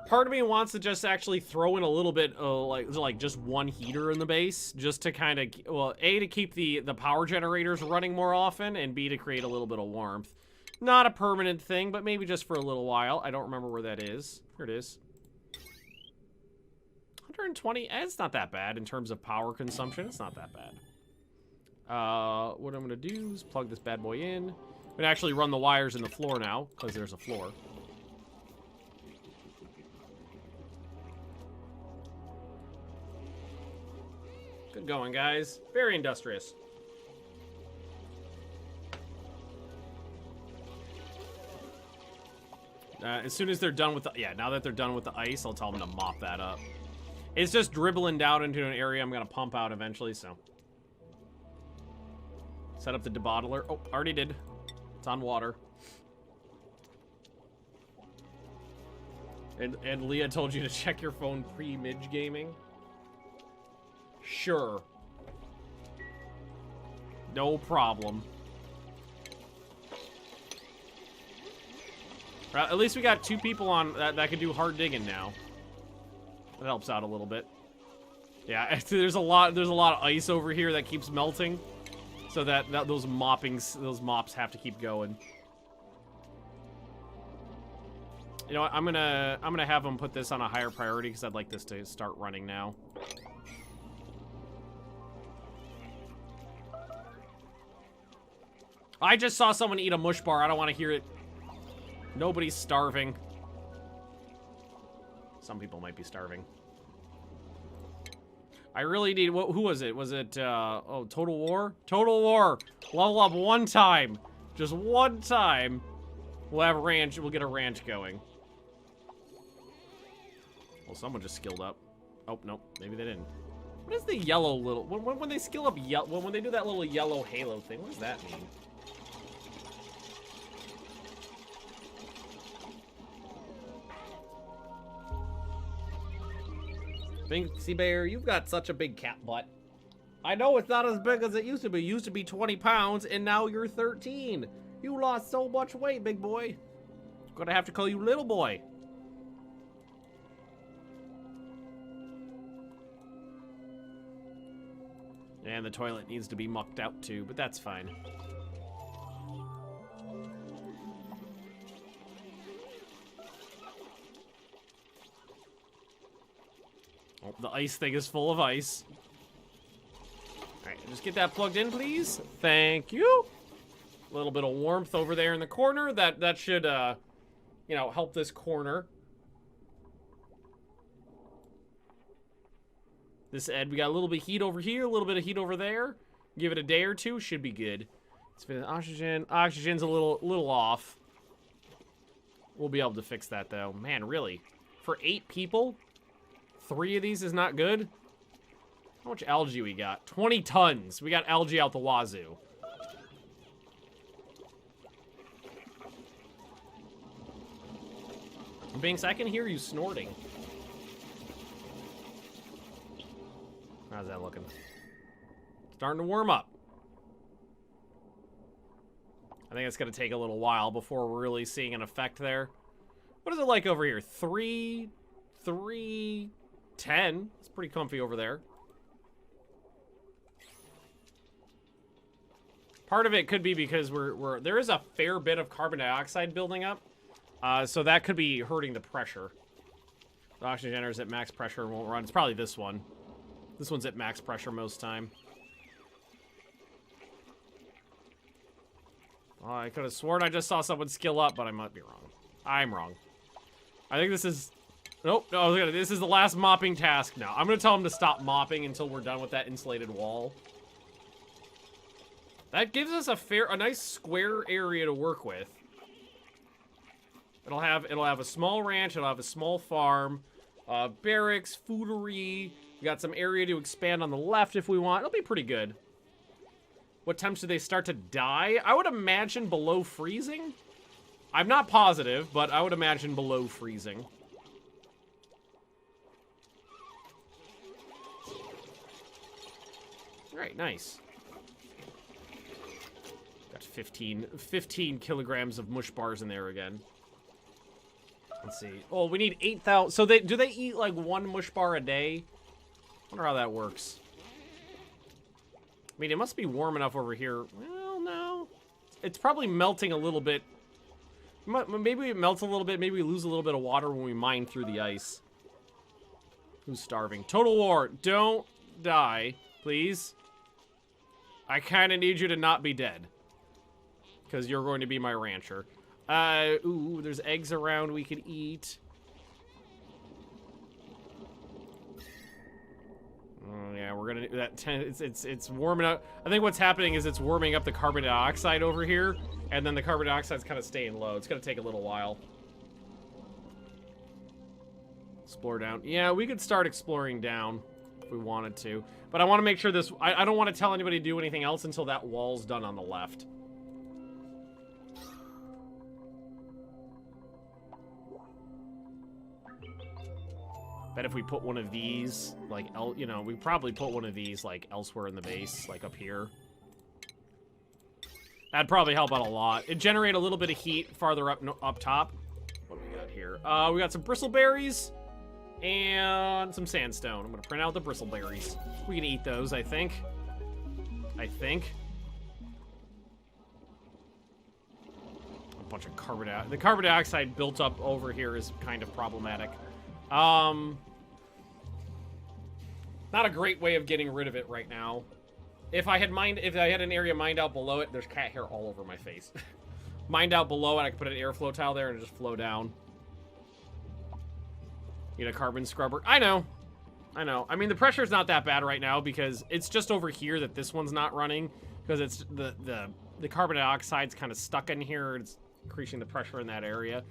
Part of me wants to just actually throw in a little bit, like just one heater in the base, just to kind of, well, A, to keep the power generators running more often, and B, to create a little bit of warmth. Not a permanent thing, but maybe just for a little while. I don't remember where that is. Here it is. 120, it's not that bad in terms of power consumption. It's not that bad. What I'm gonna do is plug this bad boy in. I'm gonna actually run the wires in the floor now, because there's a floor. Good going, guys. Very industrious. As soon as they're done with the... Yeah, now that they're done with the ice, I'll tell them to mop that up. It's just dribbling down into an area I'm going to pump out eventually, so... Set up the debottler. Oh, already did. It's on water. And Leah told you to check your phone pre-midge gaming? Sure. No problem. At least we got 2 people on that can do hard digging now. That helps out a little bit. Yeah, there's a lot of ice over here that keeps melting, so that those mops have to keep going. You know what? I'm gonna have them put this on a higher priority because I'd like this to start running now. I just saw someone eat a mush bar. I don't want to hear it. Nobody's starving. Some people might be starving. I really need... Who was it? Was it, oh, Total War? Total War! Level up one time. Just one time. We'll have a ranch. We'll get a ranch going. Well, someone just skilled up. Oh, nope. Maybe they didn't. What is the yellow little... When they skill up... When they do that little yellow halo thing, what does that mean? Binksy Bear, you've got such a big cat butt. I know it's not as big as it used to be. It used to be 20 pounds, and now you're 13. You lost so much weight, big boy. Gonna have to call you little boy. And the toilet needs to be mucked out too, but that's fine. Oh, the ice thing is full of ice. Alright, just get that plugged in, please. Thank you. A little bit of warmth over there in the corner. That should, you know, help this corner. This end, we got a little bit of heat over here, a little bit of heat over there. Give it a day or two, should be good. It's been oxygen. Oxygen's a little off. We'll be able to fix that, though. Man, really? For 8 people? 3 of these is not good? How much algae we got? 20 tons. We got algae out the wazoo. Binks, I can hear you snorting. How's that looking? Starting to warm up. think it's going to take a little while before we're really seeing an effect there. What is it like over here? 3, 3, 10. It's pretty comfy over there. Part of it could be because there is a fair bit of carbon dioxide building up. So that could be hurting the pressure. The oxygen generator is at max pressure and won't run. It's probably this one. This one's at max pressure most time. Oh, I could have sworn I just saw someone skill up, but I might be wrong. I'm wrong. I think this is... Nope. No, this is the last mopping task now. I'm going to tell him to stop mopping until we're done with that insulated wall. That gives us a nice square area to work with. It'll have a small ranch, it'll have a small farm, barracks, foodery. We got some area to expand on the left if we want. It'll be pretty good. What temps do they start to die? I would imagine below freezing. I'm not positive, but I would imagine below freezing. All right, nice. Got 15 kilograms of mush bars in there again. Let's see. Oh, we need 8,000. So do they eat like 1 mush bar a day? I wonder how that works. I mean, it must be warm enough over here. Well, no. It's probably melting a little bit. Maybe it melts a little bit. Maybe we lose a little bit of water when we mine through the ice. Who's starving? Total War. Don't die, please. I kind of need you to not be dead. Because you're going to be my rancher. Ooh, there's eggs around we could eat. Oh, yeah, we're gonna do that. It's warming up. I think what's happening is it's warming up the carbon dioxide over here, and then the carbon dioxide's kind of staying low. It's gonna take a little while. Explore down. Yeah, we could start exploring down if we wanted to, but I want to make sure this. I don't want to tell anybody to do anything else until that wall's done on the left. Bet if we put one of these, like, you know, we probably put one of these, like, elsewhere in the base, like up here. That'd probably help out a lot. It'd generate a little bit of heat farther up top. What do we got here? We got some bristleberries and some sandstone. I'm gonna print out the bristleberries. We can eat those, I think. A bunch of carbon dioxide. The carbon dioxide built up over here is kind of problematic. Not a great way of getting rid of it right now. If I had an area mined out below it, there's cat hair all over my face. Mined out below it, I could put an airflow tile there and just flow down. Need a carbon scrubber. I know. I mean, the pressure's not that bad right now because it's just over here that this one's not running because it's the carbon dioxide's kind of stuck in here. It's increasing the pressure in that area.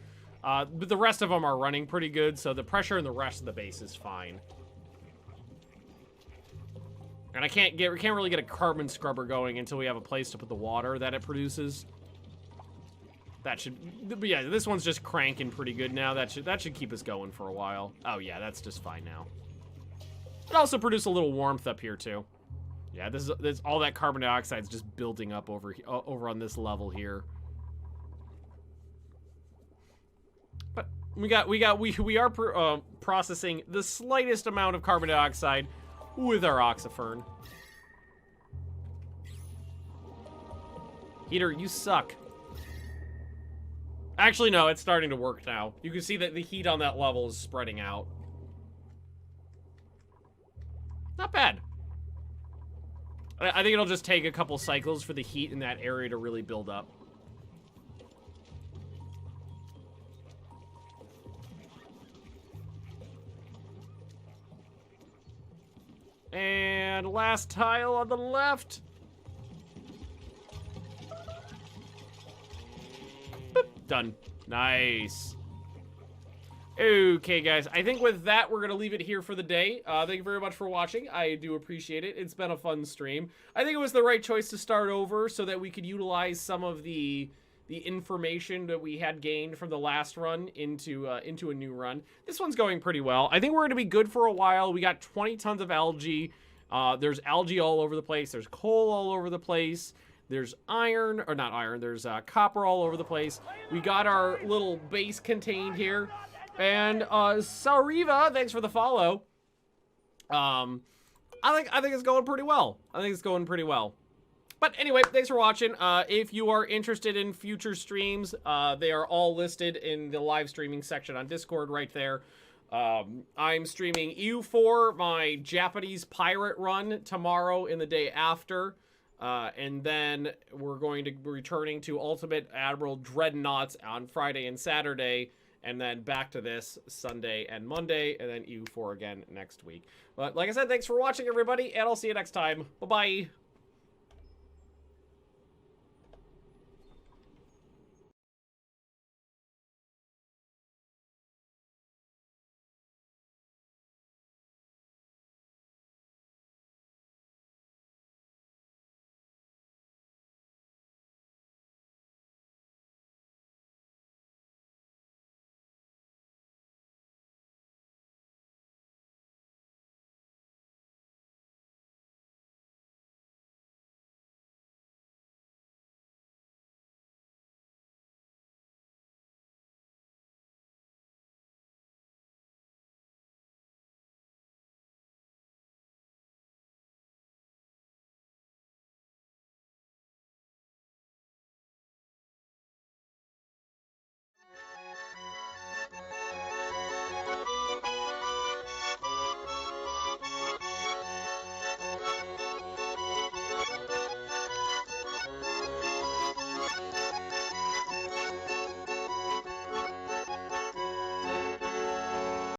But the rest of them are running pretty good, so the pressure in the rest of the base is fine. And we can't really get a carbon scrubber going until we have a place to put the water that it produces. But yeah, this one's just cranking pretty good now. That should keep us going for a while. Oh yeah, that's just fine now. It also produces a little warmth up here too. Yeah, this all that carbon dioxide is just building up over on this level here. But we are processing the slightest amount of carbon dioxide with our oxifern. Heater, you suck. Actually, no, it's starting to work now. You can see that the heat on that level is spreading out. Not bad. I think it'll just take a couple cycles for the heat in that area to really build up. And last tile on the left. Boop, done. Nice. Okay, guys. I think with that, we're going to leave it here for the day. Thank you very much for watching. I do appreciate it. It's been a fun stream. I think it was the right choice to start over so that we could utilize some of the information that we had gained from the last run into a new run. This one's going pretty well. I think we're going to be good for a while. We got 20 tons of algae. There's algae all over the place. There's coal all over the place. There's iron, or not iron, there's copper all over the place. We got our little base contained here. And Sariva, thanks for the follow. I think it's going pretty well. I think it's going pretty well. But anyway, thanks for watching. If you are interested in future streams, they are all listed in the live streaming section on Discord right there. I'm streaming EU4, my Japanese pirate run, tomorrow and the day after. And then we're going to be returning to Ultimate Admiral Dreadnoughts on Friday and Saturday. And then back to this Sunday and Monday. And then EU4 again next week. But like I said, thanks for watching, everybody. And I'll see you next time. Bye-bye.